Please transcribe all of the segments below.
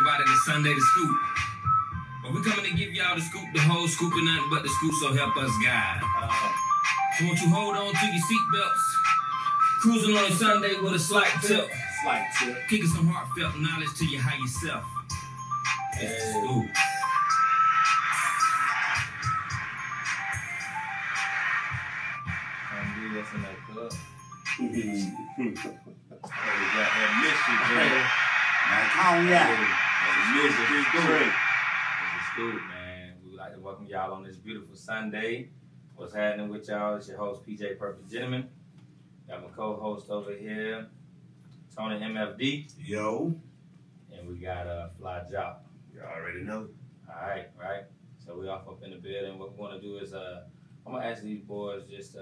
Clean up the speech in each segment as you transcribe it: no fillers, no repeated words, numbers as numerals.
everybody to Sunday the Scoop. But we're coming to give y'all the scoop, the whole scoop and nothing but the scoop, so help us God. So won't you hold on to your seatbelts, cruising on a Sunday with a slight tip. Kicking some heartfelt knowledge to your higher self. It's the scoop. That's in that club. We got that mission, It's a scoop, man. We would like to welcome y'all on this beautiful Sunday. What's happening with y'all? It's your host, PJ Perfect Gentleman. Got my co-host over here, Tony MFD. Yo. And we got Fly Job. You already know. All right. So we off up in the building. What we want to do is I'm gonna ask these boys just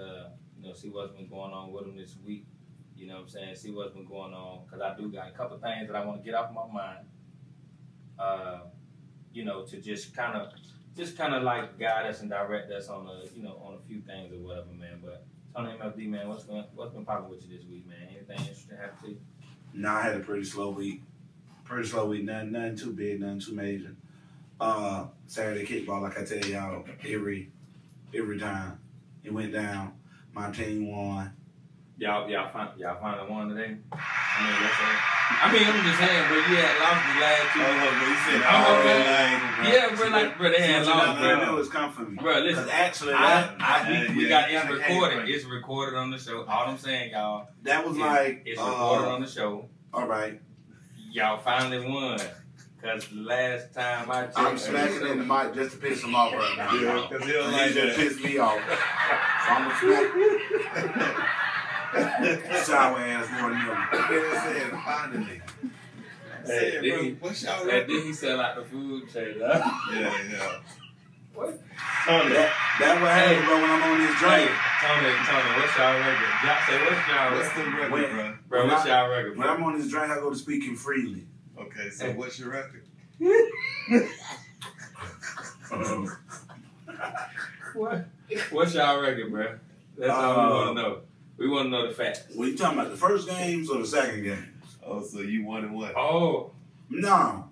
see what's been going on with them this week. You know what I'm saying? See what's been going on, because I do got a couple things that I want to get off my mind. To just kind of like guide us and direct us on on a few things or whatever, man. But Tony MFD, man, what's been popping with you this week, man? Anything interesting happen to you? Nah, I had a pretty slow week. Nothing too big, nothing too major. Saturday kickball, like I tell y'all, every time it went down, my team won. Y'all finally won today. I'm just saying, bro. You had lost the last two. Bro, they had lost, bro. I know it's come for me. Bro, listen. Actually, we got it recorded. It's recorded on the show. All I'm saying, y'all. That was it's recorded on the show. All right. Y'all finally won. Because the last time I checked, I'm smacking in the mic just to piss him off right now. Yeah, because he don't like that. Piss me off. So I'm gonna smack. Sour ass more than him. Finally. What's y'all record? Then he sell out the food chain, huh? Yeah. What? Tony. That what happens, bro, when I'm on this drink. Tony, what's y'all record? Y'all say, what's the record, bro? What's y'all record? When I'm on this drink, I go to speaking freely. Okay, so what's your record? What? What's y'all record, bro? That's all we want to know. We want to know the facts. What you talking about, the first games or the second games? Oh, so you won and what? Oh. No.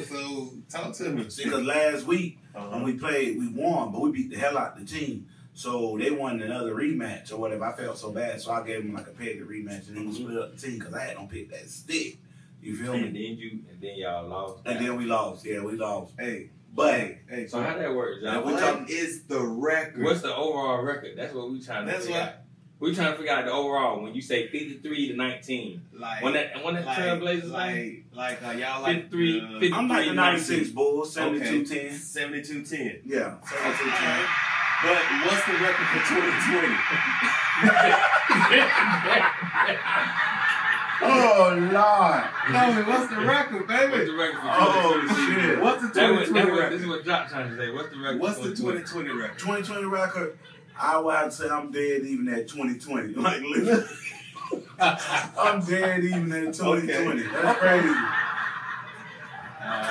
So, talk to me. See, because last week, when we played, we won, but we beat the hell out of the team. So they wanted another rematch or whatever. I felt so bad, so I gave them like a petty rematch, and then we split up the team because I had them pick that stick. You feel me? And then y'all lost. And then we lost. Yeah, we lost. Hey. But hey, so how that work, John? What is the record? What's the overall record? That's what we trying to figure out. We're trying to figure out the overall. When you say 53-19, when that Trailblazers like y'all like 53. I'm like the 96 Bulls, 72-10. 72-10. Yeah, 72-10. But what's the record for 2020? Oh, Lord. No, what's the record, baby? What's the record for 2020? Oh, shit. What's the 2020 record? This is what Jock trying to say. What's the record? What's the 2020 record? 2020 record, I would have to say I'm dead even at 2020. Like, literally. I'm dead even at 2020. Okay. That's crazy.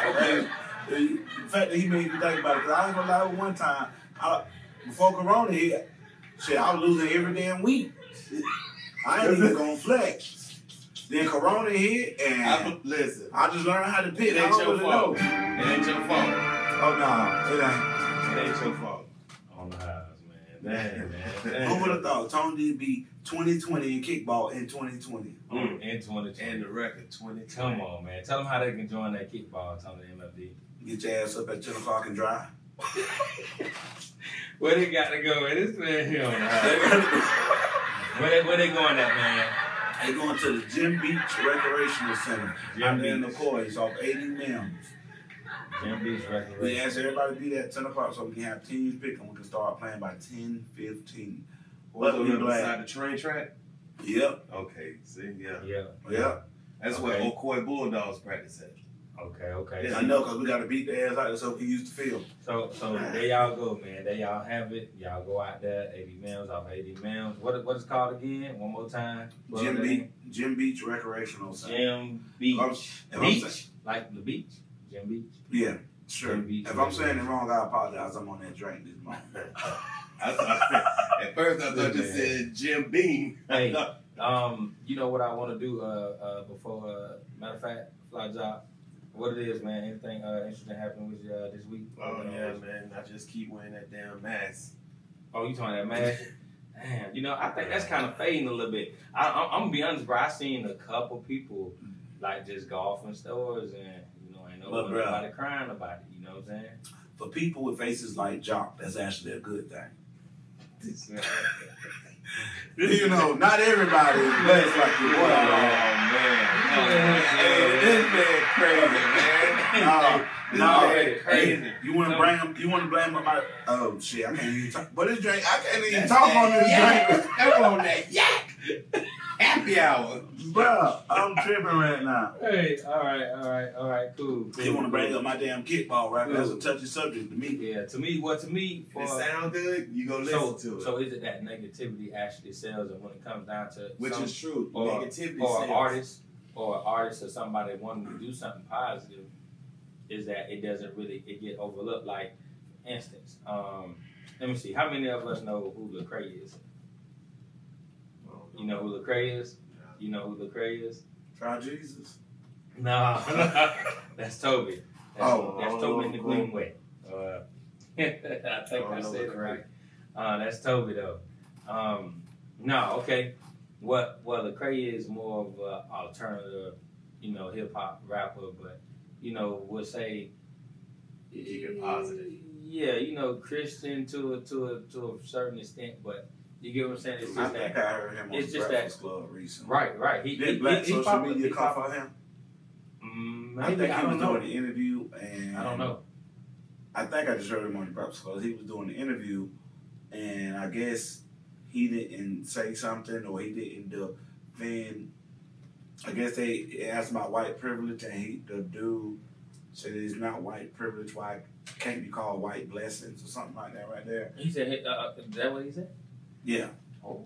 Okay. The fact that he made me think about it, because I ain't gonna lie, one time, before Corona hit, shit, I was losing every damn week. I ain't even gonna flex. Then Corona hit, and I just learned how to pitch. It ain't your fault. It ain't your fault. Oh, no, it ain't. It ain't your fault. On the highs, man. Man. Who would have thought Tony did beat 2020 in kickball in 2020? In 2020. And the record 2020. Come on, man. Tell them how they can join that kickball, Tony MFD. Get your ass up at 10 o'clock and drive. Where they got to go? This man here on the high. Where they going at, man? They going to the Jim Beach Recreational Center. I'm in the Coys off 80 Mims. Jim Beach Recreational. We asked everybody to be there at 10 o'clock so we can have teams pick and we can start playing by 10:15. But we beside the train track? Yep. Okay, see, Yeah. That's where Ocoy Bulldogs practice at. Okay. Yeah, I know, because we got to beat the ass out there so we can use the field. So there y'all go, man. There y'all have it. Y'all go out there, 80 Mims off 80 Mims. What it's called again? One more time. Jim Beach Recreational Center. Jim Beach. Beach? Like the beach? Jim Beach? Yeah, sure. Beach, if I'm saying it wrong, I apologize. I'm on that drink this morning. At first, I thought you said Jim Beam. Hey, you know what I want to do before, matter of fact, Fly Job? What it is, man? Anything interesting happening with you this week? Oh yeah, man. I just keep wearing that damn mask. Oh, you talking that mask? Damn, you know, I think that's kind of fading a little bit. I'm gonna be honest, bro. I seen a couple people like just go off in stores and ain't nobody crying about it. You know what I'm saying? For people with faces like Jock, that's actually a good thing. Not everybody is blessed like you. Oh man, this man crazy, man. Crazy. You want to bring him? You want to blame him about? Oh shit, I can't even talk. But this drink, I can't even talk on this drink. Come on, that yak. Happy hour, bro. I'm tripping right now. Hey, all right, cool. You want to bring up my damn kickball, right? Cool. That's a touchy subject to me. Yeah, to me, if it sound good, you go listen to it. So is it that negativity actually sells, and when it comes down to which is true, negativity or sells. an artist or somebody wanting to do something positive, is that it doesn't really get overlooked. Like, for instance, let me see, how many of us know who Lecrae is? You know who Lecrae is? You know who Lecrae is? Try Jesus. No, that's Toby. That's Toby in the Greenway. I think I said it right. That's Toby though. No, okay. What Lecrae is more of an alternative, hip hop rapper, but we'll say keep it positive. Yeah, Christian to a certain extent, but. You get what I'm saying? It's just I think I heard him on the Breakfast Club recently. Right. Did Black social media come for him? I think he was doing the interview, and I don't know. I think I just heard him on the Breakfast Club. He was doing the interview, and I guess he didn't say something, or he didn't defend. I guess they asked about white privilege, and the dude said it's not white privilege. Why it can't be called white blessings or something like that, right there. He said, "Is that what he said?" Yeah. Oh,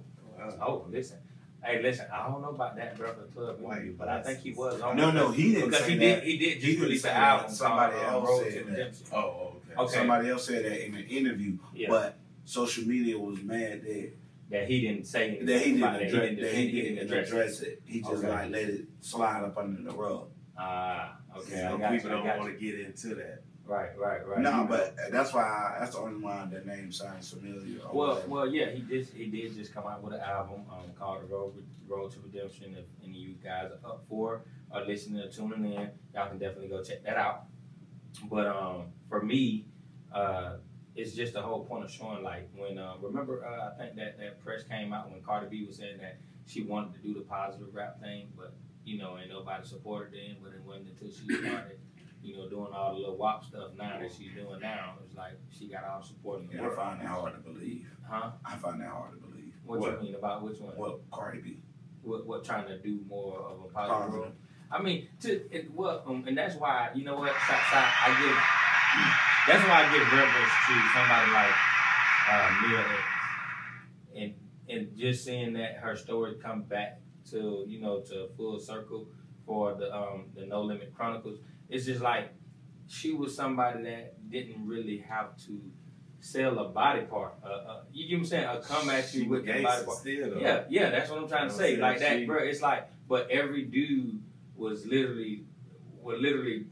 listen. Hey, listen. I don't know about that Breakfast Club interview, but I think he was on. No, he didn't say that. He did just release an album. Somebody else said that. Oh, okay. Somebody else said that in an interview, but social media was mad that he didn't say anything. That he didn't address it. He just let it slide up under the rug. Okay. Some people don't want to get into that. Right. No, but that's the only one that name sounds familiar. Well, yeah, he did just come out with an album called The Road to Redemption. If any of you guys are up for or listening or tuning in, y'all can definitely go check that out. But for me, it's just the whole point of showing, like, when remember I think that press came out when Cardi B was saying that she wanted to do the positive rap thing, but ain't nobody supported it. But it wasn't until she started. Doing all the little WAP stuff now that she's doing now, it's like she got all support in the world. I find that hard to believe. Huh? I find that hard to believe. What you mean about which one? Well, Cardi B. What trying to do more of a positive role? I mean, and that's why that's why I give reverence to somebody like Mia, and just seeing that her story come back to to full circle for the No Limit Chronicles. It's just like she was somebody that didn't really have to sell a body part. You get what I'm saying? Come at you with a body part. Still, yeah, that's what I'm trying to say. Like that, bro. It's like, but every dude would literally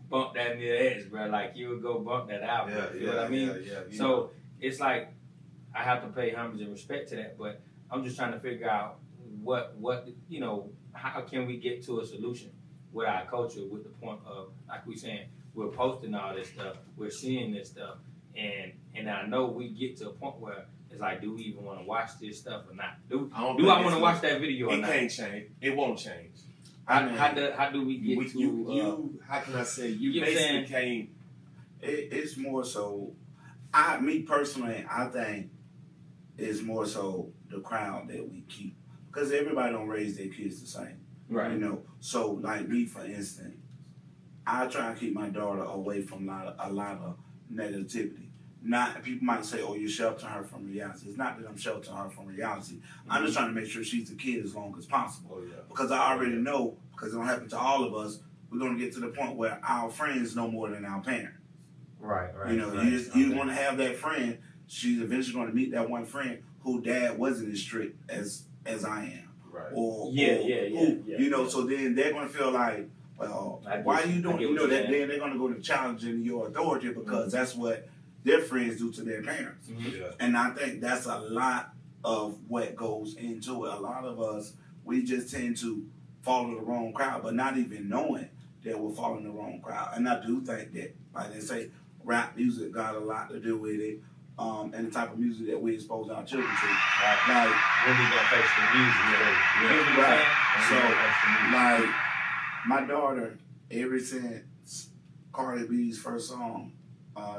bump that near ass, bro. Like you would go bump that out. You know what I mean? So it's like I have to pay homage and respect to that, but I'm just trying to figure out what how can we get to a solution with our culture, with the point of, like we saying, we're posting all this stuff, we're seeing this stuff, and I know we get to a point where it's like, do we even want to watch this stuff or not? Do I want to watch that video or not? It can't change. It won't change. How do we get to you? How can I say you basically can't? It's more so. Me personally, I think it's more so the crowd that we keep, because everybody don't raise their kids the same. Right. So like me, for instance, I try to keep my daughter away from a lot of negativity. Not people might say, "Oh, you're sheltering her from reality." It's not that I'm sheltering her from reality. Mm-hmm. I'm just trying to make sure she's a kid as long as possible. Because I already know, because it'll happen to all of us, we're gonna get to the point where our friends know more than our parents. Right. You want to have that friend. She's eventually going to meet that one friend who dad wasn't as strict as I am. Right. Or yeah. so then they're going to feel like, well, why are you doing? You know that then they're gonna go to challenging your authority because that's what their friends do to their parents. Yeah. And I think that's a lot of what goes into it. A lot of us, we just tend to follow the wrong crowd, but not even knowing that we're following the wrong crowd. And I do think that, like they say, rap music got a lot to do with it, and the type of music that we expose our children to. Right. Like, when we gonna face the music, right. So, like, my daughter, ever since Cardi B's first song,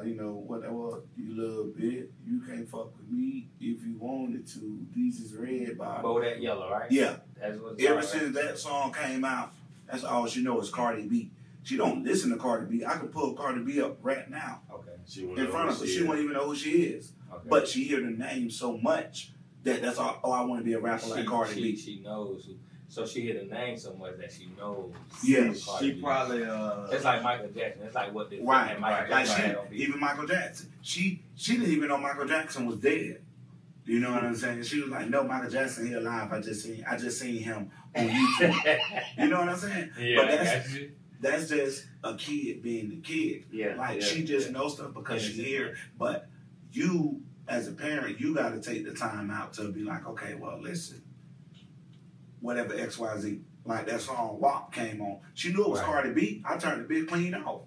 you know, what that was, you little bit, you can't fuck with me if you wanted to. These is red by Bodak Yellow, right? Yeah. That's what Ever since that song came out, that's all she knows is Cardi B. She don't listen to Cardi B. I can pull Cardi B up right now. Okay. In front of her. She won't even know who she is. Okay. But she hear the name so much that that's all, oh, I want to be a rapper like Cardi B. She knows. So she hear the name so much that she knows. Yeah. She probably it's like Michael Jackson. It's like what they right. Michael Like Jackson even Michael Jackson. She didn't even know Michael Jackson was dead. You know what I'm saying? She was like, no, Michael Jackson here alive. I just seen him on YouTube. You know what I'm saying? Yeah, but that's just a kid being a kid. Yeah. Like she just knows stuff because she hear. But you, as a parent, you got to take the time out to be like, okay, well, listen, whatever XYZ, like that song WAP came on. She knew it was Cardi B. I turned the bit clean off.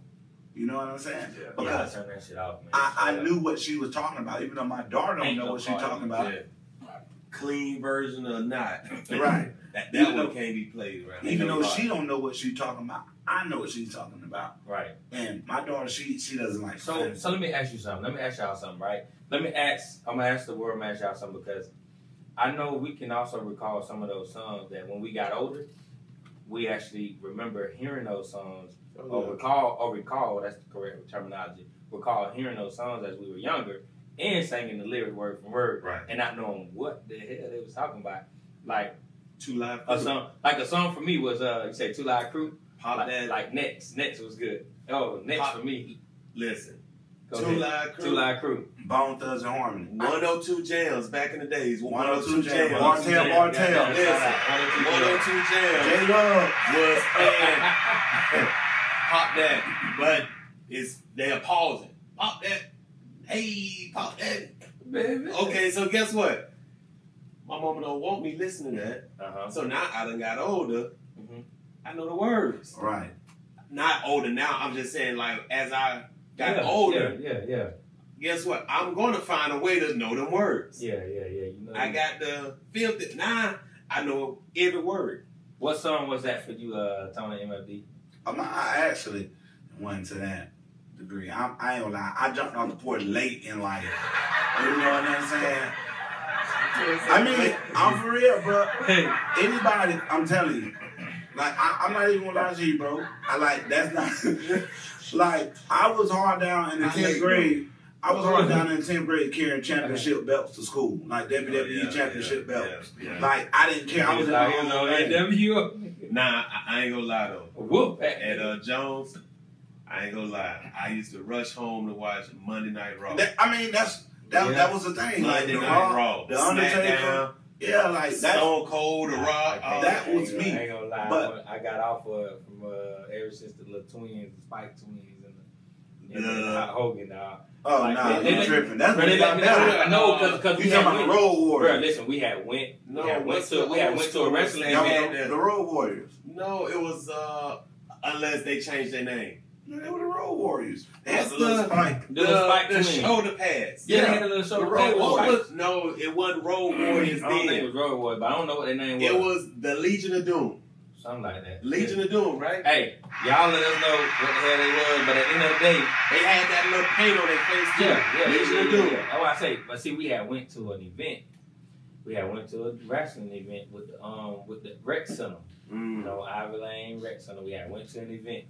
You know what I'm saying? Yeah. Because I turned that shit off, man. I knew what she was talking about, even though my daughter don't know what she's talking about. Yeah. Clean version or not. Right. That Even one though- can't be played right. Even though she don't know what she's talking about, I know what she's talking about. Right. And my daughter, she doesn't like So let me ask you something. Let me ask y'all something, right? I'm gonna ask the world, I'm gonna ask y'all something because I know we can also recall some of those songs that when we got older, we actually remember hearing those songs or recall, that's the correct terminology, recall hearing those songs as we were younger and singing the lyric word for word and not knowing what the hell they was talking about. Like Two Live a song for me was you say 2 Live Crew? Pop that. Like Next was good. Oh, Next for me. Listen. Go 2 ahead. Live Crew. 2 Live Crew. Bone Thugs and Harmony. 102 Jams back in the days. 102 Jams. Bartel. Listen. 102 Jams J-Love was pop that, but they are pausing. Pop that. Hey, pop that. Baby. Okay, so guess what? My mama don't want me listening to that. Uh-huh. So now I done got older. I know the words. Right. Not older now. I'm just saying, like, as I got older, Yeah. guess what? I'm going to find a way to know them words. Yeah. You know I got the filth. Now I know every word. What song was that for you, Tony MFD? I actually went to that degree. I ain't gonna lie. I jumped on the porch late in life. You know what I'm saying? I mean, I'm for real, bro. Anybody, I'm telling you. Like, I'm not even gonna lie to you, bro. That's not, like, I was hard down in the 10th grade. I was hard down in the 10th grade carrying championship belts to school. Like, WWE championship belts. Yeah. Like, I didn't care. I was in my own lane. Nah, I ain't gonna lie, though. Whoop. At Jones, I ain't gonna lie. I used to rush home to watch Monday Night Raw. That was the thing. Like, Monday Night Raw. The Undertaker. Yeah, like that. Stone Cold, The Rock. That was me. I ain't gonna lie. But I got off from ever since the little twins, the Spike twins, and the Hogan. Oh, like, nah, you tripping. That's what they got better. I know, because you talking about the Road Warriors. Bro, listen, we had went to a wrestling event. The Road Warriors. No, it was, unless they changed their name. No, they were the Road Warriors. They had What's the little spike. The shoulder pads. Yeah, they had a little shoulder pads. No, it wasn't Road Warriors I don't think it was Road Warriors, but I don't know what their name was. It was the Legion of Doom. Something like that. Legion of Doom, right? Hey, y'all let us know what the hell they was, but at the end of the day, they had that little paint on their face too. Legion of Doom. That's what I say. But see, we had went to an event. We had went to a wrestling event with the rec center. You know, Ivy Lane Rec Center. We had went to an event,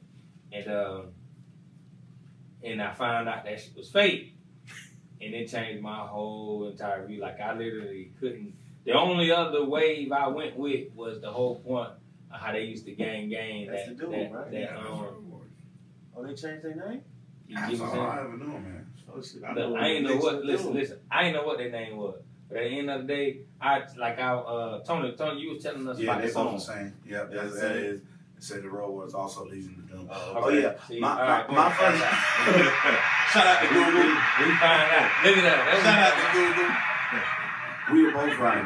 and I found out that shit was fake, and it changed my whole entire view. Like, I literally couldn't. The only other wave I went with was the whole point of how they used to gang. That's the dude, right? Oh, they changed their name? That's all I ever knew, man. Oh, shit. I ain't know what. Listen. I ain't know what their name was. But at the end of the day, Tony, you was telling us about the song. Both the same. Yep, that is. Said the road was also leading to doom. Oh, Oh yeah, See, my all right, first. Shout out to Google. We find out. Look at that. Shout out to Google. We were both right.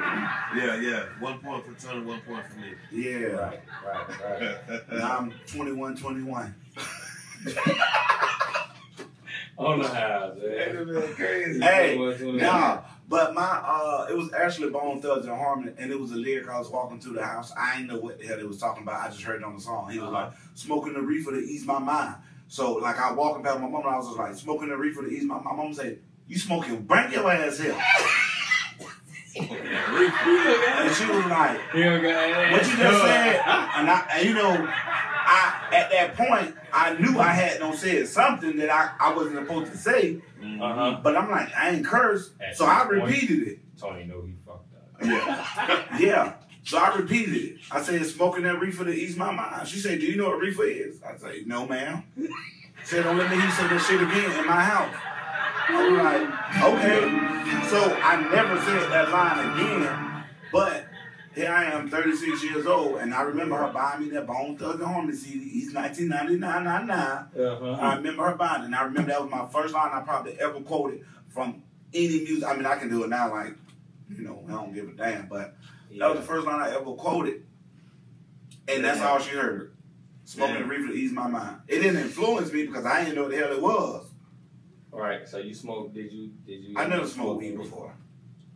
Yeah. 1 point for Tony, 1 point for me. Yeah. Right. Now I'm 21-21. On the house, man. Crazy. Hey, nah, but my it was actually Bone Thugs and Harmony, and it was a lyric. I was walking through the house. I didn't know what the hell they was talking about. I just heard it on the song. He was like, smoking the reefer to ease my mind. So like I walking past my mom, and I was just like, smoking the reefer to ease my mind. My mom said, you smoking, bring your ass here. And she was like, what you just said, and you know, at that point, I knew I had no said something that I wasn't supposed to say. But I'm like, I ain't cursed, so I repeated it. Tony know he fucked up. Yeah. So I repeated it. I said, smoking that reefer to ease my mind. She said, do you know what reefer is? I say, no, ma'am. She said, don't let me hear say that shit again in my house. I'm like, okay. So I never said that line again, but here I am, 36 years old, and I remember her buying me that Bone Thugs and Harmony CD, East 1999. I remember her buying it, and I remember that was my first line I probably ever quoted from any music. I mean, I can do it now, like, you know, I don't give a damn, but that was the first line I ever quoted, and that's all she heard. Smoking the reefer to ease my mind. It didn't influence me because I didn't know what the hell it was. All right, so you smoked, did you? I never smoked weed before.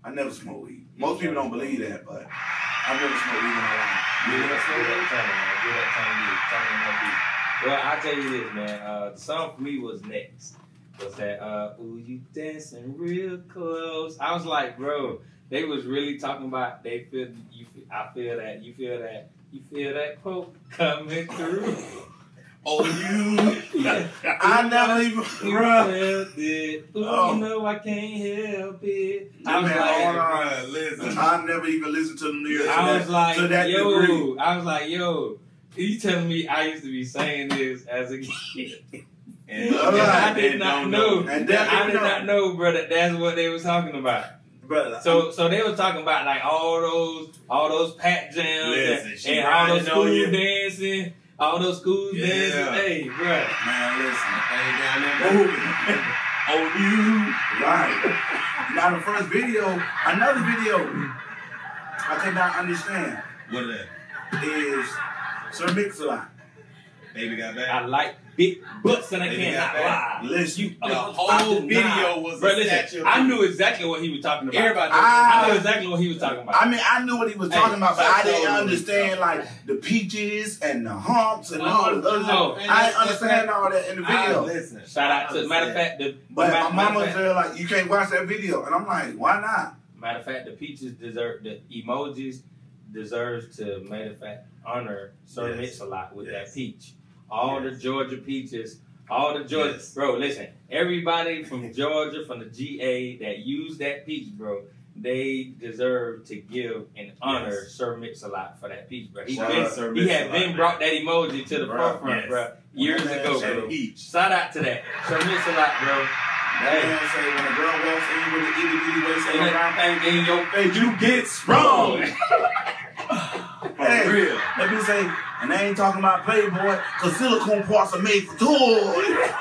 I never smoked weed. Most people don't believe that, but I never smoked weed in my life. Give that Well, I'll tell you this, man. The song for me was next. Was that, ooh, you dancing real close. I was like, bro, they was really talking about, I feel that quote coming through. Oh, you. I never even. Felt it. Ooh, you know I can't help it. I was like, listen. I never even listened to the lyrics. I was like, degree. yo, you telling me I used to be saying this as a kid? And I did not know. I did not know, brother. That's what they was talking about. Brother. So they was talking about like all those pat jams and all those school dancing. All those schools dancing, hey, bro. Man, listen. Down there moving. Oh, you. Right. Now the first video, another video, I could not understand. What is that? Is Sir Mix-a-Lot. Baby got back. I like big butts and I cannot lie. Listen, the whole video was bro, listen, I knew exactly what he was talking about. Everybody I knew exactly what he was talking about. I mean, I knew what he was talking about, but I didn't understand like the peaches and the humps and all the other stuff. I didn't understand all that in the video. Listen, shout out to matter of fact, but my mama said like, you can't watch that video, and I'm like, why not? Matter of fact, the peaches deserve the emojis deserves to matter of fact honor Sir Mix-a-Lot with that peach. All the Georgia peaches, all the Georgia, bro. Listen, everybody from Georgia, from the GA that used that peach, bro, they deserve to give and honor Sir Mix-a-Lot for that peach, bro. He had been brought that emoji to the forefront, bro, years ago, bro. Shout out to that Sir Mix-a-Lot, bro. That man say when a girl walks in with an itty bitty waist and a round thing in your face, you get sprung. Hey, real. Let me say, and they ain't talking about Playboy, because silicone parts are made for toys.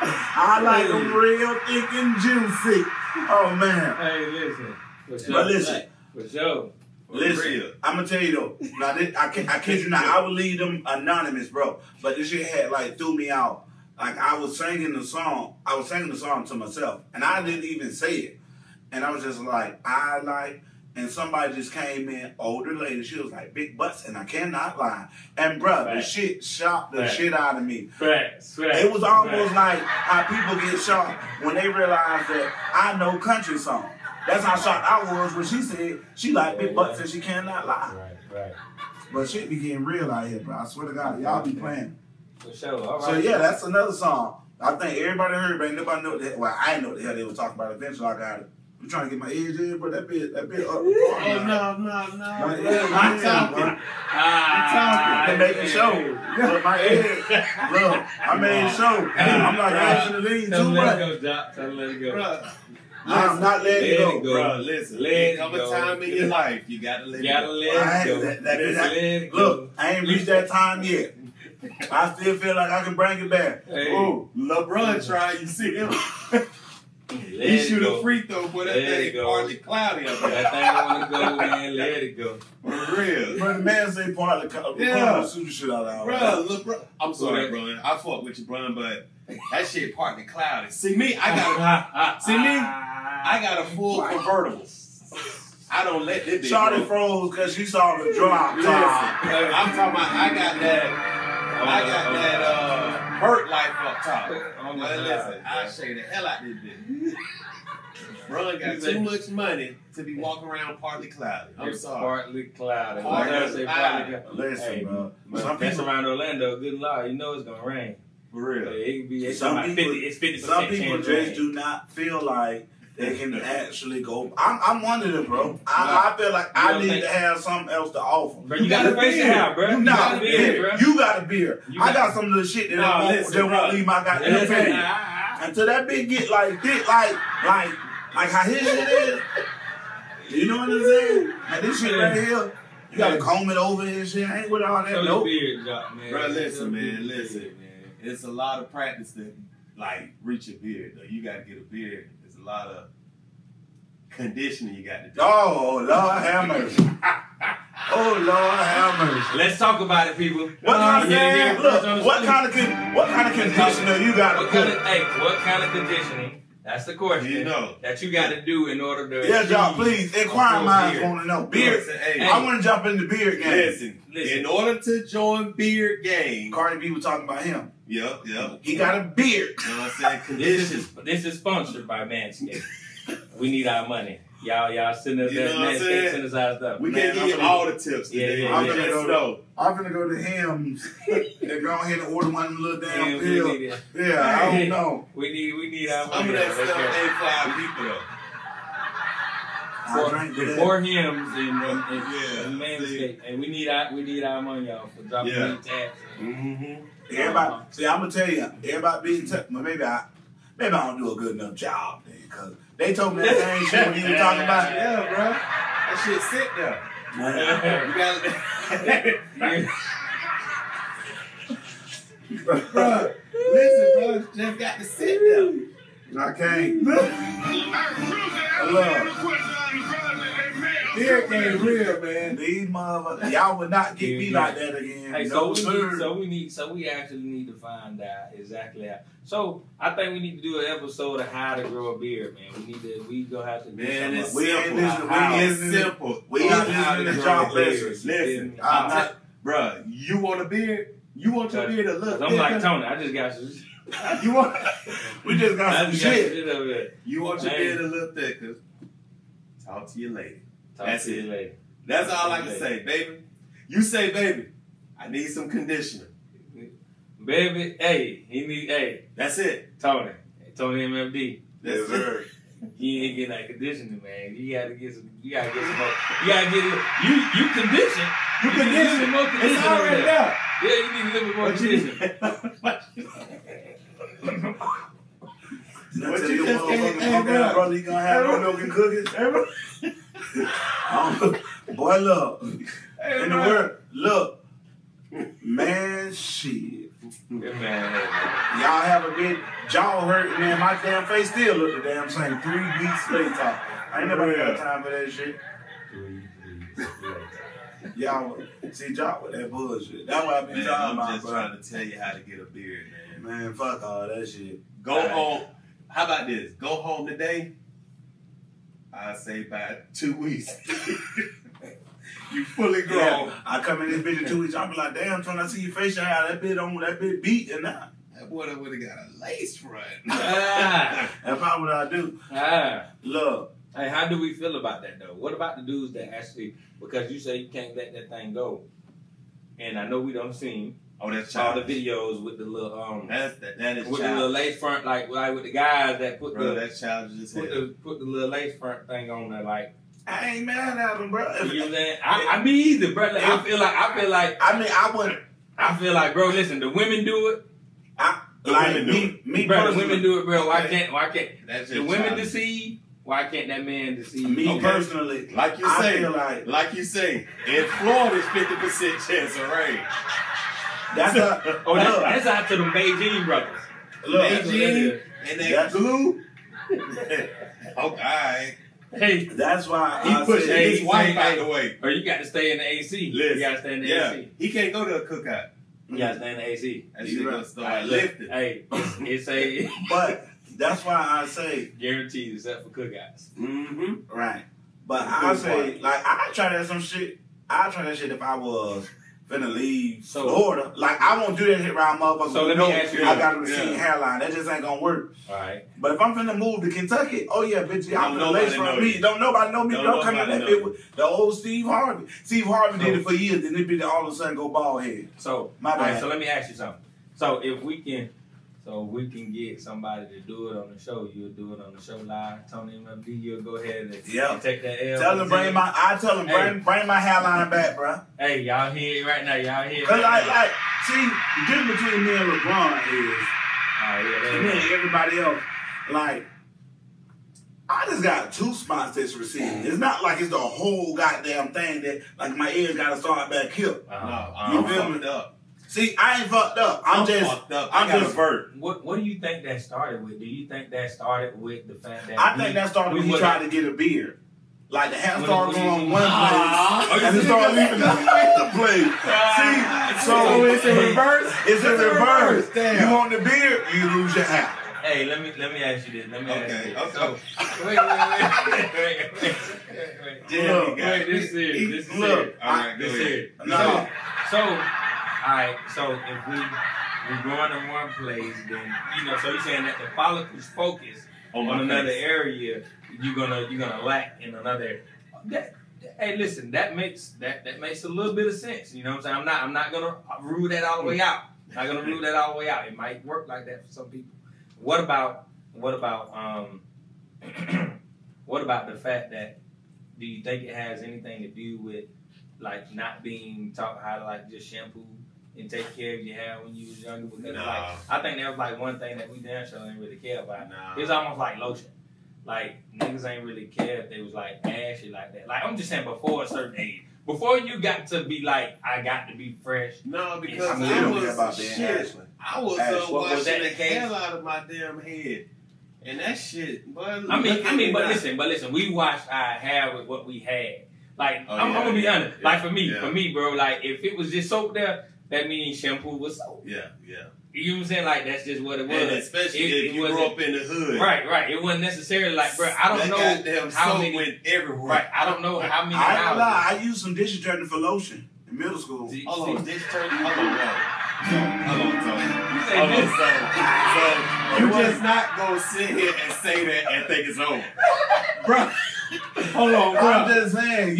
I like them real thick and juicy. Oh, man. Hey, listen. But listen. For sure. Listen, I'm going to tell you, though. Now, I kid you not, I would leave them anonymous, bro. But this shit had, like, threw me out. Like, I was singing the song to myself, and I didn't even say it. And I was just like, and somebody just came in, older lady, she was like, big butts, and I cannot lie. And bruh, the shit shocked the shit out of me. It was almost like how people get shocked when they realize that I know country songs. That's how shocked I was when she said she like big butts and she cannot lie. Right. But shit be getting real out here, bro. I swear to God, y'all be playing. For sure. All right. So yeah, that's another song. I think everybody heard, but nobody know what the hell. Well, I didn't know what the hell they were talking about. Eventually, I got it. I'm trying to get my edge in, but that bit up. Oh, no. I'm talking. They making show. But my edge, look, I made show. I'm like, I should have leaned too much. Tell him let it go. I'm not letting it go. Bro, listen. There come a time in your life you gotta let it go. Look, I ain't reached that time yet. I still feel like I can bring it back. Hey. Oh, LeBron tried. You see him? He shoot a free throw, but that thing partly cloudy up there. That thing wanna go, man. Let it go. For real. Bro, the man say partly cloudy. Yeah. Shoot the shit out of Bro, LeBron. I'm sorry, bro. I fuck with you, bro, but that shit partly cloudy. See me, I got a full convertible. I don't let this. Shawty froze because she saw the drop. I'm talking about. I got that hurt life up top. Listen, I'll show you the hell out this bitch. Bro got too much money to be walking around partly cloudy. I'm sorry. Partly cloudy. Listen, bro. Some people around Orlando, good Lord, you know it's gonna rain. For real. It can be. Some people, it's 50%. Some people just do not feel like they can actually go. I'm one of them, bro. I feel like I need to have something else to offer. Bro, you got a face to have, bro. You got a beer, bro. You got a beer. I got some little shit that won't leave my goddamn face. Until that bitch get like thick, like how his shit is. You know what I'm saying? Like this shit right here, you gotta comb it over and shit. I ain't with all that. Nope. Bro, listen, man. It's a lot of practice to like reach a beard. Though you gotta get a beard. There's a lot of conditioning you got to do. Oh Lord have mercy. Oh Lord have mercy. Let's talk about it, people. What kind of conditioner you got to put? What kind of conditioning? That's the question. You know that you got to do in order to. Yeah, y'all, please. Inquiring minds want to know. Beard. I want to jump in the beard game. Listen. In order to join beard game, Cardi B was talking about him. Yep. He got a beard. You know what I'm saying? This is sponsored by Manscaped. We need our money. Y'all send us that Manscaped, send us our stuff. We can't give you all the tips today. I'm gonna go to Hims and go ahead and order one of them little damn pills. Yeah, I don't know. We need our money. Some of that stuff ain't for our people though. More Hims and Manscaped, and we need our money, y'all, for dropping these tax. Everybody, see, I'm gonna tell you, everybody being maybe I don't do a good enough job then, because they told me that same shit when you were talking about. Yeah, bro. That shit sit there. You gotta. Bro, listen, bro. Just got to sit there. I can't. Beard game real, man. These motherfuckers, y'all would not get me like that again. Hey, so we actually need to find out exactly how. So I think we need to do an episode of how to grow a beard, man. We gonna have to do something. It's simple. We ain't listening to job lessons. Listen, bro, you want a beard? You want your beard to look I'm like Tony, I just got some. You want? We just got some shit. You want your beard a little thicker? Talk to your lady. That's it. Lady. That's all I can say, baby. You say, baby, I need some conditioner. Baby, hey. That's it. Tony MFD. Yes, sir. You ain't getting that conditioning, man. You gotta get some more. You condition. You condition. More condition. It's already there. Yeah, you need a little bit more condition. What you just brother, you gonna have no milk and cookies? Boy, look. In the word, look. Man, shit. Y'all have a big jaw hurt, and then my damn face still look the damn same 3 weeks later. I ain't never got time for that shit. 3 weeks later. Y'all see Jock with that bullshit. That's what I been talking about. I'm just trying to tell you how to get a beard, man. Man, fuck all that shit. Go home. How about this? Go home today. I say by 2 weeks. You fully grown. Yeah, I come in this bitch in 2 weeks. I be like, damn, trying to see your face out. That bitch beat and now. That boy would have got a lace front. That's probably what I do. Look. Hey, how do we feel about that though? What about the dudes that actually, because you say you can't let that thing go, and I know we don't seen all the videos with the little that is with the little lace front, like with the guys that put that's childish. Put the little lace front thing on there, like. I ain't mad at them, bro. You know what I'm saying? I mean either, bro. Like, I feel like. I feel like, bro. Listen, the women do it. Me, bro. The women do it, bro. Why can't? That's the women deceive? Why can't that man deceive? Me personally, like you I say, feel like in Florida, it's 50% chance of rain. that's That's out to the Beijing brothers. Beijing and that glue. Okay, all right. Hey, that's why He pushed his wife out the way. Or you got to stay in the AC. Listen, You got to stay in the AC. He can't go to a cookout. You got to stay in the AC. That shit gonna start lifting. Hey, it's a But that's why I say guaranteed except for cookouts. right. But I say like I try that some shit. I try that shit if I was finna leave Florida. Like I won't do that shit around motherfuckers. So let me ask you, I got a receding hairline. That just ain't gonna work. All right. But if I'm finna move to Kentucky, oh yeah, bitch, I'm finna lace from me. You. Don't nobody know me. Don't come in that know bit with the old Steve Harvey. Steve Harvey did it for years, then it be all of a sudden go bald head. So My bad. so let me ask you something. So if we can get somebody to do it on the show, you'll do it on the show live. Tony MFD, you'll go ahead and take that L. Tell him bring my hairline back, bro. Hey, y'all hear it right now. Y'all hear it. Cause Right see, the difference between me and LeBron is, and me and everybody else, like, I just got 2 spots that's receiving. It's not like it's the whole goddamn thing that, like, my ears gotta start back here. I'm fucked up. See, I ain't fucked up. I'm just fucked up. I got a vert. What do you think that started with? Do you think that started with the fact that I think that started when he tried to get a beard. Like the hair started going on one place, and it started leaving the place. See, so it's in reverse. It's in reverse. You want the beard, you lose your hair. Hey, let me ask you this. Let me ask you this. Okay. So, wait. This is serious. All right, go ahead. No. So if we going in one place, then so you're saying that the follicles focus on another area, you're gonna lack in another. Hey, listen, that makes a little bit of sense. You know what I'm saying? I'm not gonna rule that all the way out. It might work like that for some people. What about the fact that, do you think it has anything to do with like not being taught how to like just shampoo and take care of your hair when you was younger? Because like I think that was like one thing that we damn sure didn't really care about. It's almost like lotion. Like niggas ain't really care if they was like ashy like that. Like I'm just saying before a certain age. Before you got to be like, I got to be fresh. No, because I was washing the hell out of my damn head. And that shit, boy. But listen, we washed our hair with what we had. Like, I'm gonna be honest. Like for me, bro, like if it was just soap there, that means shampoo was soap. Yeah. You know what I'm saying? Like that's just what it was. And especially if you grew up in the hood. Right. It wasn't necessarily like, bro, I don't know how many went everywhere. Right. I don't know how many I ain't gonna lie, I used some dish detergent for lotion in middle school. Hold on, dish detergent? Hold on, Tony. So you just not gonna sit here and say that and think it's over. Bro. Hold on, bro. I'm just saying,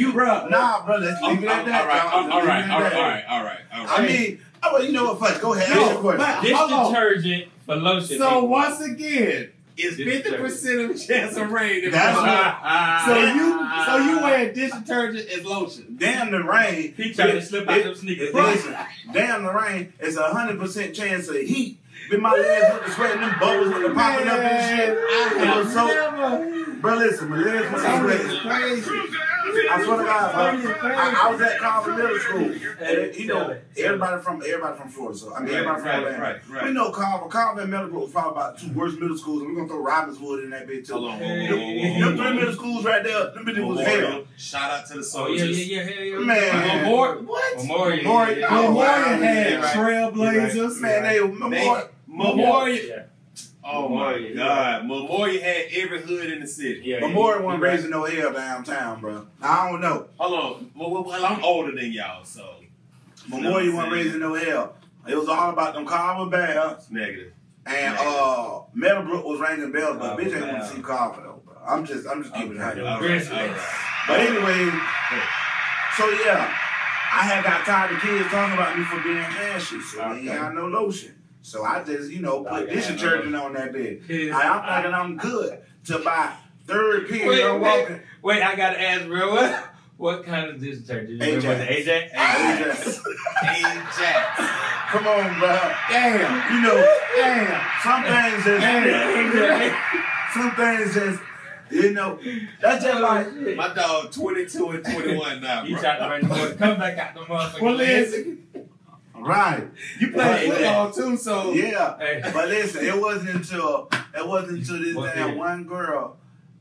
nah, bro, let's leave it at that. All right. I mean, you know what, fuck, go ahead. Dish detergent for lotion. So once again, it's 50% of a chance of rain. That's right. So you wear dish detergent as lotion. Damn the rain. He tried to slip out them sneakers. Listen, damn the rain is 100% chance of heat. Been my legs with the sweat and them bubbles with the popping up and shit. Bro, listen, my legs was sweating. I swear to God, bro. I was at Carver Middle School. And, you know, everybody from Florida. So I mean, everybody from Orlando. Right. We know Carver and Meadowbrook was probably about 2 worst middle schools, and we're gonna throw Robbinswood in that bitch too. Hold on. Them 3 middle schools right there, them bitches was hell. Shout out to the Oh soldiers. yeah. Man. Memorial had Trailblazers. Man, they Memorial. Oh my God. Memorial had every hood in the city. Memorial wasn't raising no hell downtown, bro. I don't know. Hold on. Well, I'm older than y'all, so. Memorial wasn't raising no hell. It was all about them Carver Bears. Negative. And Meadowbrook was ringing bells, but bitch ain't want to see Carver though, bro. I'm just keeping it high. But anyway, so yeah, I had got tired of kids talking about me for being ashy, so I ain't got no lotion. So I just, put dish detergent on that bed. I'm thinking I'm good till by 3rd period I'm walking. Wait, I gotta ask, bro, what kind of dish detergent? Ajax. Ajax. Come on, bro. Damn. Some things just You know, that's just like My dog 22 and 21 now, He bro. tried to bring the boy come back out the motherfucker. Well, listen, right. you play football too, so Yeah, Hey. but listen, it wasn't until this What damn did? one girl,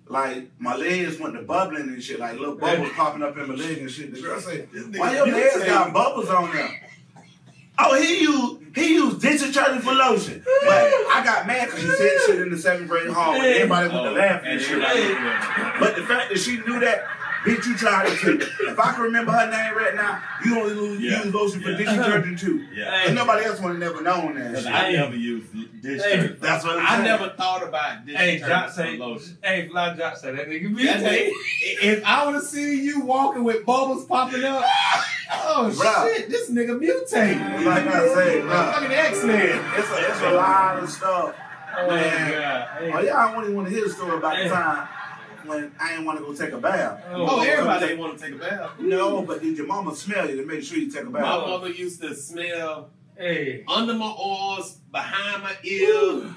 like my legs went to bubbling and shit, like little bubbles popping up in my leg and shit. The girl said, "Why your legs got bubbles on them?" Oh, he used disinfectant for lotion. But I got mad because she said shit in the 7th grade hall and everybody went to laughing and shit. But the fact that she knew that, bitch, you tried it too. If I can remember her name right now, you only use lotion for disinfectant too. Yeah. And nobody else would have never known that shit. I never used dish detergent. That's what I'm I saying. never thought about dish Hey, Jock detergent say, for lotion. hey, Fly Jock say that nigga be That nigga, if I would have seen you walking with bubbles popping up, oh Bruh. shit, this nigga mutated. Like I said, Fucking X-Men. it's a lot of stuff. Oh, Man. God. Hey. Oh, y'all only want to hear the story about the time when I didn't want to go take a bath. Oh, everybody ain't want to take a bath. No, but did your mama smell you to make sure you take a bath? My mother used to smell Hey. under my arms, behind my ear.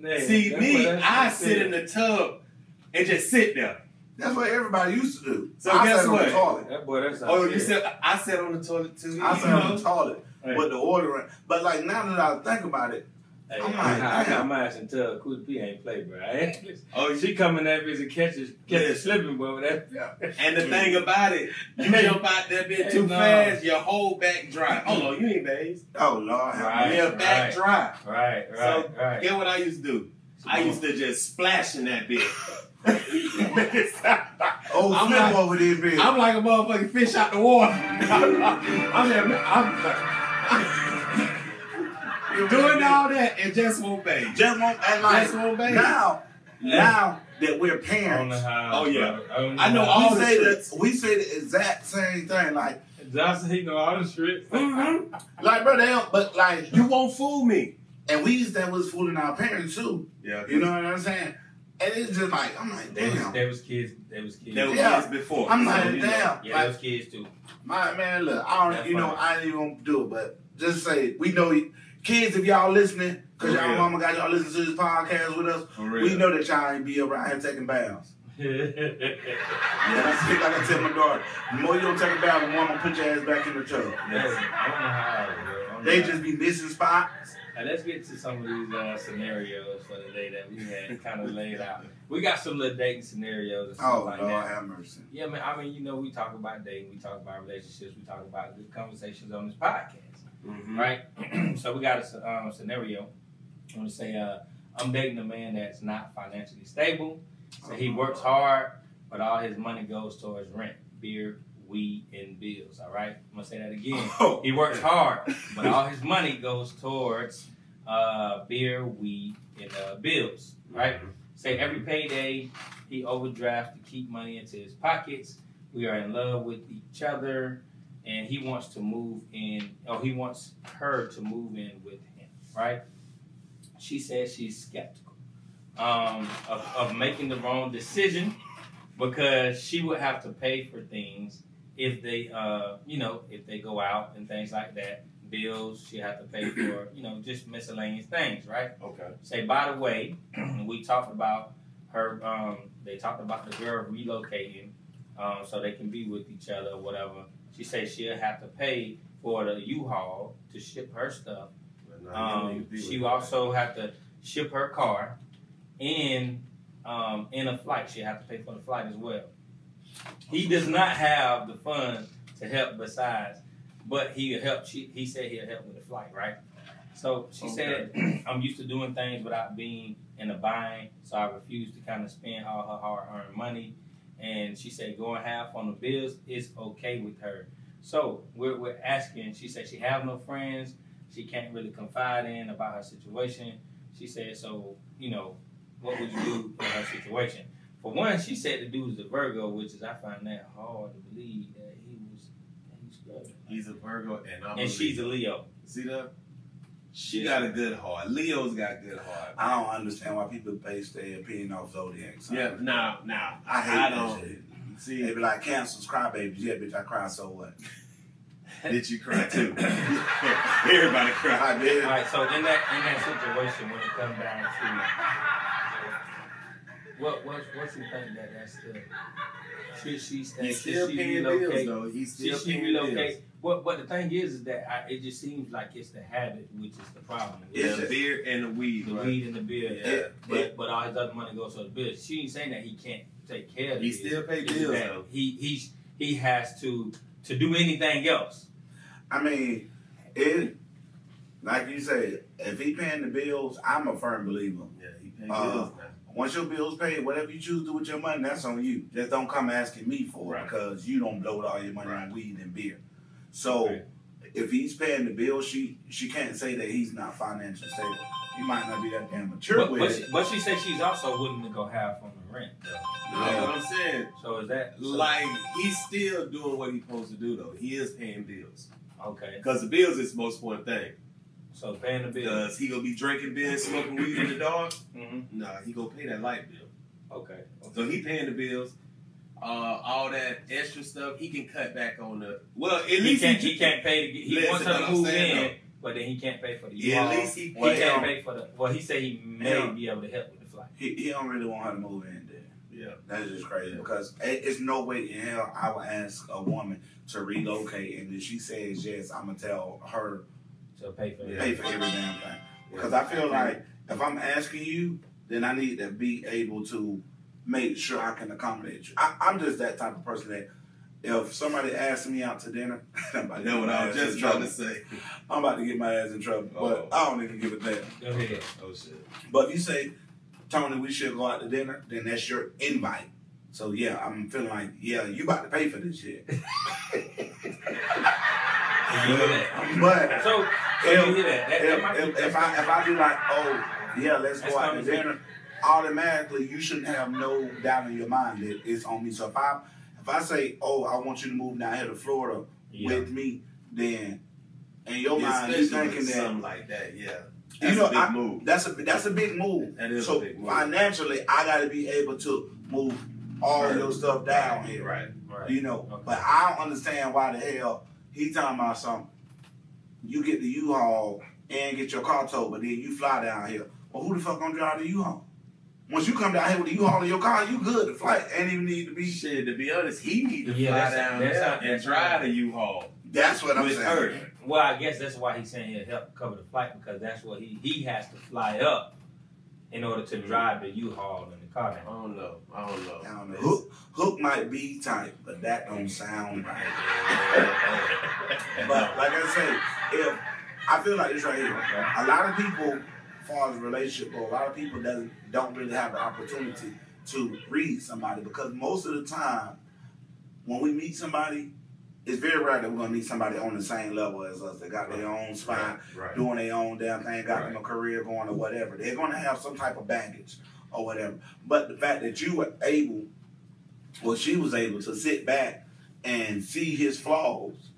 Hey, See that's me, what that I shit sit said. in the tub and just sit there. That's what everybody used to do. So I guess sat on what? the toilet. That boy, that's Oh, you said I sat on the toilet too. I sat on the know? toilet Hey. with the order in. But like now that I think about it, Hey, I'm like, I damn. got my ass until Cool P ain't play, bro. Oh, She come in that bitch and catch it slipping, boy. With that. And the thing about it, you jump out there bit too no. fast, your whole back dry. Oh no, you ain't bathed. oh Lord, have Right. mercy. Your back dry. Right, So right. get what I used to do. I used to just splash in that bit. Oh, I'm flip like- over this bitch. I'm like a motherfucking fish out the water. I'm doing all that and just won't bathe. Just won't and like Just won't bathe. now that we're I don't parents, know how. Oh, yeah. bro. I know how. all we the say tricks. we say the exact same thing. Like, Johnson, he know all the tricks. like, bro, they don't. But like, You won't fool me. and we used to was fooling our parents too. Yeah. You know what I'm saying? And it's just like, I'm like, damn. They was kids. They was kids. That was Yeah. years before. I'm like, So, you know. damn. Yeah, Like, they was kids too. my man, look, I don't, That's you know, funny. I ain't even gonna do it, but just say we know, kids, if y'all listening, cause For y'all real. mama got y'all listening to this podcast with us, For real. we know that y'all ain't be around here taking baths. Yeah, that's it. Like I tell my daughter, the more you don't take a bath, the more I'm gonna put your ass back in the tub. Listen, I don't know how, bro. I don't They know just be missing spots. how. Let's get to some of these scenarios for the day that we had kind of laid out. We got some little dating scenarios and stuff Oh, like Lord that. have mercy. Yeah, man. I mean, you know, we talk about dating, we talk about relationships, we talk about good conversations on this podcast, Mhm. right? So we got a scenario. I want to say, I'm dating a man that's not financially stable. So he works hard, but all his money goes towards rent, beer, weed, and bills. All right, I'm gonna say that again. Oh. He works hard, but all his money goes towards beer, weed, and bills. Right? Say every payday he overdrafts to keep money into his pockets. We are in love with each other, and he wants to move in. Or he wants her to move in with him. Right? She says she's skeptical of making the wrong decision because she would have to pay for things if they, if they go out and things like that. Bills, she have to pay for, just miscellaneous things, right? Okay. Say, by the way, we talked about her, they talked about the girl relocating so they can be with each other or whatever. She said she'll have to pay for the U-Haul to ship her stuff. She also have to ship her car and in a flight. She'll have to pay for the flight as well. He does not have the funds to help besides, but he'll help. He said he'll help with the flight, right? So she said, I'm used to doing things without being in a bind, so I refuse to kind of spend all her hard-earned money. And she said going half on the bills is okay with her. So we're asking, she said she have no friends. She can't really confide in about her situation. She said, so, what would you do in her situation? For one, she said the dude is a Virgo, which is, I find that hard to believe that he's struggling. He's a Virgo and And she's a Leo. See that? She got a good heart. Leo's got good heart. I don't understand why people base their opinion off zodiac signs. Yeah, now, I hate I that don't. shit. See, They be like, cancers, crybabies. Yeah, bitch, I cry, so what? did you cry too? Everybody cry. I All did. right, so in that situation, when it comes down to What you think that's the? Should she stay? He's still paying bills though. He's still paying bills. But the thing is that it just seems like it's the habit, which is the problem. It's the beer and the weed. The weed and the beer. Yeah. But all his other money goes to the bills. She ain't saying that he can't take care of it. He still pay bills though. He has to do anything else. I mean, like you said, if he paying the bills, I'm a firm believer. Yeah, he paying bills now. Once your bills paid, whatever you choose to do with your money, that's on you. Just don't come asking me for it because you don't blow all your money on weed and beer. So if he's paying the bill, she can't say that he's not financially stable. He might not be that damn mature with it. But she said she's also willing to go half on the rent. You know what I'm saying? So is that like he's still doing what he's supposed to do though? He is paying bills. Okay. Because the bills is the most important thing. So paying the bills. Because he gonna be drinking beer and smoking weed in the dark? Mm-hmm. Nah, he gonna pay that light bill. Okay. So he paying the bills. All that extra stuff, he can cut back on the. Well, at least he can't pay. He wants her to move in, but then he can't pay for the. Yeah, at least he can't pay for the. Well, he said he may be able to help with the flight. He don't really want her to move in there. Yeah, that is just crazy because it's no way in hell I would ask a woman to relocate, and if she says yes, I'm gonna tell her to pay for every damn thing. Because I feel like if I'm asking you, then I need to be able to make sure I can accommodate you. I'm just that type of person that if somebody asks me out to dinner, I know what I was just trying to say. I'm about to get my ass in trouble, but I don't even give a damn. Go ahead. Oh shit. But if you say, Tony, we should go out to dinner, then that's your invite. So yeah, I'm feeling like, yeah, you about to pay for this shit. But so if I be like, oh yeah, let's go out to dinner, automatically you shouldn't have no doubt in your mind that it's on me. So if I say, oh, I want you to move down here to Florida with me, then in your mind you're thinking that something like that, yeah. That's a big move. That's a big move. That is so a big move. Financially, I got to be able to move all your stuff down here. Right. You know, but I don't understand why the hell he's talking about something. You get the U-Haul and get your car towed, but then you fly down here. Well, who the fuck gonna drive the U-Haul? Once you come down here with the U-Haul in your car, you good. The flight ain't even need to be. Shit, to be honest, he need to fly down there and drive the U-Haul. That's what I'm saying. Well, I guess that's why he's saying he'll help cover the flight because that's what he has to fly up in order to drive the U-Haul in the car. I don't know. Hook might be tight, but that don't sound right. But like I say, if I feel like this right here, a lot of people, as far as relationship goes, a lot of people don't really have the opportunity to read somebody because most of the time, when we meet somebody, it's very rare that we're gonna meet somebody on the same level as us. They got their own spot, doing their own damn thing, got them a career going or whatever. They're gonna have some type of baggage or whatever. But the fact that you were able, well, she was able to sit back and see his flaws.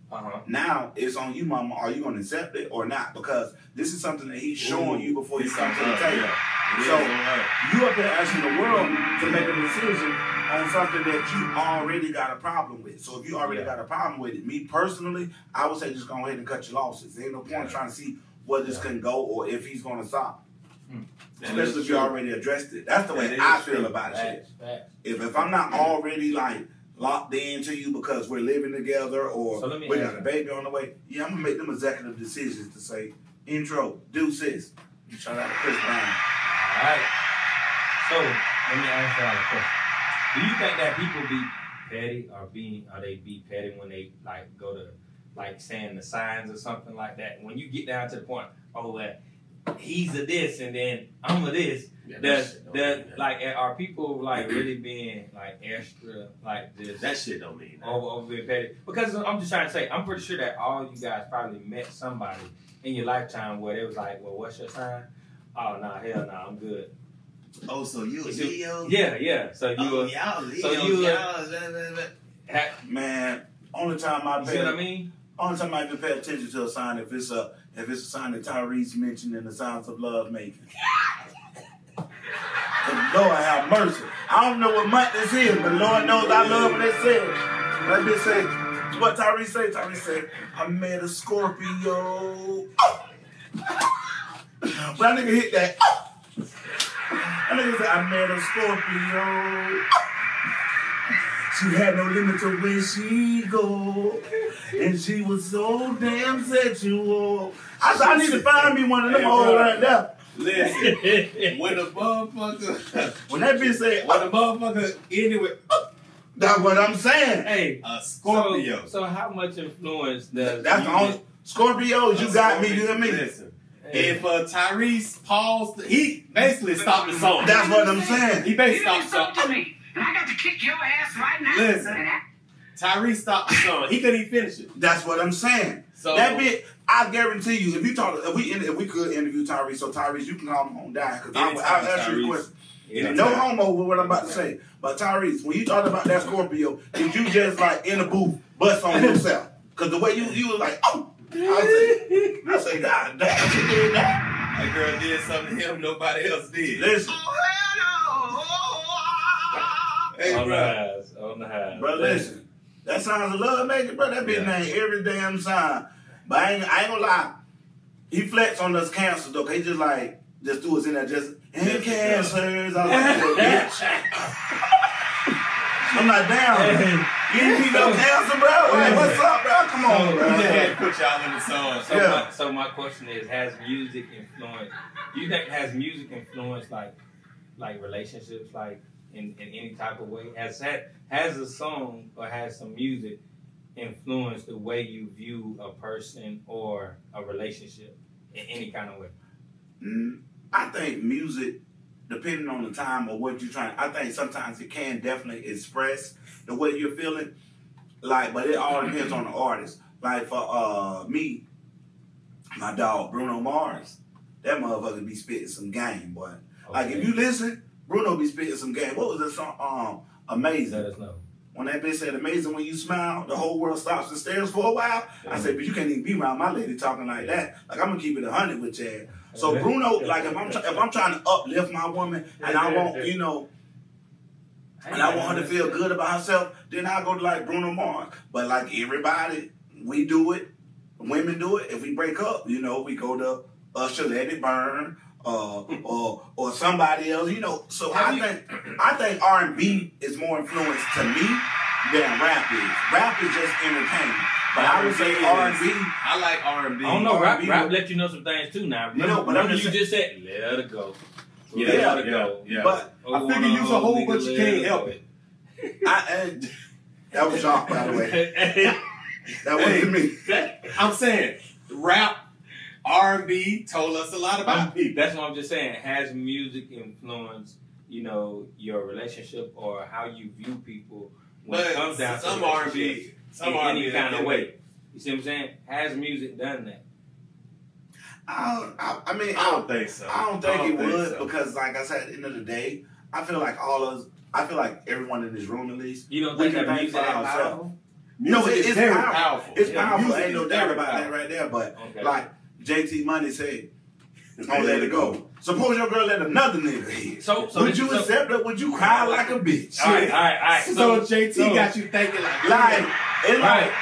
Now it's on you, mama. Are you gonna accept it or not? Because this is something that he's showing you before you come to the table. So you up there asking the world to make a decision on something that you already got a problem with. So if you already got a problem with it, me personally, I would say just go ahead and cut your losses. There ain't no point trying to see where this can go or if he's gonna stop. Especially if you already addressed it. That's the way I feel about it. If I'm not already like locked into you because we're living together or we got a baby on the way, yeah, I'm gonna make them executive decisions to say, intro, deuces. Shout out to Chris Brown. All right. So let me ask y'all a question. Do you think that people be petty or they be petty when they like go to like saying the signs or something like that? When you get down to the point, he's a this and then I'm a this. Are people like really being like extra like this? That shit don't mean that. Over being petty. Because I'm just trying to say, I'm pretty sure that all you guys probably met somebody in your lifetime where they was like, well, what's your sign? Oh, nah, hell nah, I'm good. Oh, so you a Leo? Yeah. So you y'all Leo. Man, only time I see what I mean? Only time I even pay attention to a sign if it's a sign that Tyrese mentioned in the Signs of Love Making. Lord have mercy. I don't know what month this is, but Lord knows I love what it says. Let me say, what Tyrese say? Tyrese said, I met a Scorpio. Oh! When that nigga hit that, oh! And nigga said, I met a Scorpio. She had no limit to where she go. And she was so damn sexual. I said, I need to find me one of them hoes right there. Listen, when the motherfucker, when that bitch said, when the motherfucker ended with, that's what I'm saying. Hey, a Scorpio. So how much influence does That's the only Scorpios, you got me, you hear me? Listen, if Tyrese paused, he basically stopped the song. That's what I'm saying. He basically stopped the song. me, and I got to kick your ass right now. Listen, Tyrese stopped the song. He couldn't even finish it. That's what I'm saying. So that bit, I guarantee you, if we could interview Tyrese, so Tyrese, you can call him on die, because I'll ask you a question. No homo with what I'm about to say. But Tyrese, when you talked about that Scorpio, did you just like in the booth bust on yourself? Because the way you was like, oh, I say, God damn, she did that. That girl did something to him nobody else did. Listen. Hey, on bro. the highs. Bro, listen. That sounds a love making, bro. That bitch name every damn sign. But I ain't gonna lie. He flex on us cancers though. He just threw us in there and cancers. I was like, bitch. I'm like, damn. You didn't keep no cancer, bro. Like, what's up, bro? Come on, bro. We just had to put y'all in the song. So my question is, has music influenced? You think has music influenced like relationships, like in any type of way? Has a song or has some music influenced the way you view a person or a relationship in any kind of way? I think music, depending on the time or what you're trying, I think sometimes it can definitely express the way you're feeling. Like, but it all depends on the artist. Like for me, my dog Bruno Mars, that motherfucker be spitting some game, boy. Okay. Like if you listen, Bruno be spitting some game. What was that song? Amazing. Let us know. When that bitch said amazing when you smile, the whole world stops and stares for a while. I said, but you can't even be around my lady talking like that. Like I'm gonna keep it 100 with you. So Bruno, like if I'm trying to uplift my woman and I want, and I want her to feel good about herself, then I go to like Bruno Mars. But like everybody, we do it. Women do it. If we break up, we go to Usher, Let It Burn, or somebody else, So I think R&B is more influenced to me than rap is. Rap is just entertainment. But I would say R&B. I like R&B. I don't know. Rap let you know some things too now. Remember you just said, let it go. Let it go. Yeah. But I figure you a whole bunch you can't help it. That was Jacques, by the way. That wasn't me. I'm saying, rap, R&B told us a lot about people. That's what I'm just saying. Has music influenced, your relationship or how you view people when it comes down to some R&B, in any kind of way? You see what I'm saying? Has music done that? I don't think so. I don't think it would because, like I said, at the end of the day, I feel like everyone in this room at least. You don't think that music is powerful? It's very powerful. It's powerful. Ain't no doubt about that right there. But like JT Money said, don't let it go. Suppose your girl let another nigga hit. So would you accept it? Would you cry like a bitch? All right. So JT got you thinking like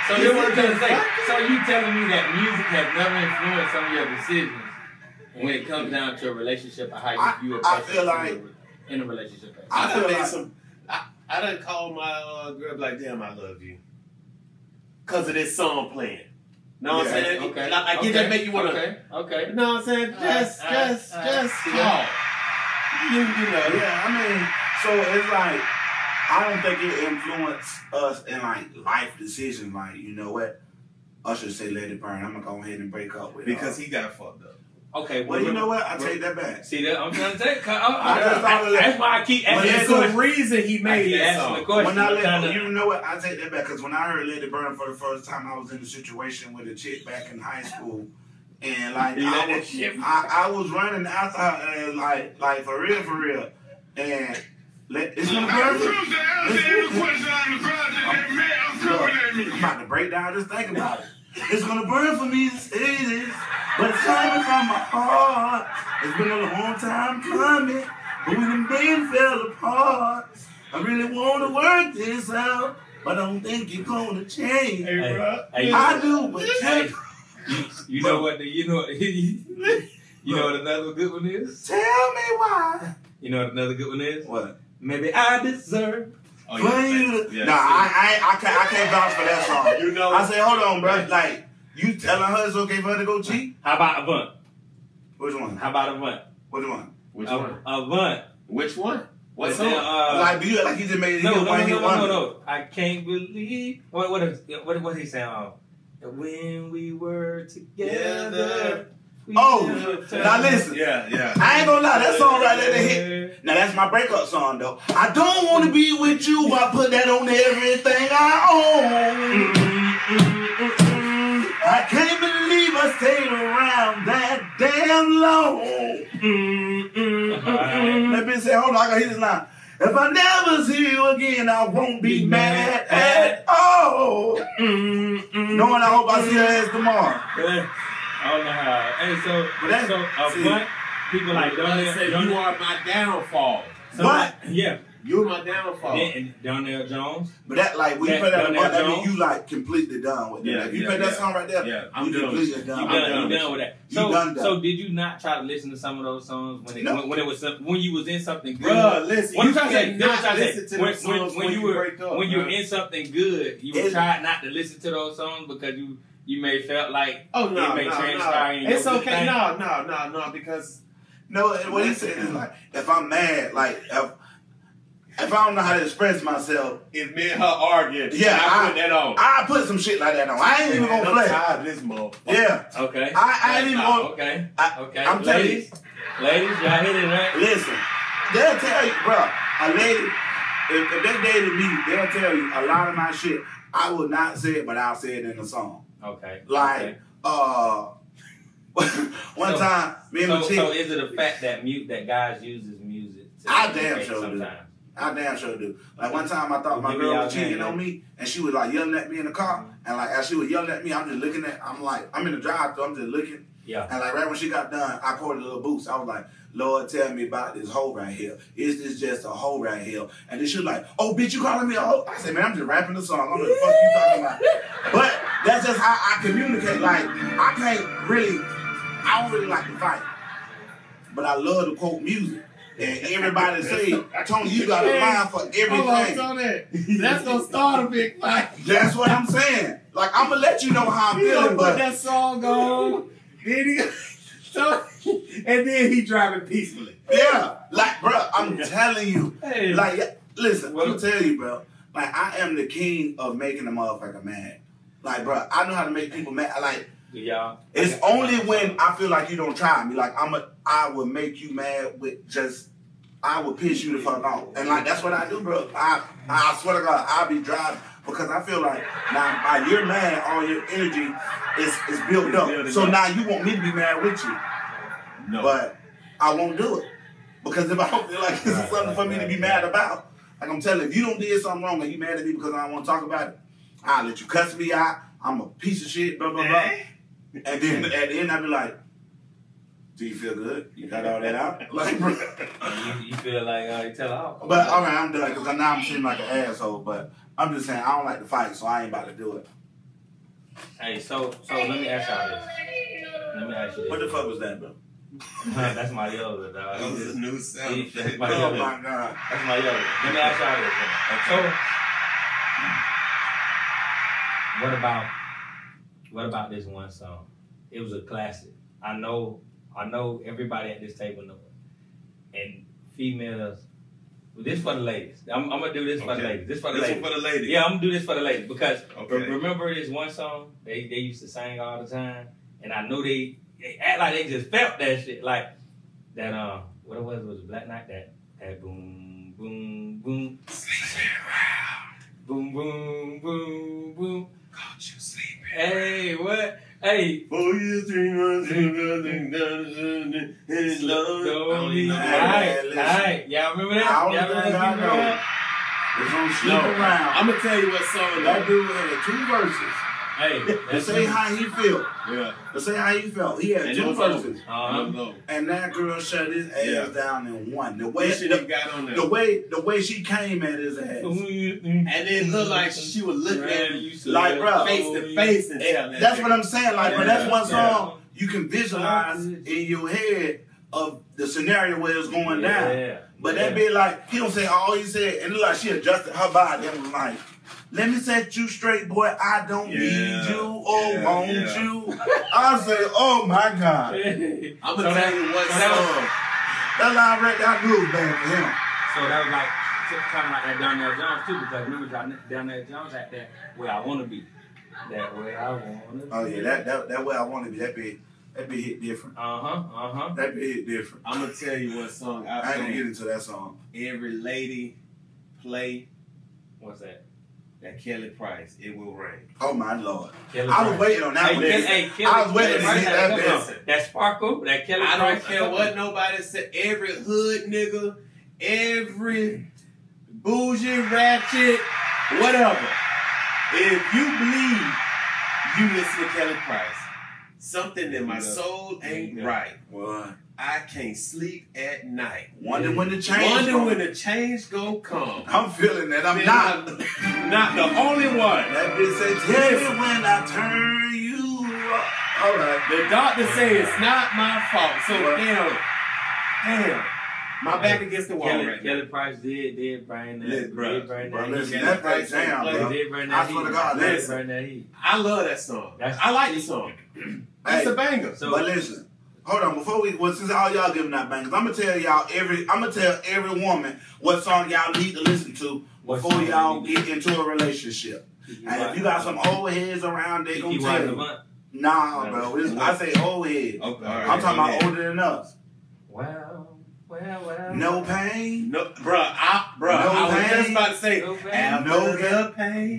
So you what I'm trying to say. So you telling me that music has never influenced some of your decisions when it comes down to a relationship or how you view a person? I feel like in a relationship. I done call my girl like, damn, I love you. Because of this song playing. Know what I'm saying? Okay. I get that make you want to. Okay. You know what I'm saying? Just call. Yeah, so it's like, I don't think it influenced us in like life decisions. Like, you know what? Usher say let it burn. I'm going to go ahead and break up with her. Because he got fucked up. Okay, well, you know what? I take that back. See that? I'm trying to take. That's why I keep asking. There's a reason he made that song. You know what? I take that back because when I heard "Let It Burn" for the first time, I was in a situation with a chick back in high school, and like I was running after her, like for real, and it's gonna burn. I'm about to break down. Just think about it. It's gonna burn for me to say this, but it's coming from my heart. It's been a long time coming, but when the band fell apart, I really want to work this out, but I don't think you're gonna change. Hey, bro. I do, but you know what another good one is? Tell me why You know what another good one is? What? Maybe I deserve. Oh, Nah, I can't vouch for that song. You know, I say, hold on, bro. Like, you telling her it's okay for her to go cheat? How about Avant? Which one? How about Avant? Which one? Which one? Avant. Which one? What Then, song? Like, do you like he just made it? No. I can't believe. What he saying? When we were together. Oh, now listen. Yeah. I ain't gonna lie, that song right there, that hit. Now that's my breakup song though. I don't want to be with you, but I put that on everything I own. I can't believe I stayed around that damn long. Let me say, hold on, I gotta hit this line. If I never see you again, I won't be mad at all. Knowing I hope I see her ass tomorrow. I don't know how. Hey, so Avant, people like say you are my downfall. What? Yeah. You're my downfall. And Darnell Jones. But that, like, when you play that, Darnell that mean Jones. you, like, completely done with that. Yeah, If you play that song right there, yeah, you completely done. You done with that. So did you not try to listen to some of those songs when you was in something good? Bruh, listen. What I'm trying to say, when you break up. when you're in something good, you would try not to listen to those songs because you may felt like it may transpire in your It's okay. thing. No, because What he said is, like, if I'm mad, like, if I don't know how to express myself, if me and her arguing, yeah, I put that on. I put some shit like that on. I ain't even gonna play. I'm tired of this motherfucker. Yeah. Okay. I ain't even gonna. Okay. Okay. I'm telling you. Ladies, y'all hit it right. Listen, they'll tell you, bro. A lady, if they dated me, they'll tell you a lot of my shit. I will not say it, but I'll say it in the song. Okay. Like, one time, me and my chick. So is it a fact that guys uses music? I damn sure do. I damn sure do. Like, one time I thought my girl was cheating on me, and she was like yelling at me in the car, and like as she was yelling at me, I'm just looking at. I'm like, I'm in the drive-thru, I'm just looking. Yeah. And like right when she got done, I called a little boost. I was like, Lord, tell me about this hoe right here. Is this just a hoe right here? And then she was like, oh, bitch, you calling me a hoe? I said, man, I'm just rapping the song. I don't know what the fuck you talking about. But that's just how I communicate. Like, I don't really like to fight. But I love to quote music. And everybody say, Tony, you got a line for everything. Hold on, Tony. That's gonna start a big fight. That's what I'm saying. Like, I'm gonna let you know how I'm feeling, but put that song on. And then he driving peacefully. yeah, like, bro, I'm telling you. Hey. Like, listen, I'm gonna tell you, bro. Like, I am the king of making a motherfucker mad. Like, bro, I know how to make people mad. Like, it's only when I feel like you don't try me. Like, I will make you mad with just, I will piss you the fuck off. And like, that's what I do, bro. I swear to God, I'll be driving because I feel like now by you're mad, all your energy is built up. So now you want me to be mad with you. No. But I won't do it. Because if I don't feel like this is something for me to be mad about, like I'm telling you, if you don't did something wrong and you mad at me because I don't want to talk about it, I'll let you cuss me out. I'm a piece of shit, blah, blah, blah. And then at the end, I'll be like, do you feel good? You got all that out? Like, bro. You feel like you tell out. But all right, I'm done because now I'm seeming like an asshole. But I'm just saying I don't like to fight, so I ain't about to do it. Hey, so let me ask y'all this. What the fuck was that, bro? That's my yoga, dog. That was a new sound effect. Oh my God. That's my yoga. Let me ask y'all this. So, what about this one song? It was a classic. I know everybody at this table knows it. And females, this for the ladies. I'm gonna do this for the ladies. This for the ladies. Yeah, I'm gonna do this for the ladies because remember this one song they used to sing all the time, and I know they act like they just felt that shit, like that. What it was Black Knight. That boom boom boom. Boom boom boom boom. Caught you sleeping. Hey, what? Hey. 4 years, 3 months, nothing done, and it's love. Alright. Y'all remember that? I don't think I know. It's on Sleep Around. I'm gonna tell you what song that dude had 2 verses. Hey, to say how he feel. Yeah. To say how he felt. He had 2 verses. And that girl shut his ass down in one. The way the way she came at his ass. And it looked like she was looking at him like, bro, face to face and telling that's what I'm saying. Like, bro, that's one song you can visualize in your head of the scenario where it's going down. Yeah. But that be like, he don't say all he said, and it look like she adjusted her body and was like, let me set you straight, boy. I don't need you or want you. I say, oh my God. I'm gonna tell you what song. That line right there, I knew it was bad for him. So that was like kind of like that Donnell Jones too, because remember Donnell Jones at that where I want to be. That way I want to be. Oh yeah, that way I want to be. That be hit different. That be hit different. I'm gonna tell you what song I ain't gonna get into that song. Every lady play. What's that? That Kelly Price, It Will Rain. Oh my Lord. Kelly I was Price. waiting on that one. I was waiting to see that best. That Sparkle, that Kelly Price. I don't care what nobody said. Every hood nigga, every bougie, ratchet, whatever. If you believe you listen to Kelly Price, something in my soul ain't right. What? I can't sleep at night. Wonder when the change when the change go come. I'm feeling that. I'm not the only one. That bitch say, tell me when I turn you up. All right. The doctor say it's not my fault. So damn. My back against the wall right now. Kelly Price did bring that. Listen, that Price down, bro. I swear to God, listen. I love that song. I like the song. It's a banger. But listen. Hold on, since all y'all giving out bangers, I'm gonna tell every woman what song y'all need to listen to before y'all get into a relationship. And if you got some old heads around, they gonna tell you. Nah, bro. I say old heads. Okay, I'm talking about older than us. Well. No pain. No, I was just about to say, no pain.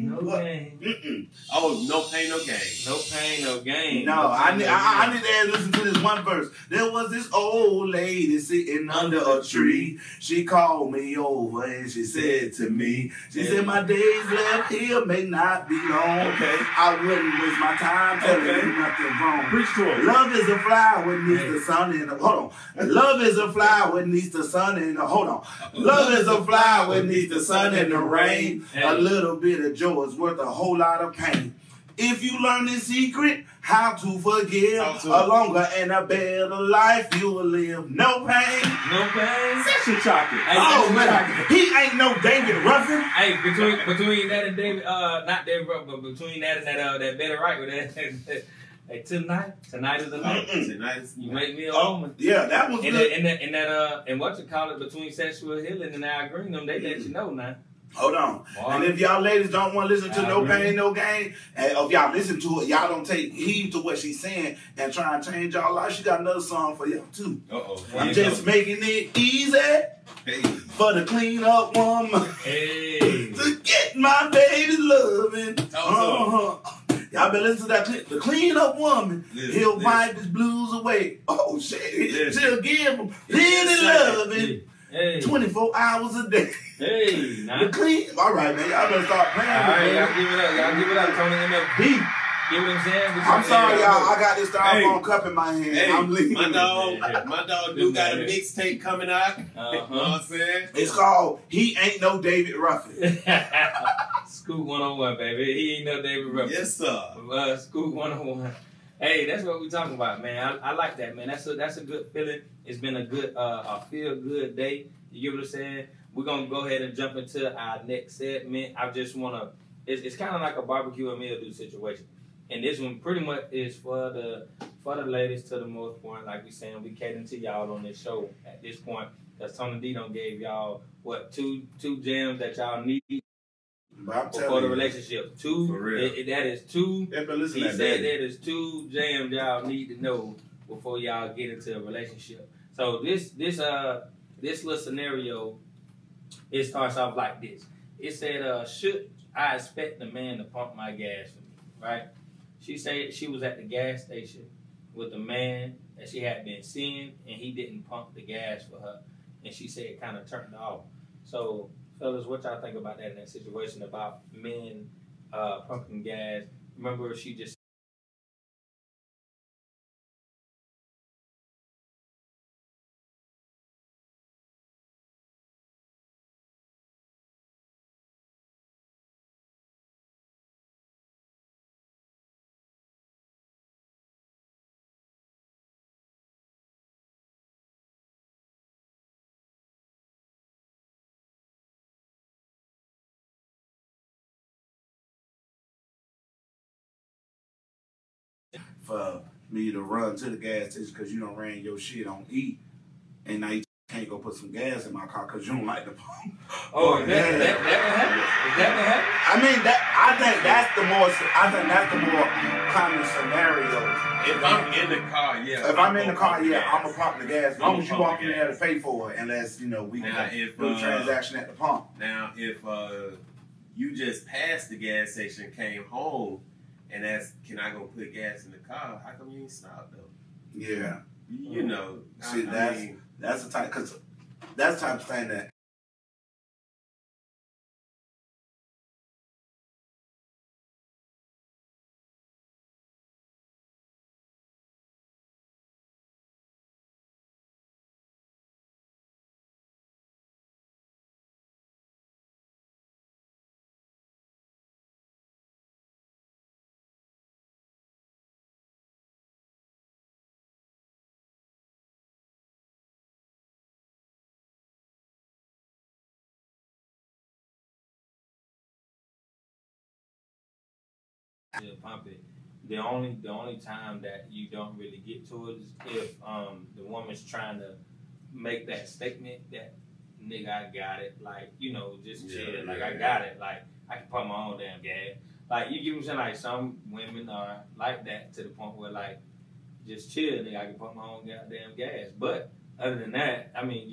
No pain. Oh, no pain, no gain. No pain, no gain. No, I need to listen to this one verse. There was this old lady sitting under a tree. She called me over and she said to me, she said, my days left here may not be long. Okay. I wouldn't waste my time telling you nothing wrong. Preach to her. Love is a flower needs the sun in the, hold on. Love is a flower needs the sun in the, hold on. Love is a flower needs the sun and the rain. A little bit of joy is worth a whole lot of pain. If you learn this secret, how to forgive, a longer and a better life you will live. No pain. No pain. Section chocolate. Oh man, he ain't no David Ruffin. Hey, between that and David, not David Ruffin, but between that and that Better Right with that. Hey, tonight is the night. Tonight is you make me a woman. Yeah, that was good. And what you call it between sexual healing and Al Green, them they let you know now. Hold on. And if y'all ladies don't want to listen to No Pain, No Gain, and if y'all listen to it, y'all don't take heed to what she's saying and try and change y'all life, she got another song for y'all too. I'm just making it easy for the clean up woman to get my baby loving. Y'all been listening to that. The clean up woman, he'll wipe his blues away. Oh shit, she'll give him really loving. 24 hours a day. Hey, the clean. All right, man. Y'all better start playing. All right, y'all give it up. Y'all give it up. Tony MFB. Give what I'm saying. I'm sorry, y'all. I got this styrofoam cup in my hand. Hey, I'm leaving. My dog do got a mixtape coming out. You know what I'm saying? It's called He Ain't No David Ruffin. Scoop 101, baby. He ain't no David Ruffin. Yes, sir. Scoop 101. Hey, that's what we talking about, man. I like that, man. That's a good feeling. It's been a good, a feel-good day. You get what I'm saying? We're going to go ahead and jump into our next segment. I just want to, it's kind of like a barbecue and meal do situation. And this one pretty much is for the ladies to the most point. Like we saying, we catering to y'all on this show at this point. Because Tony D done gave y'all, two gems that y'all need before the relationship. Two, for real. That is two. He said that is two jams y'all need to know before y'all get into a relationship. So this little scenario, it starts off like this. It said, should I expect the man to pump my gas for me, right? She said she was at the gas station with a man that she had been seeing, and he didn't pump the gas for her. And she said it kind of turned her off. So, fellas, what y'all think about that in that situation about men pumping gas? Remember, she just for me to run to the gas station because you done ran your shit on E, and now you can't go put some gas in my car because you don't like the pump. Oh, that what happened? Is that what happened? I mean, I think that's the more common scenario. If I'm in the car, yeah. If I'm in the car, yeah, I'm gonna pump the gas. As long as you walk in there to pay for it, unless we can do the transaction at the pump. Now, if you just passed the gas station, came home, and asked, "Can I go put gas in the car?" How come you ain't stopped though? Yeah, you know. See, that's the type of thing that. Yeah, pump it. The only time that you don't really get to it is if the woman's trying to make that statement that nigga I got it, like just chill, like I got it, like I can pump my own damn gas. Like you get what I'm saying? Like some women are like that to the point where like just chill, nigga, I can pump my own goddamn gas. But other than that, I mean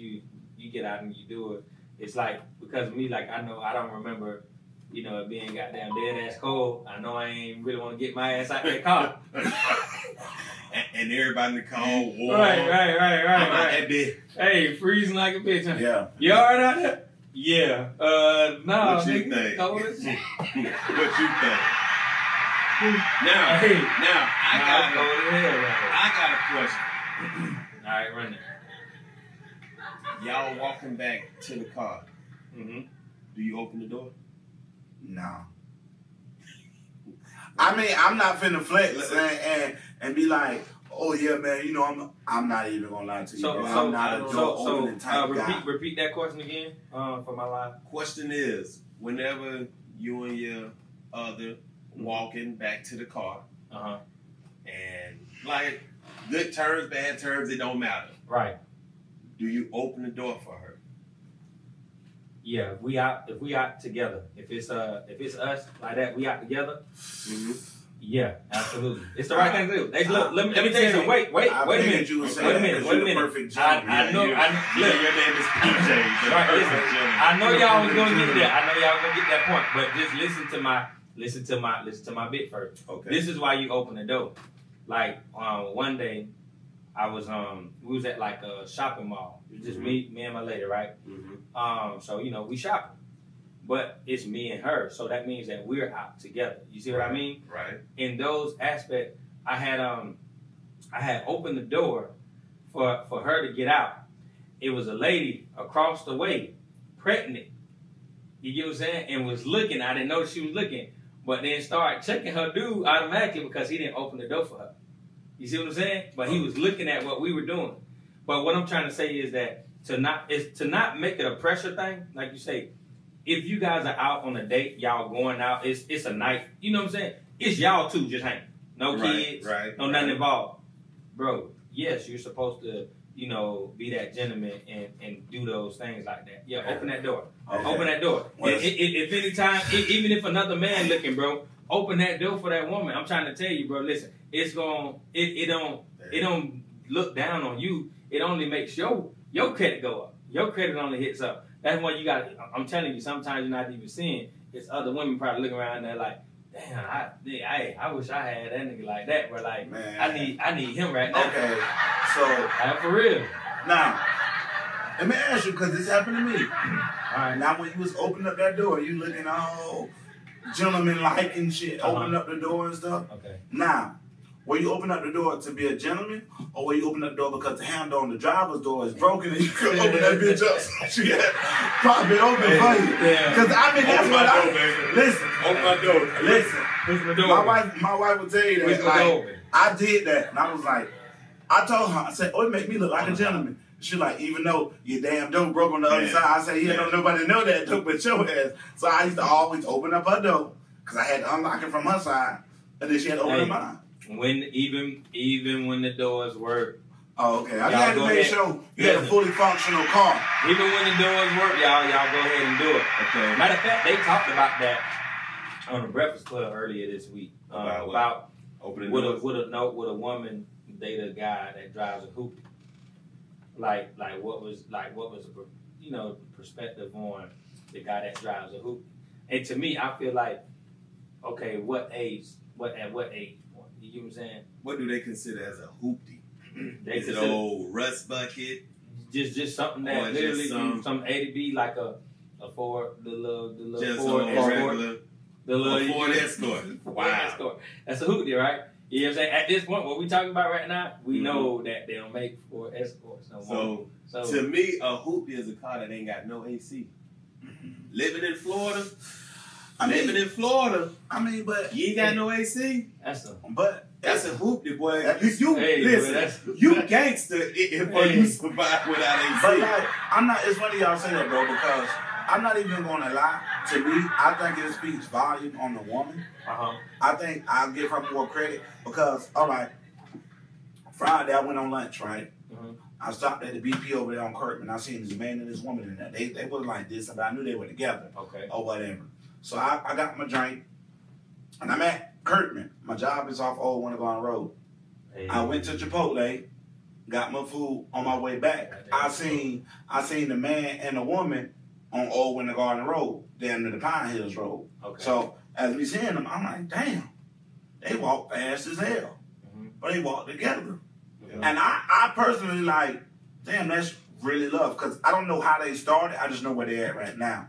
you get out and you do it. It's like because of me, like I know I don't remember. It being goddamn dead ass cold. I know I ain't really want to get my ass out that car. and everybody in the car all warm. Right. Hey, freezing like a bitch. Huh? Yeah. You alright out there? Yeah. No. What you think? Cold as shit. What you think? Now, I got a question. All right, run it. Y'all walking back to the car. Mm-hmm. Do you open the door? No. I mean, I'm not finna flex and be like, oh yeah, man, I'm not even gonna lie to you. I'm not a door opening type guy. Repeat that question again for my life. Question is, whenever you and your other walking back to the car, and like good turns, bad turns, it don't matter. Right. Do you open the door for her? Yeah, if we out together. If it's us like that, we out together. Mm-hmm. Yeah, absolutely. It's the right thing to do. Hey, look, let me tell you something. Wait a minute. Wait a minute. Perfect I know. Your name is PJ. Right, listen. I know y'all was gonna get there. I know y'all gonna get that point. But just listen to my bit first. Okay. This is why you open the door. Like one day, I was we was at like a shopping mall. It was just me and my lady, right? Mm-hmm. So we shopping. But it's me and her, so that means that we're out together. You see what I mean? Right. In those aspects, I had opened the door for her to get out. It was a lady across the way, pregnant. You get what I'm saying? And was looking. I didn't know she was looking, but then started checking her dude automatically because he didn't open the door for her. You see what I'm saying? But he was looking at what we were doing. But what I'm trying to say is that to not make it a pressure thing, like you say. If you guys are out on a date, y'all going out, it's a night. You know what I'm saying? It's y'all two just hanging. No kids, no nothing involved. Bro, yes, you're supposed to, be that gentleman and do those things like that. Yeah, open that door. Okay. Open that door. If any time, even if another man looking, bro, open that door for that woman. I'm trying to tell you, bro, listen, it don't look down on you. It only makes your credit go up. Your credit only hits up. That's why you got. I'm telling you, sometimes you're not even seeing. It's other women probably looking around there like, damn, I wish I had that nigga like that, but like, man, I need him right now. Okay, so for real. Now, let me ask you because this happened to me. All right, now when you was opening up that door, you looking all gentleman-like and shit, opening up the door and stuff. Okay. Now, were you open up the door to be a gentleman, or were you open up the door because the handle on the driver's door is broken and you couldn't open that bitch up? So she had pop it open for you. Because I mean, that's what I listen. Open my door. Listen. My wife would tell you that. Like, I did that, and I was like, I told her, I said, "Oh, it make me look like a gentleman." She like, even though your damn door broke on the other side, I said, "Yeah, don't nobody know that door but your ass." So I used to always open up her door because I had to unlock it from her side, and then she had to open mine. Even when the doors work. Oh, okay. I Y'all got to go make ahead. sure you have a fully functional car. Even when the doors work, y'all go ahead and do it. Okay. Matter of fact, they talked about that on the Breakfast Club earlier this week. About opening would doors. a woman date a guy that drives a hoopty? Like what was the perspective on the guy that drives a hoopty? And to me, I feel like, okay, at what age? You get what I'm saying? What do they consider as a hoopty? They Is it consider old rust bucket? just something that Or literally just some A to B, like a Ford, the little Just Ford a Escort, regular the little Ford Escort. Ford Wow. Escort. That's a hoopty, right? You know what I'm saying? At this point, what we talking about right now, we know that they don't make Ford Escorts no more. So to me, a hoopty is a car that ain't got no AC. Living in Florida, But you ain't got no AC. That's a That's a hoopty, boy. Hey, Listen, you gangster if you survive without AC. But like, it's funny y'all say that, bro, because I'm not even gonna lie. To me, I think it speaks volume on the woman. I think I'll give her more credit because, all right, Friday I went on lunch, right? I stopped at the BP over there on Kirkman. I seen this man and this woman in there. They wasn't like this, but I knew they were together. Okay. Or whatever. So I got my drink, and I'm at Kirkman. My job is off Old Wintergarden Road. Hey. I went to Chipotle, got my food on my way back. I seen the man and the woman on Old Wintergarden Road, down to the Pine Hills Road. Okay. So as we seeing them, I'm like, damn, they walk fast as hell, but they walk together. And I personally like, damn, that's really love, because I don't know how they started. I just know where they at right now.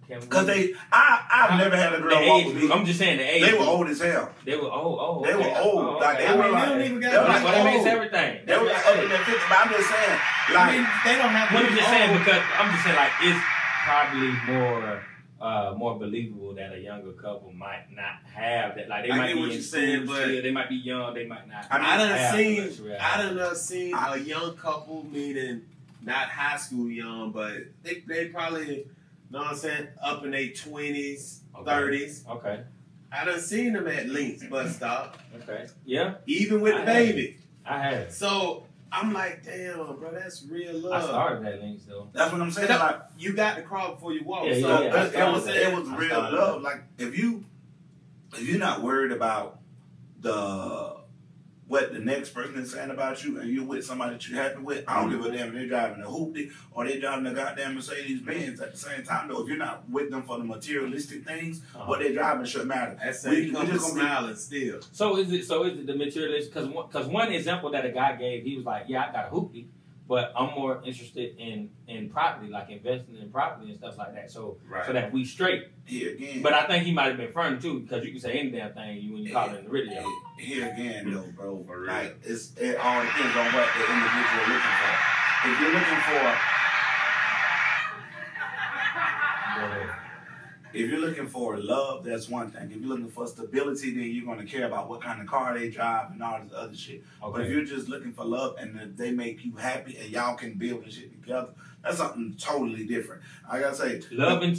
Because I've never had a girl walk with me. I'm just saying the age. They were old as hell. They were old. They were old. Like they were like, they don't even got they were like, that means old. everything. They were like up in their 50s, but I'm just saying, like, they don't have. I'm just saying because I'm just saying like it's probably more believable that a younger couple might not have that. Like they might be in school still, they might be young, they might not. I done have seen a young couple, meaning not high school young, but they probably, you know what I'm saying, up in their 20s, 30s. Okay. I done seen them at Link's bus stop. Okay. Yeah. Even with the baby. I have. So I'm like, damn, bro, that's real love. I started at Link's though. that's what I'm saying. Like, You got to crawl before you walk. Yeah, so yeah. it was real love. Like if you're not worried about what the next person is saying about you, and you're with somebody that you're happy with, I don't give a damn if they're driving a hoopty or they're driving a goddamn Mercedes Benz. At the same time, though, if you're not with them for the materialistic things, what they're driving shouldn't matter. That's We just just gonna smiling still. So is it the materialist? Because one example that a guy gave, he was like, yeah, I got a hoopty, but I'm more interested in property, like investing in property and stuff like that. So that we straight. Here again. But I think he might have been fronting too, because you can say any damn thing when you call it in the radio. Here again, though, bro. Like it all depends on what the individual looking for. If you're looking for, if you're looking for love, that's one thing. If you're looking for stability, then you're gonna care about what kind of car they drive and all this other shit. Okay. But if you're just looking for love and they make you happy and y'all can build this shit together, that's something totally different. I gotta say, love and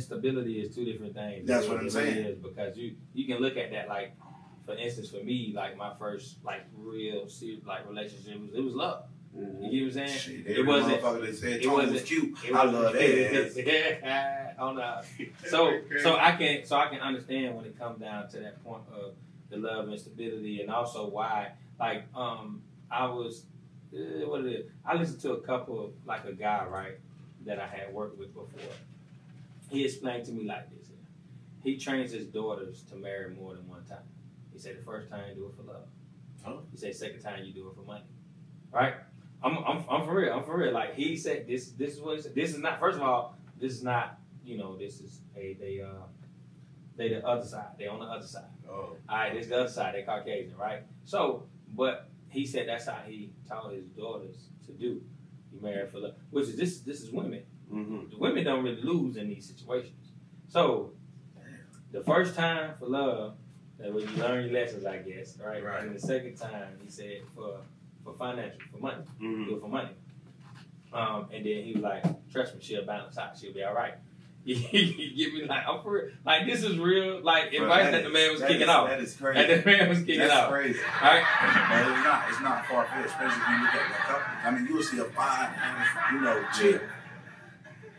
stability is two different things. That's what I'm saying. It is, because you can look at that, like, for instance, for me, like my first like real serious like relationship it was love. You get what I'm saying? shit, It wasn't. motherfucker that said It Tony wasn't was cute. It I was- love that. Yeah, oh no. So I can understand when it comes down to that point of the love and stability, and also why like I was what it is. I listened to a couple, like a guy, right, that I had worked with before. He explained to me like this. He trains his daughters to marry more than one time. He said the first time you do it for love. He said second time you do it for money. Right? I'm for real. I'm for real. Like he said, this is what he said. This is not. First of all, this is not. This is they the other side. They on the other side. Oh. All right, this is the other side. They Caucasian, right? So, but he said that's how he taught his daughters to do. You marry for love, which is this is women. Mm-hmm. The women don't really lose in these situations. So, the first time for love, that when you learn your lessons, I guess, right? And the second time, he said for financial, for money, do it for money. And then he was like, trust me, she'll balance out. She'll be all right. You get me? Like, I'm for real. Like, this is real. Like, Bro, advice that the man was kicking out. That is crazy. That the man was kicking That's out. crazy. Right? But it's not far fetched, especially if you look at that couple. I mean, you'll see a fine, chick,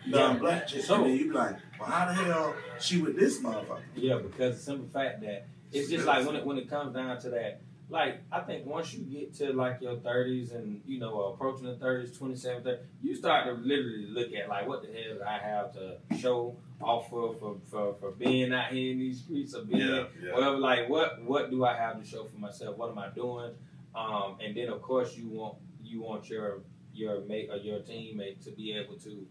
young black chick, and then you be like, well, how the hell she with this motherfucker? Yeah, because the simple fact that it's just like when it comes down to that, like, I think once you get to like your 30s and, approaching the 30s, 27, 30, you start to literally look at like, what the hell do I have to show off for being out here in these streets or being whatever, like what do I have to show for myself? What am I doing? And then of course you want your mate or your teammate to be able to,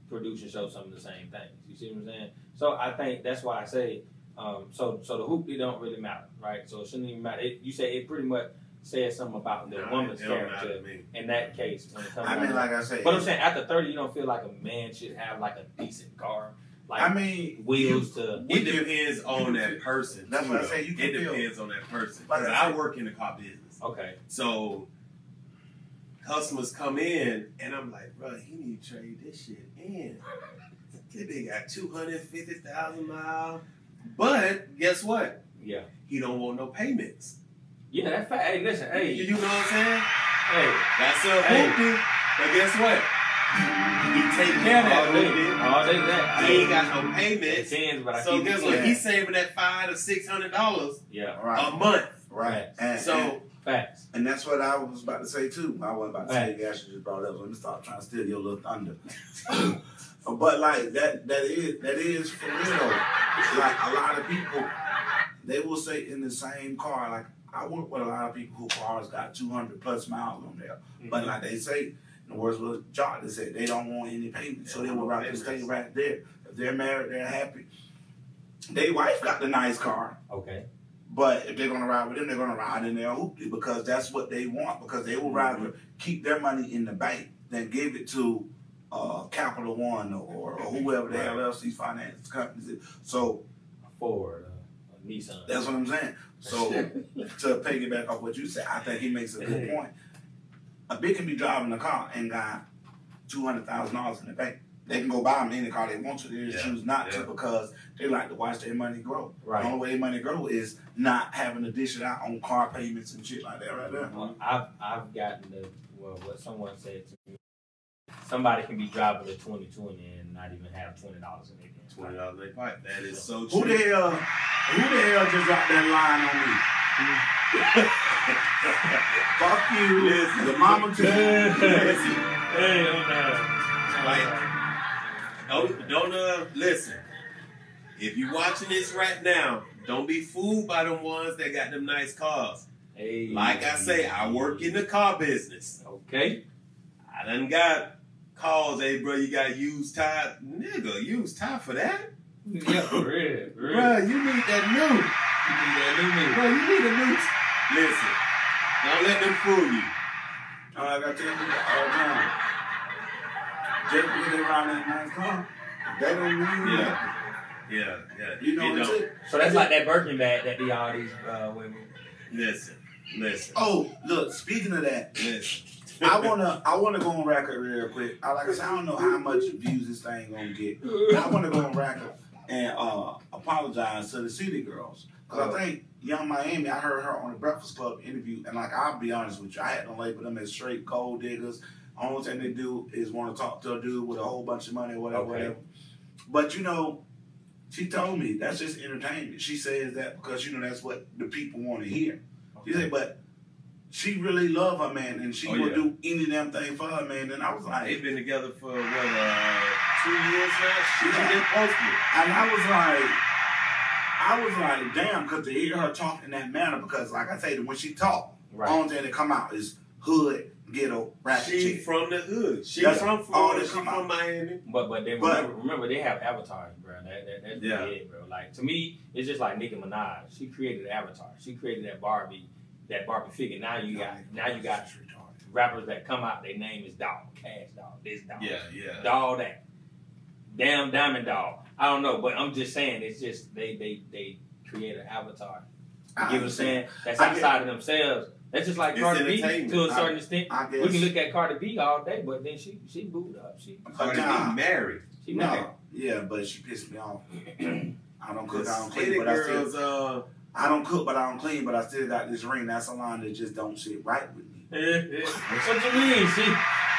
produce and show some of the same things. You see what I'm saying? So I think that's why I say, so the hoop, it don't really matter, right? So it shouldn't even matter. You say it pretty much says something about the woman's character in that case. When it comes like I said. But I'm saying after 30, you don't feel like a man should have like a decent car. Like, wheels to. It depends on that person. That's what I say. It depends on that person. Because I work in the car business. Okay. So customers come in and I'm like, bro, he need to trade this shit in. They got 250,000 miles. But guess what? Yeah. He don't want no payments. Yeah, that's fact. Hey, listen, hey. You know what I'm saying? Hey. That's a hoopty. But guess what? He take care of that hoopty. All day that. He ain't got no payments. So guess what? He's saving that $500 to $600 a month. Right. Facts. And that's what I was about to say too. I wasn't about to say, you actually just brought it up. Let me stop trying to steal your little thunder. But like that is for real. Like a lot of people, they will say in the same car, like I work with a lot of people who cars got 200 plus miles on there. But like they say, in the words of John, they said they don't want any payments. So they would rather stay right there. If they're married, they're happy. Their wife got the nice car. Okay. But if they're going to ride with them, they're going to ride in their hoopty because that's what they want. Because they would rather keep their money in the bank than give it to Capital One or whoever the hell else these finance companies is. So, Ford, Nissan. That's what I'm saying. So, to piggyback off what you said, I think he makes a good point. A bitch can be driving a car and got $200,000 in the bank. They can go buy them any car they want to. They just choose not to because they like to watch their money grow. Right. The only way their money grow is not having to dish it out on car payments and shit like that right there. Well, I've gotten what someone said to me. Somebody can be driving a 2020 and not even have $20 in their pocket. $20 in their pocket. That is so true. Who the hell just dropped that line on me? Fuck you. Listen. The mama too. Don't listen. If you watching this right now, don't be fooled by them ones that got them nice cars. Hey. Like I say, I work in the car business. Okay. I done got calls, hey bro, you got used tire. Nigga, used tire for that? Yeah, for real. Bro, you need that new. You need that new. Bro, you need a new. Listen, don't let them fool you. I got to tell you all the time. Just because they around that nice car, that don't mean Yeah. You know what I'm saying? So that's like that Birkin bag that be all these women. Listen. Oh, look, speaking of that, listen. I wanna go on record real quick. Like I said, I don't know how much views this thing gonna get. But I wanna go on record and apologize to the City Girls. Cause I think Young Miami, I heard her on the Breakfast Club interview, and like I'll be honest with you, I had to label them as straight gold diggers. Only thing they do is want to talk to a dude with a whole bunch of money or whatever. But she told me that's just entertainment. She says that because that's what the people want to hear. She said, but she really love her man and she will do any damn thing for her man. And I was like, they've been together for 2 years now. She did post it. And I was like, damn, because to hear her talk in that manner, because like I say, when she talk, all that come out is hood, ghetto, rap. She from the hood. She from Florida. She from Miami. But remember they have avatars, bro. That's really it, bro. Like to me, it's just like Nicki Minaj. She created an avatar. She created that Barbie figure. Now you got rappers that come out. Their name is Dog, Cash Dog, this Dog, Dog that, damn Diamond Dog. I don't know, but I'm just saying it's just they create an avatar. You get what I'm saying? That's outside of themselves. That's just like It's Cardi B entertainment. to a certain extent. I We guess. can look at Cardi B all day, but then she booed up. Cardi Nah. B married. She married. No, yeah, but she pissed me off. I don't cook, The I don't clean, City but I Girls, still. I don't cook, but I don't clean, but I still got this ring. That's a line that just don't sit right with me. What you mean?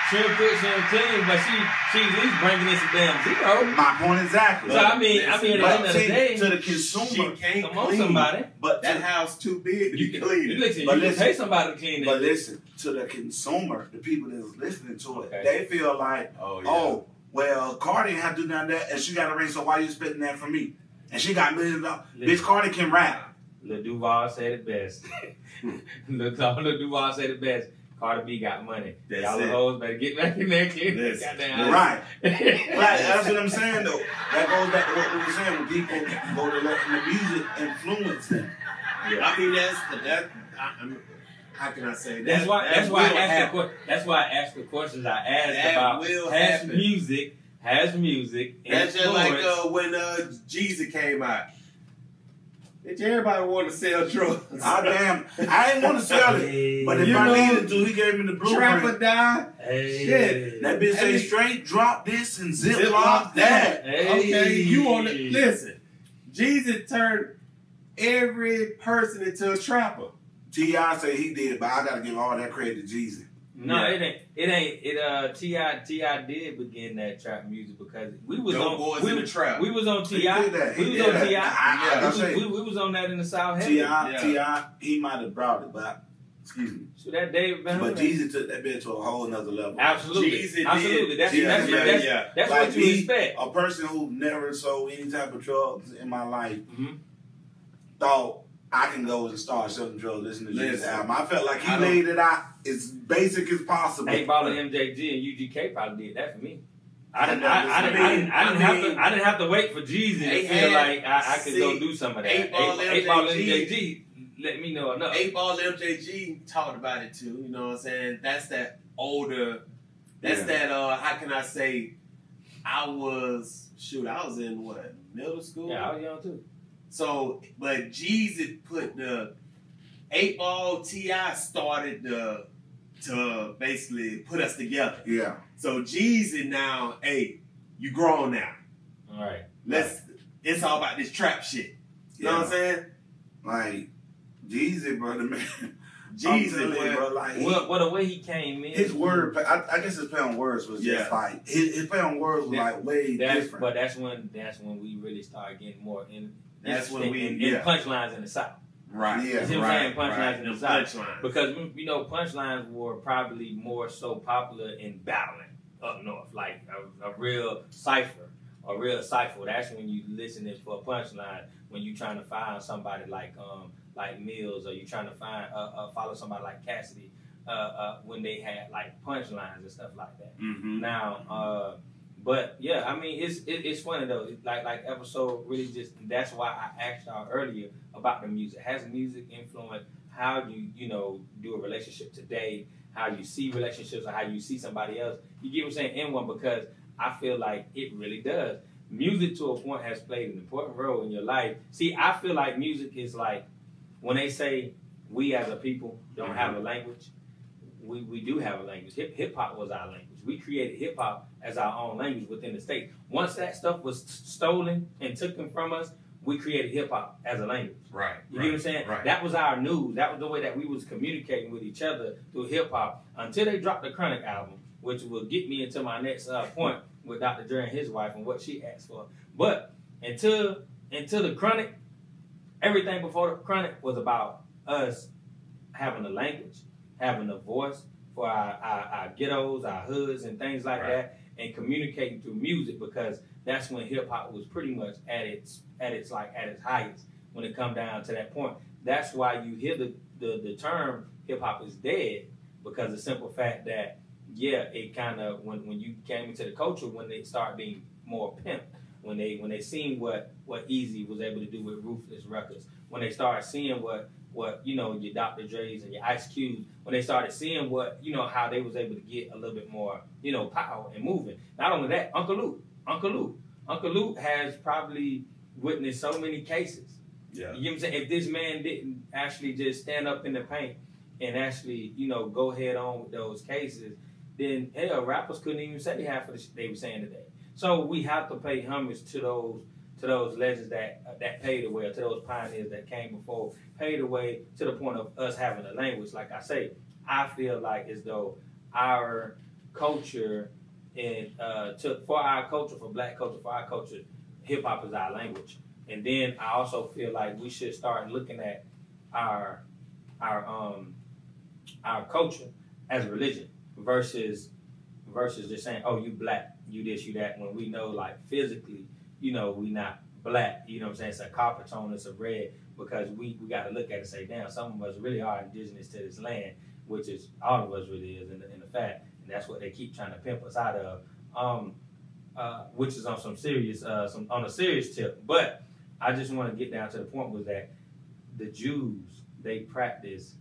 She don't cook, she don't clean, but she at least bringing in some damn zero. My point exactly. So I mean, at the end But of the see, day, to the she consumer, can't come on, clean. somebody. but That to, house too big to be cleaning. Listen, But you can listen. pay somebody to clean but it. listen, to the consumer, the people that's listening to it, Okay. they feel like, Oh, oh, well, Cardi didn't have to do none of that, and she got a ring, so why you spending that for me? And she got millions of dollars. Listen. Bitch, Cardi can rap. Lil Duval said it best. Lil Duval said it best. Cardi B got money. That's Y'all it. hoes better get back in there, kid. Listen. Goddamn. Right. Like, that's what I'm saying, though. That goes back to what we were saying when people go to letting the music influence them. I mean, how can I say that? That's why I will asked happen. that's why I asked the questions I asked That about will has happen. music That's just like influence. when Jeezy came out. Bitch, everybody want to sell drugs. I didn't want to sell it, but if You I know, needed to, he gave me the Trapper blueprint. die. Hey. Shit. That bitch say Hey. straight drop this and Ziploc ziplock that. Hey. Okay, you want to listen. Jeezy turned every person into a trapper. T.I. say he did, but I gotta give all that credit to Jeezy. No, Yeah. it ain't. T.I. did begin that trap music because we was Them on boys we, in the trap. we was on He T.I. did that. He We was did on that. T.I. I We was on that in the South. Heavy. T.I. He might have brought it, but excuse me. So that David Van But Halen. Jeezy took that bitch to a whole nother level. Absolutely. Jeezy did. Absolutely. That's Yeah. what Like you me, expect. a person who never sold any type of drugs in my life Mhm. thought I can go and start selling drugs, listen to Jeezy's Listen, album. I felt like he I don't- laid it out as basic as possible. 8 Ball and MJG and UGK probably did that for me. I didn't have to wait for Jeezy They to feel had- like I could go see, do some of that. 8 Ball 8 Ball and MJG. MJG let me know enough. 8 Ball MJG talked about it too. You know what I'm saying? That's that older. That's Yeah. that. How can I say? I was in what, middle school? Yeah, I was young too. So, but Jeezy put the 8 Ball T.I. started to basically put us together. Yeah. So Jeezy now, hey, you grown now. All right. It's all about this trap shit. You know what I'm saying? Like, Jeezy, brother, man. Jeezy, boy. bro, like, Well, the way he came in, his word, I guess his play on words was just like, his play on words was like way different. But that's when we really started getting more in. That's when we in yeah. punchlines in the South. Right. Yeah. You see what I'm saying? Punchlines in the South. Punchlines. Because, you know, punchlines were probably more so popular in battling up north. Like a real cipher. A real cipher. That's when you listening for a punchline when you trying to find somebody like Mills, or you trying to find follow somebody like Cassidy when they had like punchlines and stuff like that. Mm-hmm. Now, but yeah, I mean it's funny though. Like episode really just that's why I asked y'all earlier about the music. Has music influenced how you do a relationship today? How you see relationships, or how you see somebody else? You get what I'm saying? In one, because I feel like it really does. Music to a point has played an important role in your life. See, I feel like music is like when they say we as a people don't have a language. We do have a language. Hip hop was our language. We created hip hop as our own language within the state. Once that stuff was stolen and taken from us, we created hip hop as a language. Right. You get what I'm saying? Right. That was our news. That was the way that we was communicating with each other through hip hop until they dropped the Chronic album, which will get me into my next point with Dr. Dre and his wife and what she asked for. But until the Chronic, everything before the Chronic was about us having a language, having a voice for our ghettos, our hoods, and things like that, and communicating through music, because that's when hip hop was pretty much at its highest when it come down to that point. That's why you hear the term hip hop is dead, because the simple fact that it kind of when you came into the culture, when they start being more pimped, when they seen what Easy was able to do with Ruthless Records, when they started seeing what your Dr. Dre's and your Ice Cubes, when they started seeing how they was able to get a little bit more power and moving. Not only that, Uncle Luke has probably witnessed so many cases. Yeah. You know what I'm saying? If this man didn't actually just stand up in the paint and actually, you know, go head on with those cases, then hell, rappers couldn't even say half of the shit they were saying today. So we have to pay homage to those legends that paved the way, or to those pioneers that came before, paved the way to the point of us having a language. Like I say, I feel like as though our culture and for our culture, for black culture, for our culture, hip hop is our language. And then I also feel like we should start looking at our culture as a religion versus just saying, oh, you black, you this, you that, when we know, like, physically, you know, we not black, you know what I'm saying? It's a copper tone, it's a red, because we got to look at it and say, damn, some of us really are indigenous to this land, which is, all of us really is in the fact, and that's what they keep trying to pimp us out of, which is on some serious, on a serious tip. But I just want to get down to the point was that the Jews, they practice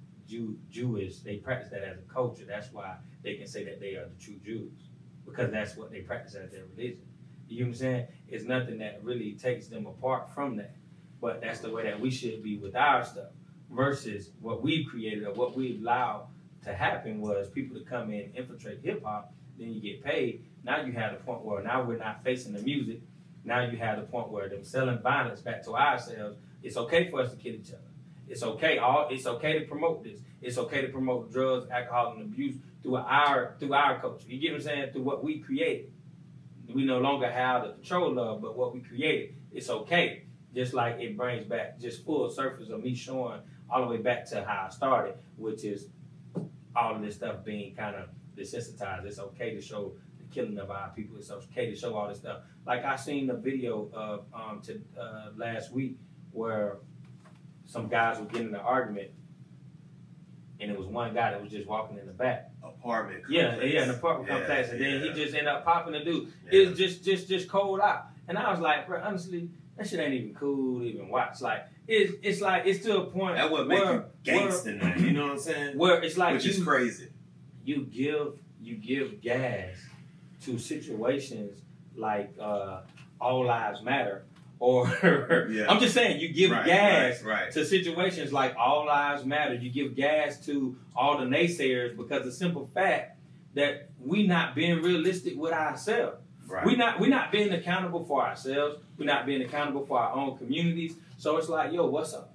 Jewish, they practice that as a culture. That's why they can say that they are the true Jews, because that's what they practice as their religion. You know what I'm saying? It's nothing that really takes them apart from that. But that's the way that we should be with our stuff, versus what we've created or what we've allowed to happen was people to come in and infiltrate hip hop, then you get paid. Now you have the point where now we're not facing the music. Now you have the point where them selling violence back to ourselves. It's okay for us to kill each other. It's okay. It's okay to promote this. It's okay to promote drugs, alcohol, and abuse through our culture. You get what I'm saying? Through what we created. We no longer have the control of, but what we created, it's okay. Just like it brings back just full surface of me showing all the way back to how I started, which is all of this stuff being kind of desensitized. It's okay to show the killing of our people. It's okay to show all this stuff. Like I seen the video of last week where some guys were getting in an argument, and it was one guy that was just walking in the back. Apartment complex. Yeah, an apartment complex, and then he just ended up popping the dude. Yeah. It was just cold out, and I was like, bro, honestly, that shit ain't even cool to even watch. Like it's like it's to a point that would make you gangster now. You know what I'm saying? Where it's like which is crazy. You give gas to situations like All Lives Matter. Or I'm just saying, you give gas to situations like All Lives Matter. You give gas to all the naysayers because the simple fact that we not being realistic with ourselves. Right. We not being accountable for ourselves. We're not being accountable for our own communities. So it's like, yo, what's up?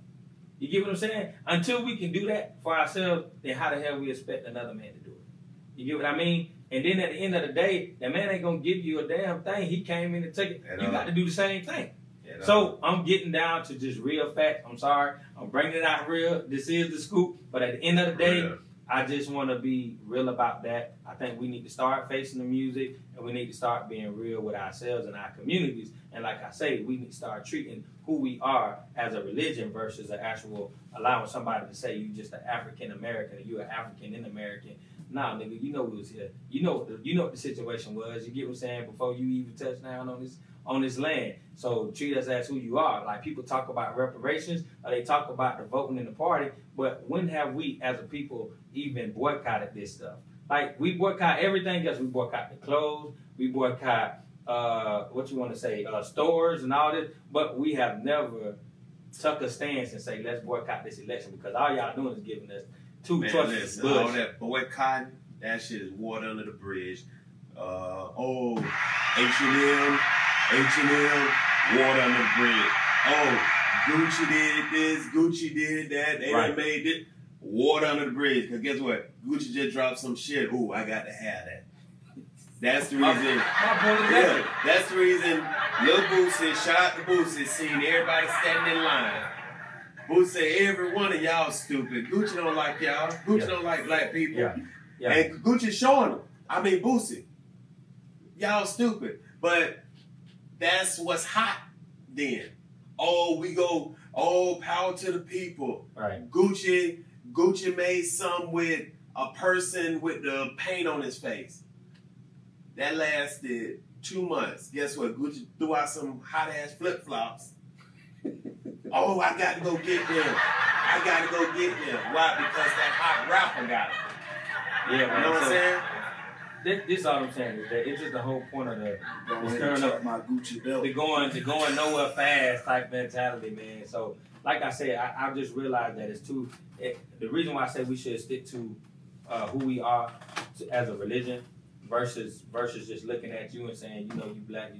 You get what I'm saying? Until we can do that for ourselves, then how the hell we expect another man to do it? You get what I mean? And then at the end of the day, that man ain't gonna give you a damn thing. He came in to take it. You got to do the same thing. So I'm getting down to just real facts. I'm sorry. I'm bringing it out real. This is the scoop. But at the end of the day, I just want to be real about that. I think we need to start facing the music, and we need to start being real with ourselves and our communities. And like I say, we need to start treating who we are as a religion versus an actual allowing somebody to say you just an African American or you an African in American. Nah, nigga, you know we was here. You know what the situation was. You get what I'm saying? Before you even touch down on this land. So treat us as who you are. Like people talk about reparations, or they talk about the voting in the party, but when have we as a people even boycotted this stuff? Like we boycott everything else. We boycott the clothes, we boycott stores and all this, but we have never took a stance and say let's boycott this election, because all y'all doing is giving us two choices. All that boycotting, that shit is water under the bridge. H&M, water under the bridge. Oh, Gucci did this, Gucci did that, they done made it. Water under the bridge. Because guess what? Gucci just dropped some shit. Ooh, I got to have that. That's the reason. That's the reason Lil Boosie, shout out to Boosie, seen everybody standing in line. Boosie said, every one of y'all stupid. Gucci don't like y'all. Gucci don't like black people. And Gucci's showing them. I mean, Boosie, y'all stupid. But that's what's hot then. Oh, we go, power to the people. Right. Gucci made some with a person with the paint on his face. That lasted 2 months. Guess what? Gucci threw out some hot-ass flip-flops. Oh, I got to go get them. Why? Because that hot rapper got them. Yeah, you know what I'm saying? this all I'm saying is that it's just the whole point of the stirring up my Gucci belt. the going nowhere fast type mentality, man. So, like I said, I just realized that it's too. The reason why I say we should stick to who we are as a religion versus just looking at you and saying, you know, you black,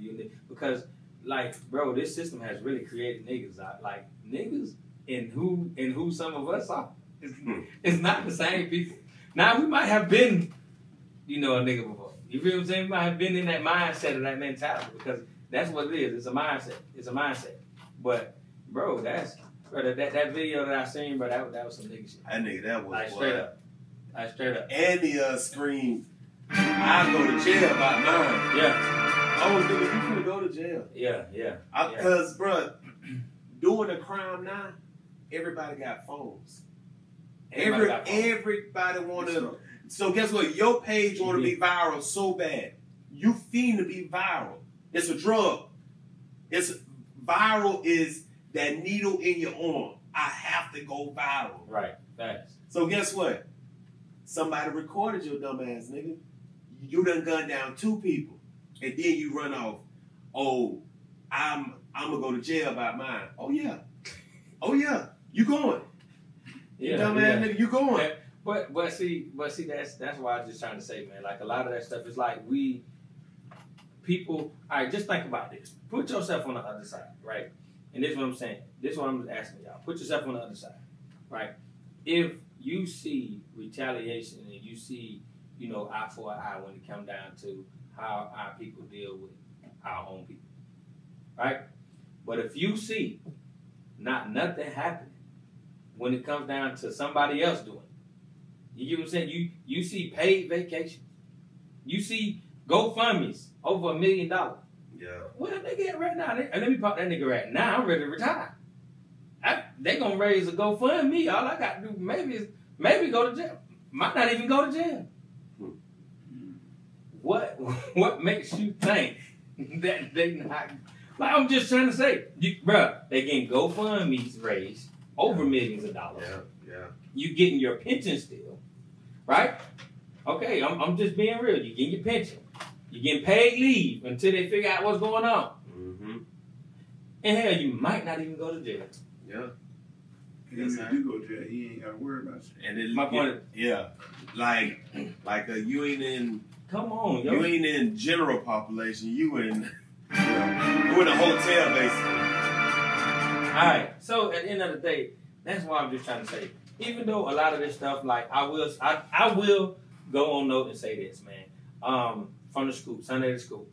because like, bro, this system has really created niggas. Like niggas and who some of us are. It's not the same people. Now we might have been, you know, a nigga before. You feel what I'm saying? We might have been in that mindset of that mentality because that's what it is. It's a mindset. It's a mindset. But bro, that video that I seen, bro, that was some nigga shit. That nigga, that was like straight up. Like straight up. And the scream, I go to jail about 9. Yeah. Oh, nigga, you finna go to jail. Yeah. Because, bro, doing a crime now, everybody got phones. Everybody want to. So guess what? Your page want to be viral so bad. You fiend to be viral. It's a drug. Viral is that needle in your arm. I have to go viral. Right. Thanks. So guess what? Somebody recorded your dumb ass, nigga. You done gunned down 2 people, and then you run off. Oh, I'm gonna go to jail about mine. Oh yeah. You going? You dumb ass nigga, you going? But see, that's why I was just trying to say, man. Like a lot of that stuff is like people. All right, just think about this. Put yourself on the other side, right? And this is what I'm saying. This is what I'm asking y'all. Put yourself on the other side, right? If you see retaliation and you see, you know, eye for an eye when it comes down to how our people deal with our own people, right? But if you see nothing happening when it comes down to somebody else doing it, you get what I'm saying? You see paid vacations. You see GoFundMe's over $1 million. Yeah. Where the nigga at right now? Let me pop that nigga right now. I'm ready to retire. They gonna raise a GoFundMe. All I got to do maybe go to jail. Might not even go to jail. What makes you think that they not? Like I'm just trying to say, bruh, they getting GoFundMe's raised over millions of dollars. Yeah. You getting your pension still, right? Okay, I'm just being real. You getting your pension. You getting paid leave until they figure out what's going on. Mm-hmm. And hell, you might not even go to jail. Yeah. If you do go to jail, he ain't got to worry about you. And then My point yeah, like you ain't in. Come on, yo. You ain't in general population. You in a hotel basically. All right. So at the end of the day, that's why I'm just trying to say. Even though a lot of this stuff, like I will go on note and say this, man. From the school, SUNDE to school.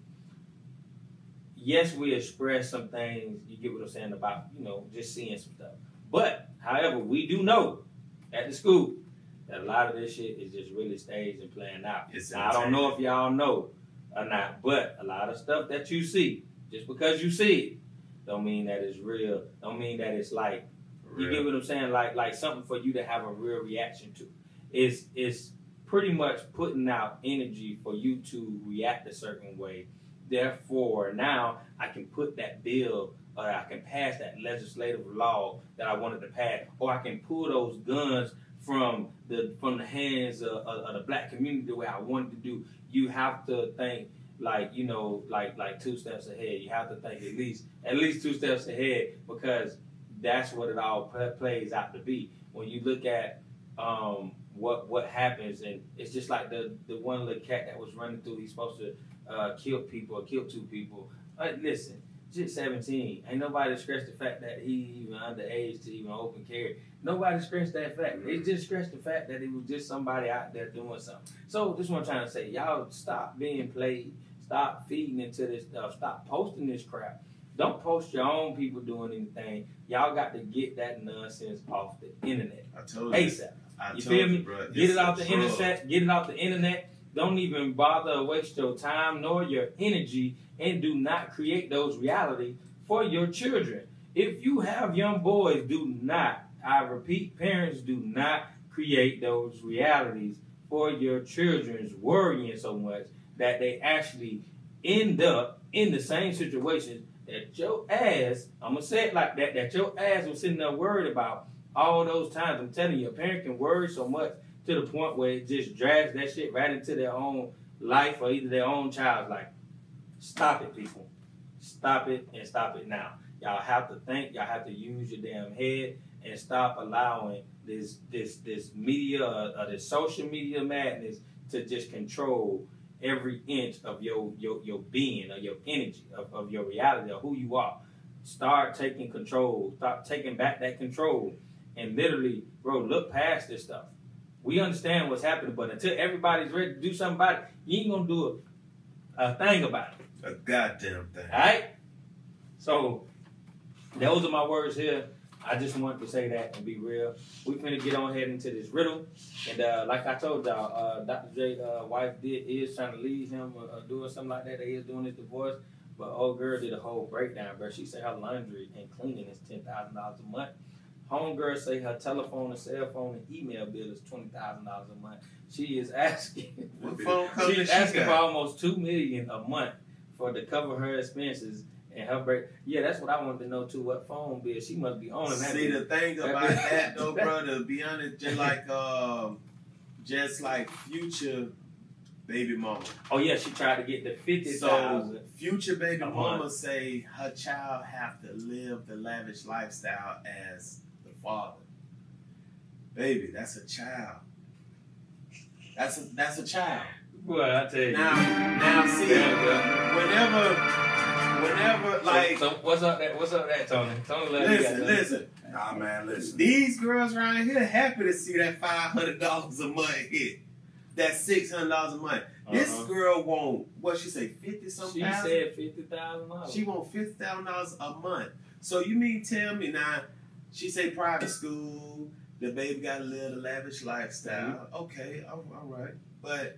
Yes, we express some things. You get what I'm saying about, you know, just seeing some stuff. But however, we do know at the school that a lot of this shit is just really staged and playing out. Now, I don't know if y'all know or not, but a lot of stuff that you see, just because you see it, don't mean that it's real. Don't mean that it's like, you get what I'm saying? Like something for you to have a real reaction to. It's pretty much putting out energy for you to react a certain way. Therefore, now I can put that bill or I can pass that legislative law that I wanted to pass, or I can pull those guns from the hands of the black community the way I wanted to do. You have to think like 2 steps ahead. You have to think at least 2 steps ahead, because that's what it all plays out to be. When you look at what happens, and it's just like the one little cat that was running through. He's supposed to kill people or kill 2 people. Listen, just 17. Ain't nobody scratched the fact that he even underage to even open carry. Nobody scratched that fact. They just scratched the fact that it was just somebody out there doing something. So this is what I'm trying to say. Y'all stop being played. Stop feeding into this stuff. Stop posting this crap. Don't post your own people doing anything. Y'all got to get that nonsense off the internet. I told you. ASAP. You feel me? Bro, get it off the internet. Get it off the internet. Don't even bother or waste your time nor your energy, and do not create those realities for your children. If you have young boys, do not, I repeat, parents, do not create those realities for your children's worrying so much that they actually end up in the same situations that your ass, I'm going to say it like that your ass was sitting there worried about all those times. I'm telling you, a parent can worry so much to the point where it just drags that shit right into their own life or either their own child's life. Stop it, people. Stop it and stop it now. Y'all have to think. Y'all have to use your damn head and stop allowing this media or this social media madness to just control every inch of your being or your energy of your reality of who you are. Start taking control. Start taking back that control. And literally, bro, look past this stuff. We understand what's happening, but until everybody's ready to do something about it, you ain't gonna do a thing about it. A goddamn thing. All right? So, those are my words here. I just wanted to say that and be real. We finna get on head into this riddle. And like I told y'all, Dr. J's wife is trying to leave him or doing something like that. They is doing his divorce. But old girl did a whole breakdown, bro. She said her laundry and cleaning is $10,000 a month. Homegirl say her telephone and cell phone and email bill is $20,000 a month. She is asking. What phone company She's she asking got? for almost $2 million a month to cover her expenses and her break. Yeah, that's what I wanted to know too. What phone bill she must be owning? That See, bill. the thing about that though, bro, to be honest, just like Future baby mama. Oh yeah, she tried to get the $50,000. So Future baby a mama month. say her child have to live the lavish lifestyle as the father. Baby, that's a child. That's a child. Well, I tell you. Now see, whenever like So what's up that Tony? Tony, let me get that. listen. Nah, man, listen. These girls around here happy to see that $500 a month hit. That $600 a month. This girl want what she say, 50 something. She said $50,000. She want $50,000 a month. So you mean tell me now? She say private school. The baby got to live a lavish lifestyle. Okay, all right, but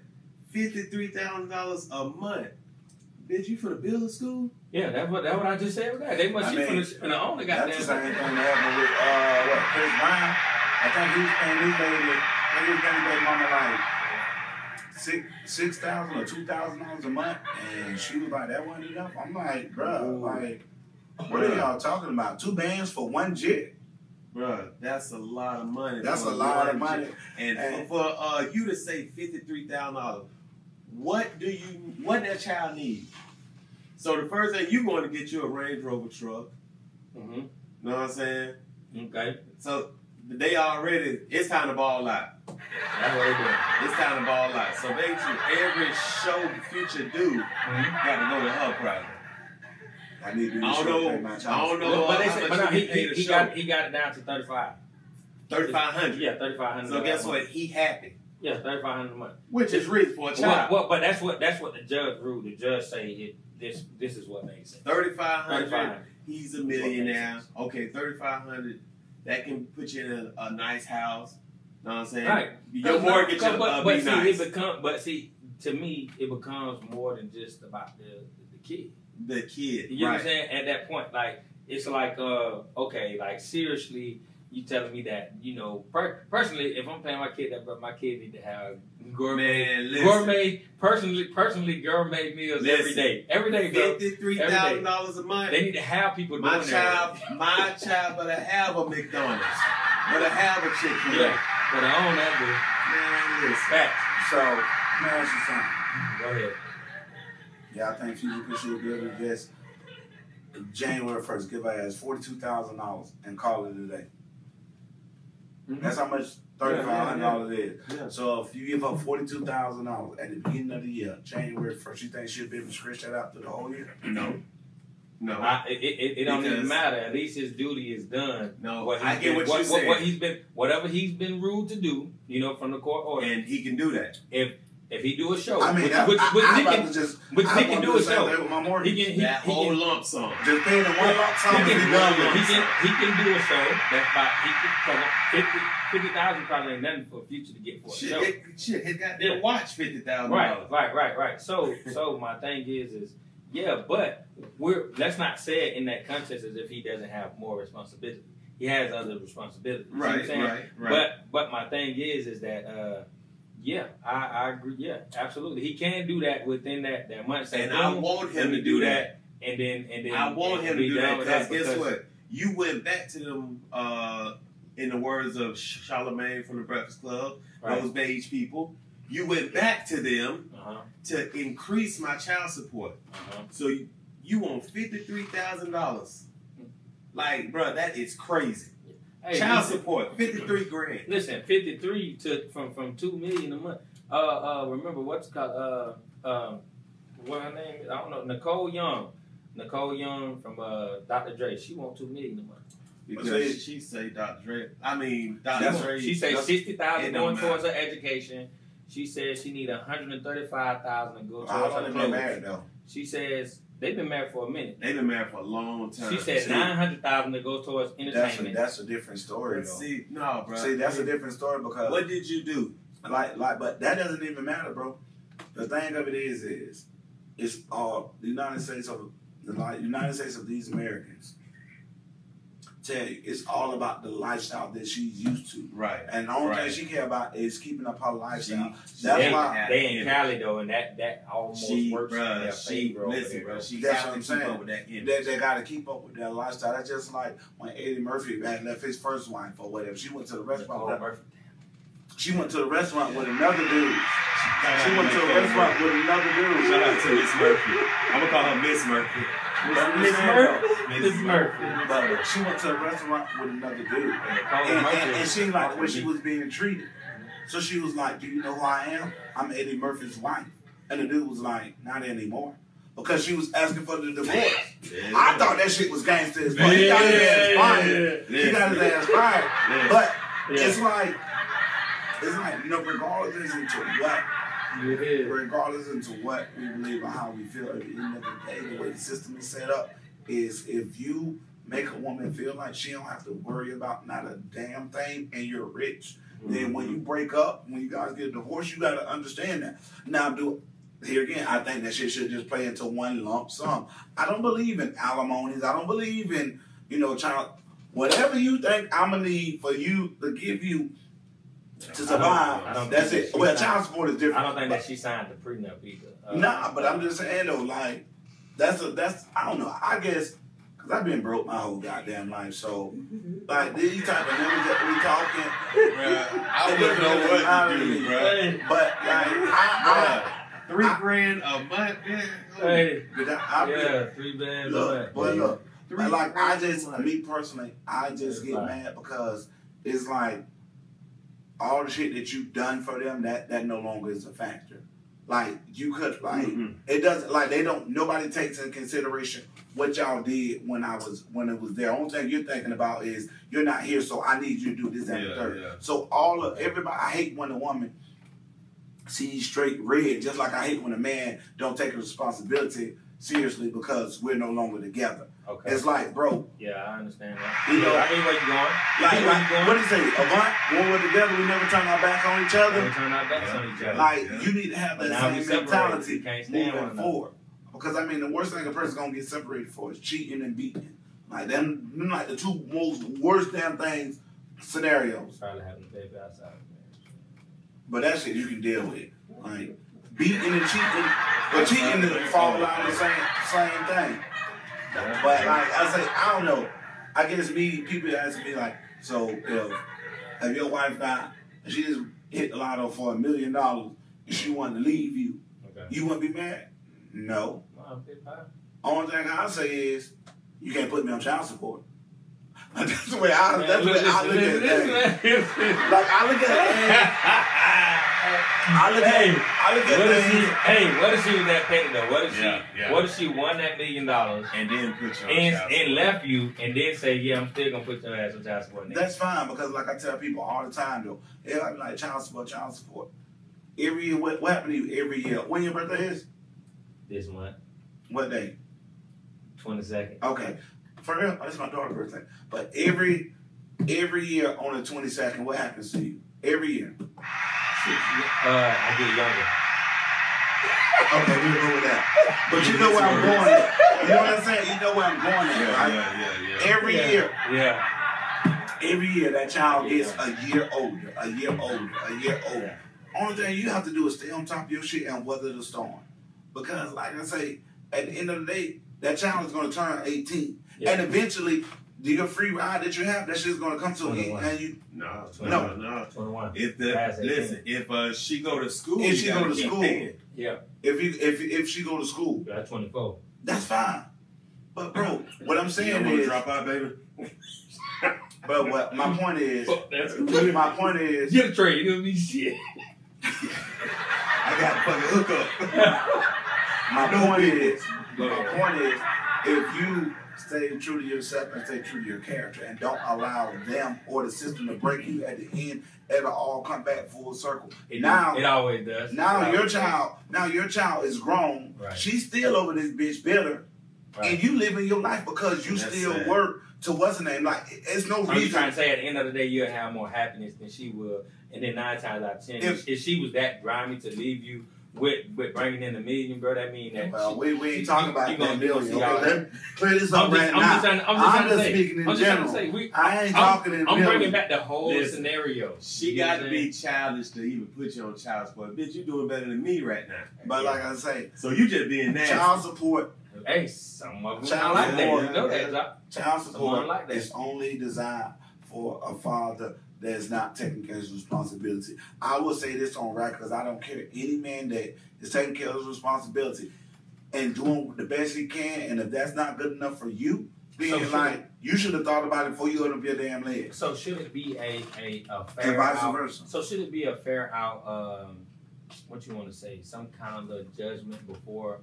$53,000 a month. Bitch, you finna build a school? Yeah, that's what I just said. They must be finna own the goddamn. That's the same thing that happened with Chris Brown. I think he was paying his baby mama like $6,000 or $2,000 a month, and she was like, "That wasn't enough." I'm like, "Bruh, like, what are y'all talking about? 2 bands for 1 jet?" Bruh, that's a lot of money. That's a lot of money. And for you to say $53,000, what that child need? So the first thing, you going to get you a Range Rover truck. Mm-hmm. Know what I'm saying? Okay. So they already, it's time to ball out. That's what they doing. It's time to ball out. So basically, every show Future do, got to go to her private. I need to do I don't know. But they how said, much but no, you pay the he show. got it down to 35. 3,500. Yeah, 3,500. So guess what? He happy, Yeah, 3,500 a month. which is rich for a child. Well, but that's what the judge ruled. The judge say this is what makes sense. 3,500. He's a millionaire. Okay, 3,500. That can put you in a nice house. Know what I'm saying? Right. Your mortgage will be nice. To me, it becomes more than just about the kid. The kid. You know what I'm saying? At that point, like, it's like, okay, like, seriously, you telling me that, you know, personally, if I'm paying my kid that, but my kid need to have gourmet meals every day. Every day, bro. $53,000 a month. They need to have people doing my that. My child better have a McDonald's. Better have a Chick-fil-A. Yeah, but I own that, Man, listen. Fact. So, let me ask you something. Go ahead. Yeah, I think Future should be able to just January 1st give her ass $42,000 and call it a day. Mm-hmm. That's how much $3,500 is. Yeah. So if you give her $42,000 at the beginning of the year, January 1st, you think she'll be able to stretch that out through the whole year? No. It don't even matter. At least his duty is done. No, I get what you're saying. Whatever he's been ruled to do, you know, from the court order. And he can do that. If he do a show, I mean, he can do a show. With my mortgage. That whole lump sum. Just paying the one lump sum. He can do a show. That's about 50,000 probably ain't nothing for Future to get for a show. His goddamn watch $50,000. Right. So my thing is yeah, but let's not say it in that context as if he doesn't have more responsibility. He has other responsibilities. You know what I'm saying? Right. But my thing is that yeah, I agree. Yeah, absolutely. He can do that within that month. And I want him to do that. And then I want him to do that because guess what? You went back to them, in the words of Charlemagne from the Breakfast Club, those beige people. you went back to them to increase my child support. So you want $53,000. Like, bro, that is crazy. Hey, child support, 53 grand. Listen, 53 from $2 million a month. Remember what's called what her name is? I don't know. Nicole Young from Dr. Dre. She want $2 million a month. Because she say Dr. Dre. I mean, Dr. Dre. She say $60,000 going towards her education. She says she need $135,000 to go towards her clothes. Married though. She says they've been married for a minute. They've been married for a long time. She said $900,000 to go towards entertainment. That's a different story though. See, no, bro. See, that's a different story because what did you do? But that doesn't even matter, bro. The thing of it is it's all the United States of these Americans. Tell you, it's all about the lifestyle that she's used to. Right. And the only thing she care about is keeping up her lifestyle. That's why they in Cali though, and that almost works in their favor. Listen, bro. That's what I'm saying. They got to keep up with their lifestyle. That's just like when Eddie Murphy had left his first wife or whatever. She went to the restaurant. She went to the restaurant with another dude. Shout out to Miss Murphy. I'm gonna call her Miss Murphy. Miss Murphy. But she went to a restaurant with another dude. And she liked the way she was being treated. So she was like, do you know who I am? I'm Eddie Murphy's wife. And the dude was like, not anymore. Because she was asking for the divorce. I thought that shit was gangster as fuck. He got his ass fired. He got his ass fired. But it's like, regardless into what we believe or how we feel, at the end of the day, the way the system is set up is if you make a woman feel like she don't have to worry about not a damn thing and you're rich, then when you break up, when you guys get a divorce, you got to understand that. Now, here again, I think that shit should just play into one lump sum. I don't believe in alimonies. I don't believe in, child, whatever you think I'm going to need for you to give you to survive, that's it. Well, child support is different. I don't think that she signed the prenup either. Nah, but I'm just saying though, like, that's I don't know. I guess because I've been broke my whole goddamn life, so like these type of niggas that we talking, I wouldn't know what to do, bro. But like, $3 grand a month, man. Hey, $3 grand a month. But look, like me personally, I just get mad because it's like, all the shit that you've done for them, that no longer is a factor. Like, you could, like, it doesn't, like, nobody takes into consideration what y'all did when it was there. Only thing you're thinking about is, you're not here, so I need you to do this and the third. Yeah. So everybody, I hate when a woman sees straight red, just like I hate when a man don't take responsibility seriously because we're no longer together. Okay. It's like, bro. Yeah, I understand that. I mean, where you going? Like, what do you say? Avant, when we're together, we never turn our back on each other. We turn our backs on each other. Like, you need to have that same mentality moving forward. Because, I mean, the worst thing a person's going to get separated for is cheating and beating. Like, them, like the two most worst damn things, scenarios. Probably having a baby outside of marriage. But that shit you can deal with. Like, beating and cheating, but cheating is fall out the same thing. But like I say, I don't know. I guess people ask me like, so if your wife died and she just hit the lotto for $1 million and she wanted to leave you, you wouldn't be mad? No. Only thing I say is you can't put me on child support. That's the way I look at it. Like I look at what if she was that petty though? What if she won that $1 million and then put you on child support? And left you and then say, yeah, I'm still gonna put your ass on child support? That's fine because like I tell people all the time though, everybody like child support. Every year, what happened to you every year? When your birthday is? This month. What day? 22nd. Okay. For real? That's my daughter's birthday. But every year on the 22nd, what happens to you? Every year. I get younger. Okay, we'll go with that. But you know where I'm going at. You know what I'm saying? You know where I'm going at, right? Yeah. Every year. Yeah. Every year that child gets a year older. Only thing you have to do is stay on top of your shit and weather the storm. Because like I say, at the end of the day, that child is going to turn 18. Yeah. And eventually, your free ride that you have, that shit's gonna come to you, and you. No. 21. If she go to school, if she go to school, Yeah. if she go to school, That's 24. that's fine. But bro, what I'm You saying don't want to is, drop out, baby. but what my point is, That's my point is, Get a trade. You know what I mean? Shit. I got fucking hookup. my point is, if you stay true to yourself and stay true to your character, and don't allow them or the system to break you at the end, it'll all come back full circle. It always does. Now your child is grown. Right. She's still over this bitch bitter, Right. and you living your life because you That's still sad. work to what's the name. Like it's no So you reason. trying to say at the end of the day you'll have more happiness than she will, and then 9 times out of 10, if she was that grimy to leave you with bringing in $1 million, bro, that mean that. Well, we ain't talking about you that gonna billion. see how- Okay, let me clear this up right now. I'm just speaking in trying general. to say, I ain't talking in I'm billion. bringing back the whole Listen, scenario. She You know got what to I'm be childish to even put you on child support. Bitch, you doing better than me right now. But like I say, So you just being nasty. child support Hey, some of them Child like that. support. You know that, Doc. Child Someone support like that. is only designed for a father that's not taking care of his responsibility. I will say this on record because I don't care. Any man that is taking care of his responsibility and doing the best he can, and if that's not good enough for you, being like, you should have thought about it before you got up your damn leg. So should it be a fair And vice out? versa. So should it be a fair out? What you want to say? Some kind of little judgment before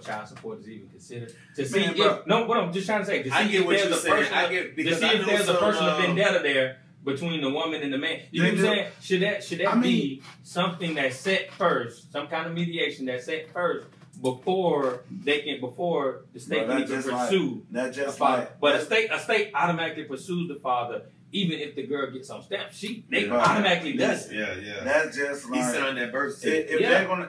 child support is even considered to see Man, if bro. no. What I'm just trying to say. To see I get if what there's you're a saying. personal, I get to because see I if know there's a some, personal vendetta there between the woman and the man. You know what I'm saying? Should that be something that's set first? Some kind of mediation that's set first before the state can even pursue. That's a just father. like, But a state automatically pursues the father, even if the girl gets on stamp. They Right. automatically does it. Yeah. that's just He like, signed that birth certificate.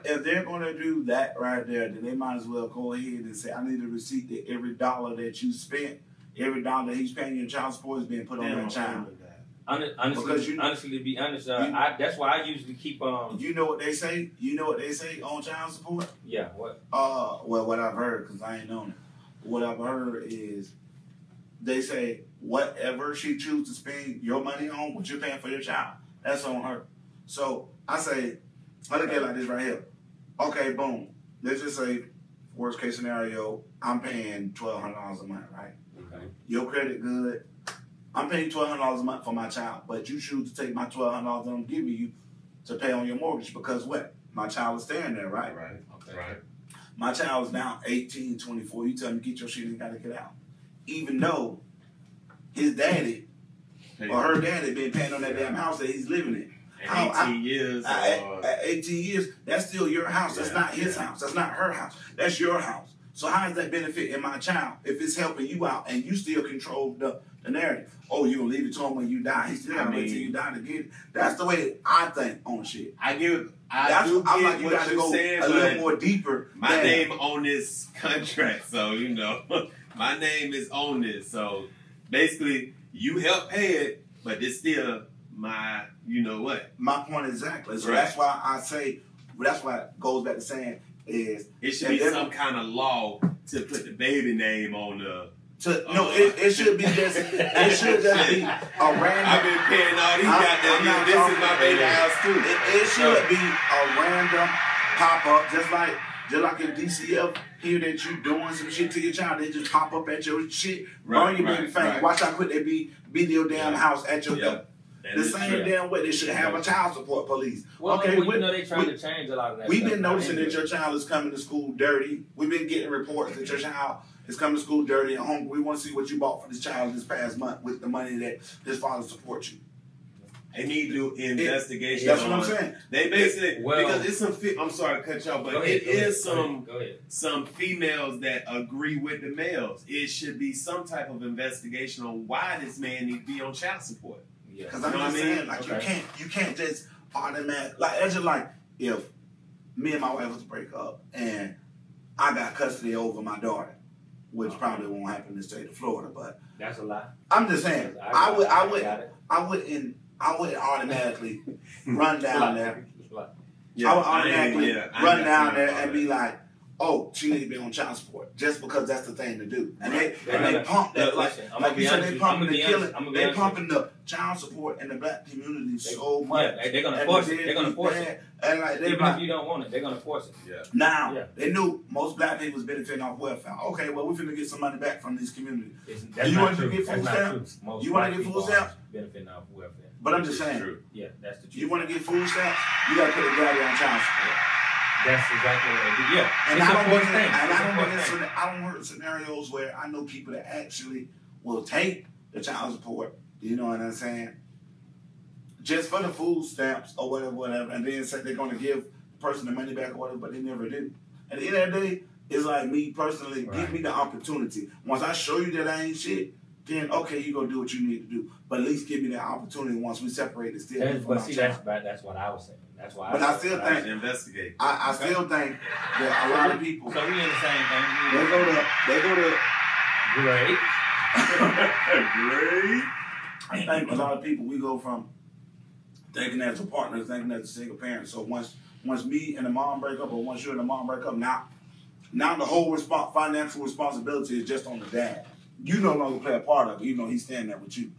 if they're gonna do that right there, then they might as well go ahead and say, I need a receipt that every dollar that you spent, every dollar that he's paying your child support is being put on that child. Honestly, to be honest, that's why I usually keep You know what they say? You know what they say on child support? Yeah, what? Well, what I've heard, because I ain't known it. What I've heard is they say whatever she chooses to spend your money on, what you're paying for your child, that's on her. So I say, I look at it like this right here. Okay, boom. Let's just say, worst case scenario, I'm paying $1,200 a month, right? Okay. Your credit good. I'm paying $1,200 a month for my child, but you choose to take my $1,200 that I'm giving you to pay on your mortgage because what? My child is staying there, right? Okay. Right. My child is now 18, 24. You tell me get your shit and gotta get out. Even though his daddy or her daddy been paying on that damn house that he's living in. And 18 years. At 18 years, that's still your house. That's not his house. That's not her house. That's your house. So how does that benefit in my child if it's helping you out and you still control the narrative? Oh, you gonna leave it to him when you die? He still gotta wait till you die to get it. That's the way I think on shit. I do I'm get like, you what gotta you're go saying, a but little more deeper. my name on this contract, so you know, my name is on this. So basically, you help pay it, but it's still my, you know what? My point exactly. So Right. that's why I say, that's why it goes back to saying is It should be some kind of law to put the baby name on the. it should be just it should just be a random. I've been paying all these goddamn not years. This is talking my about baby that. house too. It should be a random pop up, just like in DCF here that you doing some shit to your child. They just pop up at your shit, burn your baby finger. right. Watch how quick they be your damn house at your door. That The is same true. damn way they should have a child support police. Well, okay, you know they trying to change a lot of that. We've stuff been now noticing that anyway. your child is coming to school dirty. We've been getting reports that your child is coming to school dirty and hungry. We want to see what you bought for this child this past month with the money that his father supports you. They need to do investigation. That's what I'm saying. They basically Well- because it's some. I'm sorry to cut you off, but Go ahead, it go ahead, is go ahead. some females that agree with the males. It should be some type of investigation on why this man needs to be on child support. Yeah. Because I'm You know just what I mean? saying, like Okay. you can't just automatic like that's just like if me and my wife was to break up and I got custody over my daughter, which probably won't happen in the state of Florida, but That's a lie. I'm just saying I wouldn't automatically run down there. I would automatically run down there and be like, oh, she need to be on child support just because that's the thing to do. And they pump that like you said, they pumping the child support in the black community so much. Yeah, they're gonna force it. They're gonna force it. And like even if you don't want it, they're gonna force it. Yeah. Now they knew most black people was benefiting off welfare. Okay, well we're finna get some money back from these communities. Do you want to get food stamps? You want to get food stamps? Benefiting off welfare. But I'm just saying. Yeah, that's the truth. You want to get food stamps? You gotta put a daddy on child support. That's exactly what they do. Yeah. And I don't heard scenarios where I know people that actually will take the child support, you know what I'm saying, just for the food stamps or whatever, and then say they're going to give the person the money back or whatever, but they never do. At the end of the day, it's like me personally, give me the opportunity. Once I show you that I ain't shit, then okay, you go do what you need to do. But at least give me that opportunity once we separate the still. But see, that's what I was saying. That's why. But I still think investigate. I still think that a lot of people. So we in the same thing. They go to. Great. Great. I think a lot of people, we go from thinking as a partner, thinking as a single parent. So once me and the mom break up, or once you and the mom break up, now the whole financial responsibility is just on the dad. You no longer play a part of it. You know he's standing there with you,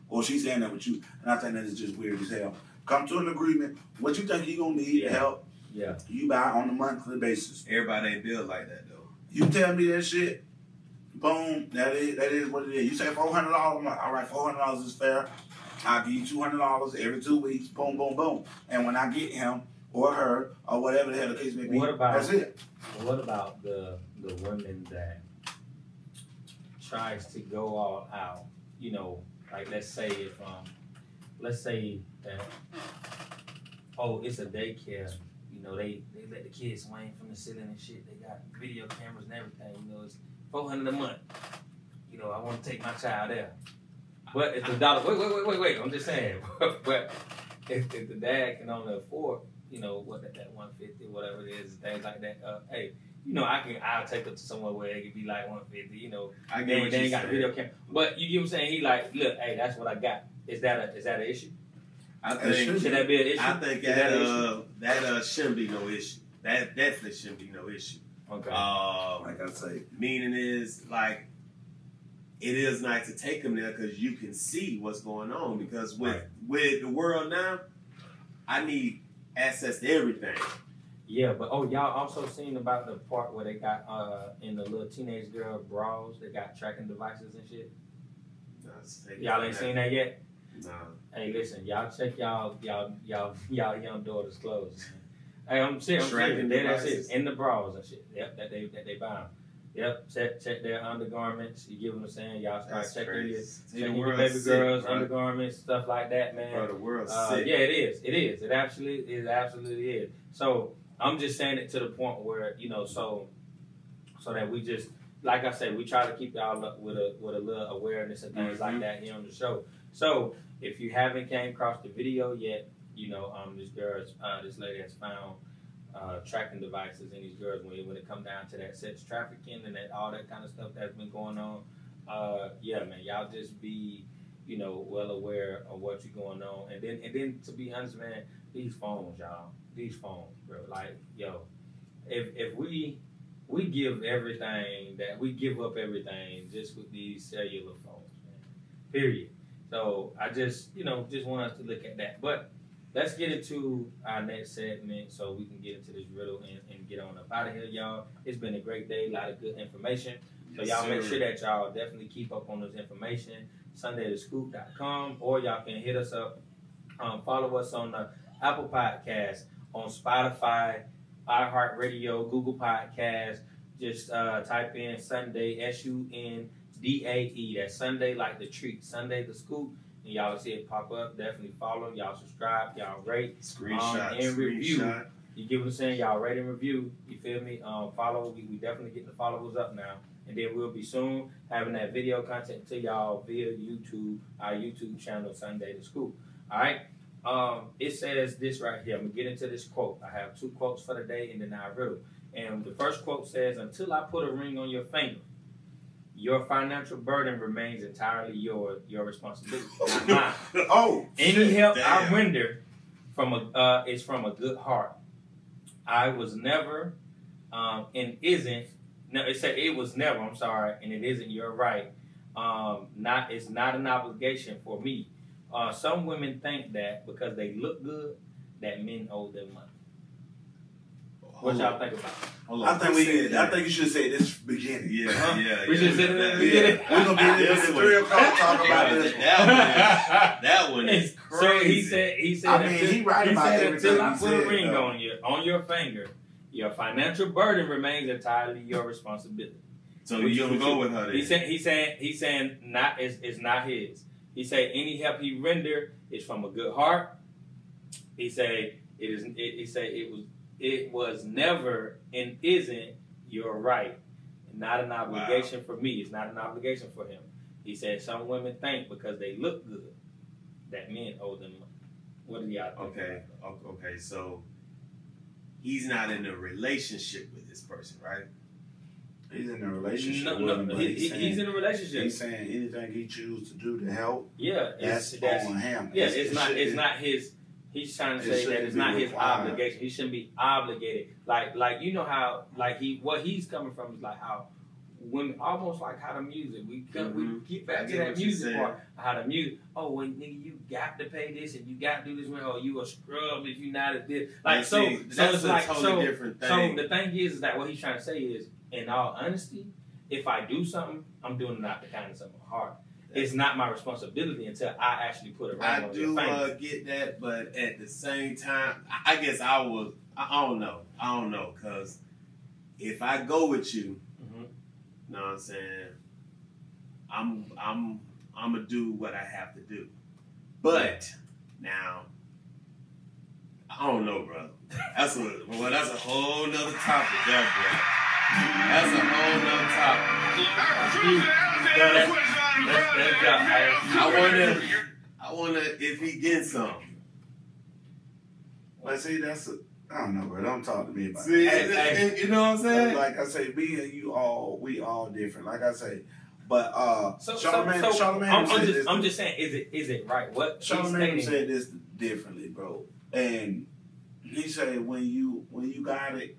or she's standing there with you, and I think that is just weird as hell. Come to an agreement. What you think he gonna need to help? Yeah. You buy on a monthly basis. Everybody ain't built like that though. You tell me that shit. Boom. That is what it is. You say $400. I'm like, all right, $400 is fair. I'll give you $200 every 2 weeks. Boom, boom, boom. And when I get him or her or whatever the hell the case may be, that's it. What about the women that tries to go all out? You know, like let's say that, oh, it's a daycare. You know, they let the kids swing from the ceiling and shit. They got video cameras and everything. You know, it's $400 a month. You know, I want to take my child there. But if the dollar, wait. I'm just saying. But if the dad can only afford, you know, what that 150, whatever it is, things like that. Hey, you know, I'll take it to somewhere where it could be like 150. You know, they ain't got a video camera. But you get what I'm saying? He like, look, hey, that's what I got. Is that an issue? I think should that be an issue? I think that shouldn't be no issue. That definitely shouldn't be no issue. Okay. Like I say, meaning is like it is nice to take them there because you can see what's going on. Because with the world now, I need access to everything. Yeah, but y'all also seen about the part where they got in the little teenage girl bras, they got tracking devices and shit. Y'all ain't seen that yet? No. Hey, listen, y'all check y'all young daughter's clothes. Hey, I'm serious. That's it. In the bras and shit. Yep, that they buy them. Yep, check their undergarments. You get what I'm saying? Y'all start checking your baby girls' undergarments, stuff like that, man. Bro, the world's sick. Yeah, it is. It absolutely is. So I'm just saying it to the point where, you know, so that we just, like I say, we try to keep y'all up with a little awareness and things like that here on the show. So if you haven't came across the video yet, you know, this lady has found tracking devices in these girls when it come down to that sex trafficking and all that kind of stuff that's been going on. Yeah, man, y'all just be, you know, well aware of what's going on. And then to be honest, man, these phones, bro, like, yo, if we give everything that we give up everything just with these cellular phones, man. Period. So I just want us to look at that. But let's get into our next segment so we can get into this riddle and get on up out of here, y'all. It's been a great day, a lot of good information. So y'all make sure that y'all definitely keep up on this information. SUNDETheScoop.com, or y'all can hit us up. Follow us on the Apple Podcast, on Spotify, iHeartRadio, Google Podcasts. Just type in SUNDE, SUNDAE. That's Sunday like the treat. SUNDE the Scoop. And y'all see it pop up. Definitely follow. Y'all subscribe. Y'all rate. And review. You get what I'm saying? Y'all rate and review. You feel me? Follow. We definitely getting the followers up now. And then we'll be soon having that video content to y'all via YouTube, our YouTube channel, SUNDE the Scoop. All right? It says this right here. I'm going to get into this quote. I have 2 quotes for the day and then our riddle. And the first quote says, "Until I put a ring on your finger, your financial burden remains entirely your responsibility, not mine. Any help I render is from a good heart. I was never and isn't. No, it said it was never. I'm sorry, and it isn't. You're right. It's not an obligation for me. Some women think that because they look good, that men owe them money. What y'all think about it? I think you should say this beginning. Yeah. We should say that at the beginning. We're gonna be this 3 o'clock talking about this. That one is crazy. So he said. I mean, he right about everything until I he put said, a ring though. on your finger, your financial burden remains entirely your responsibility. So you gonna go with her then? He's saying not it's not his. He said any help he render is from a good heart. He said it was never and isn't your right. Not an obligation for me. It's not an obligation for him. He said some women think because they look good that men owe them money. What do y'all think? Okay. So he's not in a relationship with this person, right? He's in a relationship. He's in a relationship. He's saying anything he chooses to do to help. Yeah, that's on him. Yeah, it's not his. He's trying to say that it's not his obligation. He shouldn't be obligated. Like you know how what he's coming from is like how women almost like how the music. We get back to that music part. How the music. Oh, when nigga, you got to pay this and you got to do this. Oh, you a scrub if you not at this. Like so it's like totally different thing. So the thing is that what he's trying to say is, in all honesty, if I do something, I'm doing it out the kindness of my heart. It's not my responsibility until I actually put a ring on your finger. I do get that, but at the same time, I guess I don't know, because if I go with you, you know what I'm saying, I'm gonna do what I have to do. But now, I don't know, brother. That's a whole nother topic, there, bro. That's a whole nother topic. I wonder if he gets some. But see, I don't know, bro. Don't talk to me about it. You know what I'm saying? Like I say, me and you we all different. Like I say, but Charlamagne I'm just saying, is it right? What Charlamagne said this differently, bro. And he said when you got it,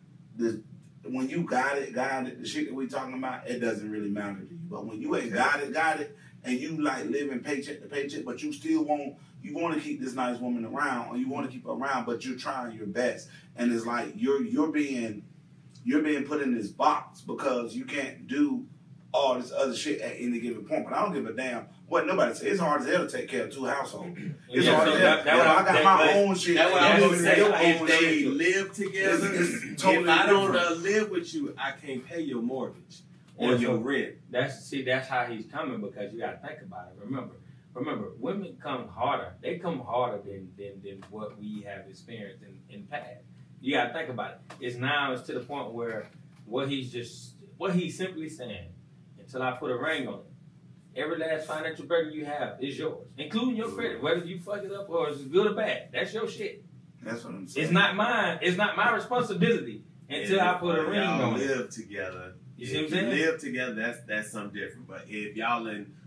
when you got it, the shit that we talking about, it doesn't really matter to you. But when you ain't got it, and you like living paycheck to paycheck, but you still want to keep this nice woman around, or you want to keep her around, but you're trying your best, and it's like you're being put in this box because you can't do all this other shit at any given point. But I don't give a damn what nobody says. It's hard as hell to take care of 2 households. It's hard as hell. I got my own shit. That's what I was saying. If they live together, totally if I don't live with you, I can't pay your mortgage or your rent. That's how he's coming, because you got to think about it. Remember, women come harder. They come harder than what we have experienced in the past. You got to think about it. It's to the point where what he's simply saying, until I put a ring on it, every last financial burden you have is yours, including your credit, whether you fuck it up or it's good or bad. That's your shit. That's what I'm saying. It's not mine. It's not my responsibility until I put a ring on it. Live together. You see what I'm saying? Live together. That's something different. But if y'all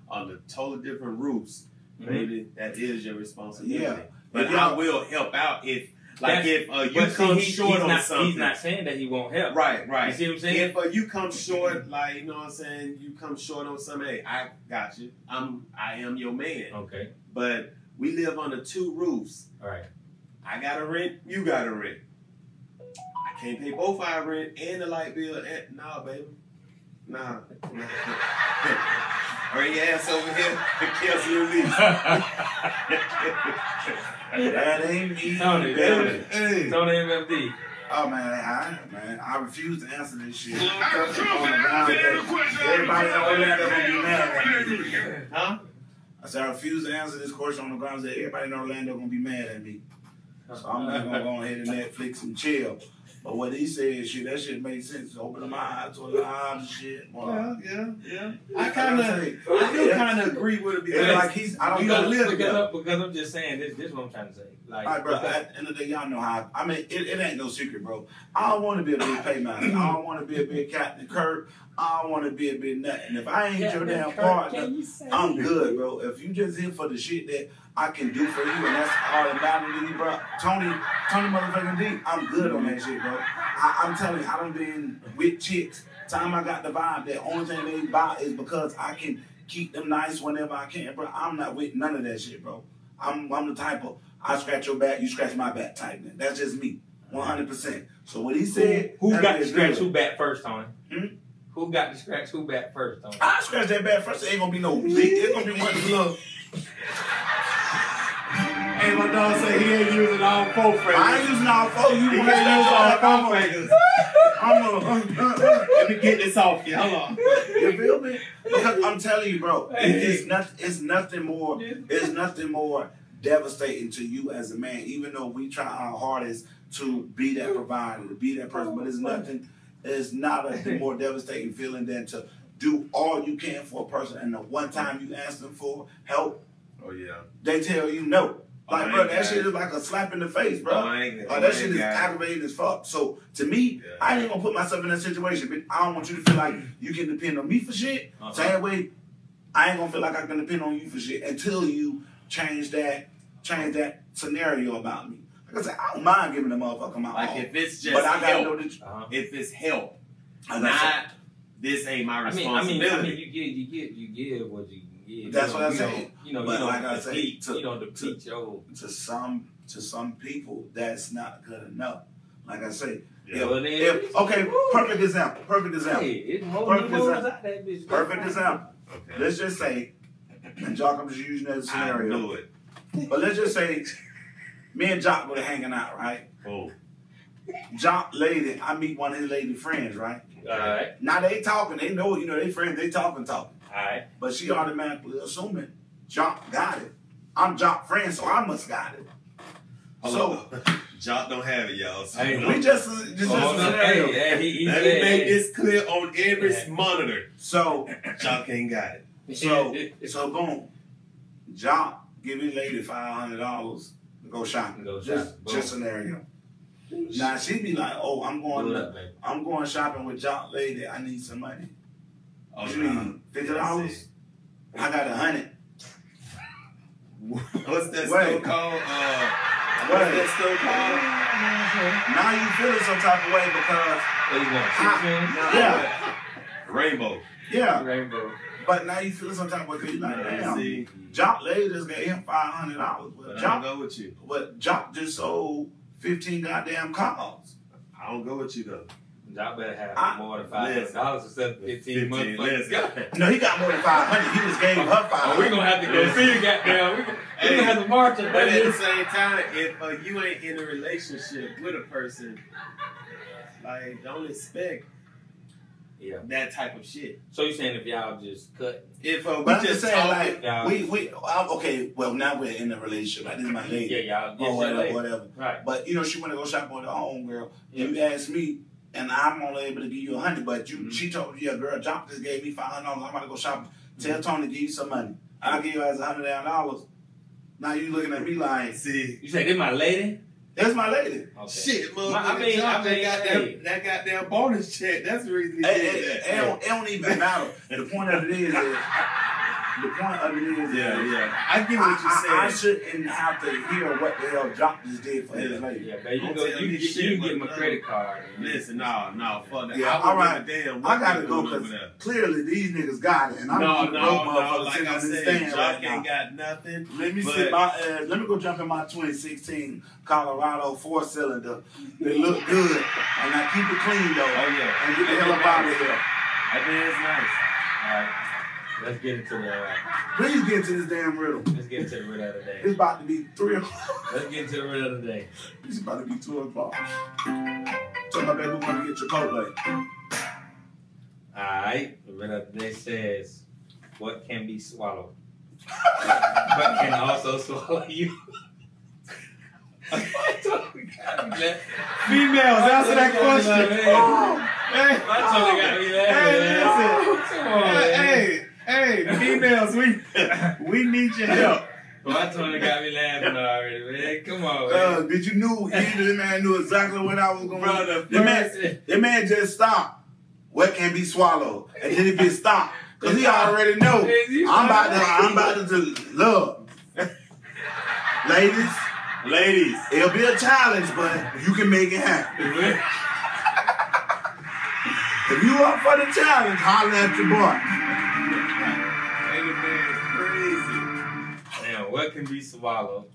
on the totally different roofs, maybe that is your responsibility. Yeah. But I will help out if you come short on something. He's not saying that he won't help. Right. You see what I'm saying? If you come short, like, you know what I'm saying, you come short on something, hey, I got you. I am your man. Okay. But we live under 2 roofs. All right. I got a rent, you got a rent. I can't pay both our rent and the light bill. Nah, baby. Nah. Bring your ass over here and cancel your lease. That ain't me. Tony MFD. Oh man, I refuse to answer this shit. On the ground that everybody over there gonna be mad at me. Huh? I said I refuse to answer this question on the grounds that everybody in Orlando gonna be mad at me. So I'm just gonna go ahead and Netflix and chill. But what he said, shit, that shit made sense. Opening my eyes to a lot of shit. Well, yeah. I do kind of agree with it because like we gonna live together. Because I'm just saying this is what I'm trying to say. Like, all right, bro. At the end of the day, y'all know how. I mean, it ain't no secret, bro. I don't want to be a big paymaster. I don't want to be a big Captain Kirk. I don't want to be a big nut. And if I ain't your damn partner, I'm good, bro. If you just here for the shit that I can do for you, and that's all that matters to you, bro. Tony motherfucking D, I'm good on that shit, bro. I'm telling you, I done been with chicks. Time I got the vibe, the only thing they buy is because I can keep them nice whenever I can, bro. I'm not with none of that shit, bro. I'm the type of, I scratch your back, you scratch my back type, man. That's just me, 100%. So what he said, who got to scratch who back first, Tony? Who got to scratch who back first, Tony? I scratch that back first. It ain't gonna be no big. It's gonna be one little. Hey, my dog said he ain't using all 4 fingers. I ain't using all 4. You He want to can't use all 4 fingers. I'm Let me get this off you. Hold on. You feel me? Because I'm telling you, bro, it's nothing more devastating to you as a man, even though we try our hardest to be that provider, to be that person, but it's not a more devastating feeling than to do all you can for a person, and the one time you ask them for help, they tell you no. Like, bro, that shit is like a slap in the face, bro. That shit is aggravating as fuck. So, to me, I ain't gonna put myself in that situation, but I don't want you to feel like you can depend on me for shit. Same way, I ain't gonna feel like I can depend on you for shit until you change that scenario about me. Like I said, I don't mind giving a motherfucker my all. If it's just but I gotta know help, that if it's help, not this ain't my responsibility. I mean, you give what you give. That's what I say. You know, but you like don't I say, deplete your. To some people, that's not good enough. Like I say, perfect example. Hey, Perfect example. Okay. Let's just say, and Jock, I'm just using that scenario. I knew it. But let's just say, me and Jock were hanging out, right? Oh. Jock lady, I meet one of his lady friends, right? All right. Now they talking, they know, they friends, they talking. All right. But she automatically assuming Jock got it. I'm Jock friend, so I must got it. Jock don't have it, y'all. So we just scenario. Let me make this clear on every monitor. So Jock ain't got it. So boom. Jock give his lady $500 to go shopping. Just scenario. Now she be like, "Oh, I'm going shopping with Jock lady. I need some money." What you mean? $50? I got 100. What's that store called? What's that store called? Now you feeling some type of way because Rainbow. Yeah. Rainbow. But now you feeling some type of way because you like, damn. Jock lady just gave him $500. But I don't go with you. But Jock just sold 15 goddamn cars. I don't go with you though. Jock better have more than $500 instead of 15 months. No, he got more than 500. He just gave her 500. Oh, we're gonna have to go see you, goddamn. We're gonna have to march it. But at the same time, if you ain't in a relationship with a person, like, don't expect that type of shit. So you saying if y'all just cut? If we just say like okay, well now we're in a relationship. Like this is my lady. Yeah, y'all. Or whatever. Right. But she want to go shopping with her own girl. Yeah. You ask me. And I'm only able to give you 100, but she told you, girl, Jock just gave me $500. I'm about to go shopping. Tell Tony to give you some money. I'll give you as $100. Now you looking at me like, see, you say this my lady? That's my lady. Okay. Shit, motherfucker. That goddamn bonus check. That's the reason he did that. It don't even matter. The point of it is I get what you're saying. I shouldn't have to hear what the hell Jock just did for his lady. Yeah, baby, you get my credit card. Listen, no, fuck that. Yeah, all right. I gotta go because clearly these niggas got it, and I'm like I said, Jock ain't got nothing. Let me let me go jump in my 2016 Colorado 4-cylinder. They look good, and I keep it clean though. Oh yeah, and get the hell up out of here. That is nice. All right. Let's get into the. Please get into this damn riddle. Let's get into the riddle of the day. It's about to be 3 o'clock. Let's get into the riddle of the day. It's about to be 2 o'clock. Tell my baby we want to get Chipotle. Alright. The riddle of the day says, what can be swallowed? But can also swallow you? Females, answer that question. Hey, females, we need your help. Well, I totally got me laughing already, man. Come on, man. Did you know this man knew exactly what I was going to do? The man just stopped. What can be swallowed? And then it gets stopped. Because he already know. I'm about to love. Ladies, it'll be a challenge, but you can make it happen. If you up for the challenge, holler at your boy. Hey, man, crazy. Damn, what can be swallowed,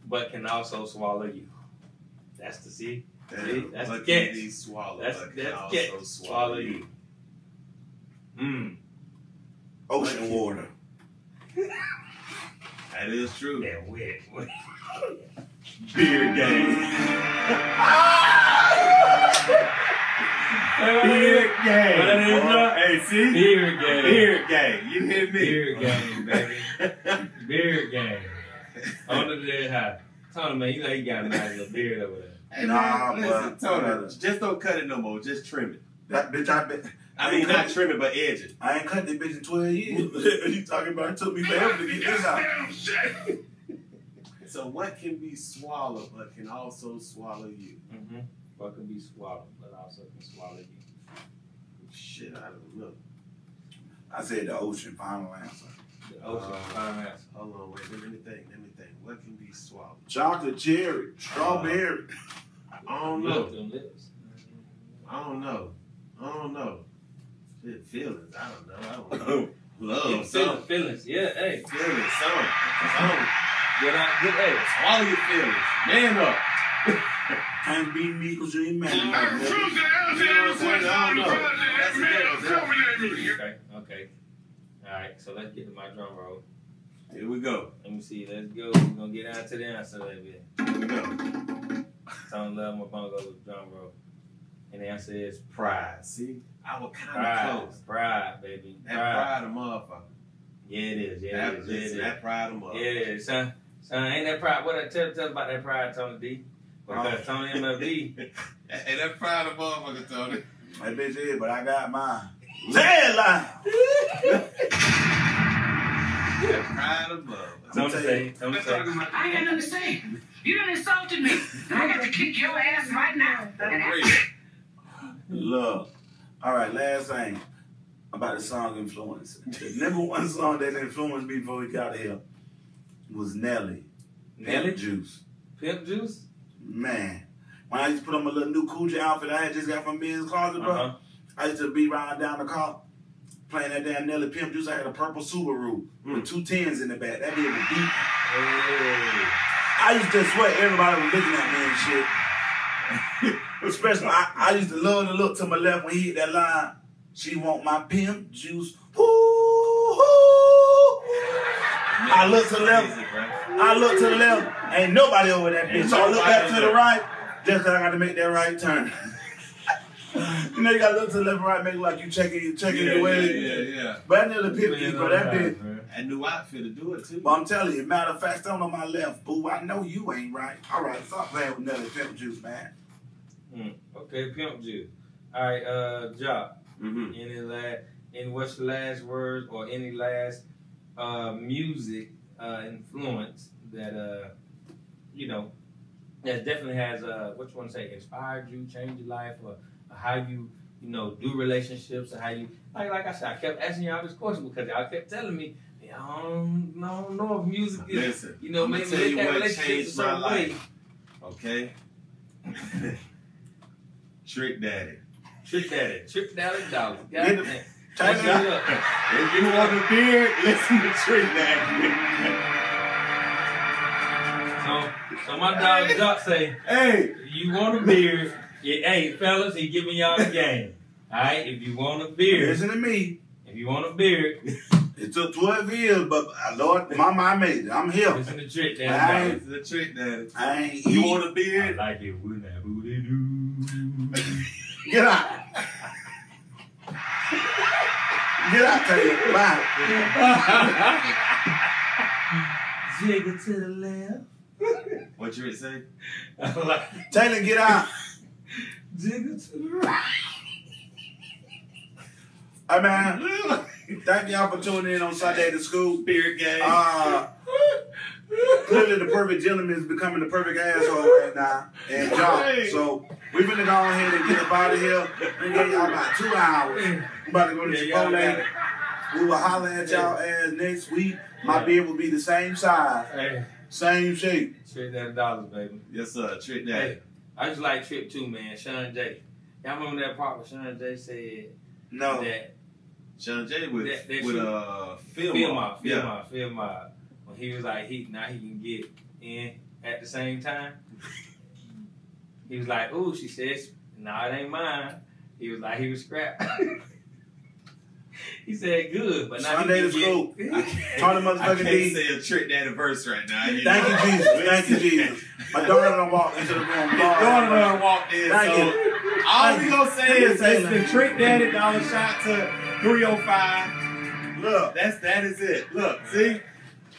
but can also swallow you? That's the see. Damn, That's the what catch. can be swallowed, That's but can catch. also swallow you. Ocean water. That is true. Yeah, wet. Beer game. Beer game. Hey, see? Beer game. Beer game. You hear me? Beer game, baby. Beer game. On the dead high. Tony, man, you know you got a nice little beard over there. Hey, Nah, man, listen, but- Tony, just don't cut it no more. Just trim it. That bitch, I mean, not trim it, but edge it. I ain't cut this bitch in 12 years. You talking about it took me forever to get this out. So what can be swallowed, but can also swallow you? What can be swallowed, but also can swallow you? Shit, I don't know. I said the ocean, final answer. The ocean, final answer. Hold on, wait, let me think. What can be swallowed? Chocolate, cherry, strawberry. I don't know. Them lips. I don't know. Shit, feelings. I don't know. Love, something. Feelings, yeah, hey. Feelings, something. Good hey. Swallow your feelings. Man up. Can't beat me because you ain't mad. Okay. All right, so let's get to my drum roll. Here we go. Let me see. Let's go. We're going to get out to the answer a little bit. Here we go. Tony love my bongo with drum roll. And the answer is Pride. See? I was kind of close. Pride, baby. That pride a motherfucker. Yeah, it is. That pride a motherfucker. Yeah, it is. Son, ain't that pride? What I tell us about that pride, Tony D? Because Tony MFD. Hey, that pride a motherfucker, Tony. That bitch is, but I got mine. Say it loud. That pride a motherfucker. Tony say. I ain't got nothing to say. You done insulted me. And I got to kick your ass right now. Love. All right, last thing about the song influence. The number one song that influenced me before we got here was Nelly. Nelly? Pimp Juice. Pimp Juice? Man. When I used to put on my little new Cool J outfit I had just got from Ben's Closet, bro, I used to be riding down the car playing that damn Nelly Pimp Juice. I had a purple Subaru with 2 10s in the back. That bitch was deep. Hey. I used to swear everybody was looking at me and shit. Especially, I used to love to look to my left when he hit that line. She want my pimp juice. Woo, woo. I look to the left. Ain't nobody over that bitch. So I look back to the right, just because I got to make that right turn. You know, you got to look to the left and right, make it like you checking your way. Yeah. But that nearly pimp juice, bro. That bitch. A new outfit to do it, too. But I'm telling you, matter of fact, stand on my left, boo. I know you ain't right. All right, stop playing with Nelly Pimp Juice, man. Okay, Pimp Juice. All right, Jock. Any what's the last words or any last music influence that that definitely has what you want to say, inspired you, changed your life, or how you do relationships, or how you like I said, I kept asking y'all this question because y'all kept telling me I don't know if music is maybe tell you look at what relationships a changed my certain way. life. Okay. Trick Daddy. Trick Daddy Dollar. Get it. Turn it up. If you want a beard, listen to Trick Daddy. So my dog Jock say, Hey, you want a beard? Hey, fellas, he giving y'all the game. All right, if you want a beard, Listen to me. if you want a beard, It took 12 years, but Lord, my mind made it. I'm here. listen to Trick I Daddy. ain't- it's the Trick Daddy. I ain't You eat. want a I beard? like it when that booty do. Get out. Get out, tell you. Bye. Jiggle to the left. What you would say? I like Taylor, get out. jiggle to the right. Hey, man. Thank y'all for tuning in on Sunday to School. Beard game. Clearly, the perfect gentleman is becoming the perfect asshole right now. And John. So, we're going to go ahead and get up out of here. We gave y'all about 2 hours. We're about to go to Chipotle. We will holler at y'all ass next week. My beard will be the same size. Hey, Same shape. Trick Daddy Dollars, baby. Yes, sir. Trick Daddy. Hey, I just like Trip too, man. SUNDE. Y'all remember that part where SUNDE said No. that Sean J with Film Film Mob. When he was like, now he can get in at the same time. He was like, ooh, she says, nah, it ain't mine. He was like, he was scrapped. He said good, but not Sunday to school. Turn the I motherfucking can't D. say a Trick Daddy verse right now. Thank you, Jesus. Thank you, Jesus. My daughter done walked into the room. Your daughter done walked in, Thank so you. all we gonna say is Thank it's you. the Trick Daddy dollar shot to 305. Look. That is it. Look, see?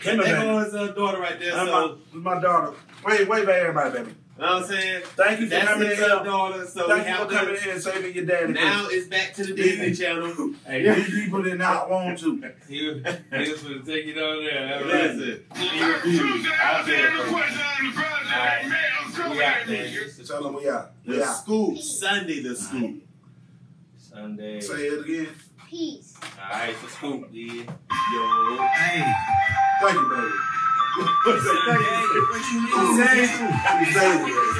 There goes his daughter right there. So, my daughter. Wait for everybody, baby. you know what I'm saying? Thank you for That's coming his in. daughter. So we Thank you have for coming to. in and saving your daddy. Now it's back to the Disney Channel. Hey, These people did not want to. he was going to take it on there. That's right. Listen. He refused. I'll say it first. Alright, we out there. Tell them we out. We The out. scoop. Sunday the scoop. SUNDE. Say it again. Peace. Alright, it's the scoop, dude. Yo. Hey. Thank you, baby. SUNDE. What you mean? Say it.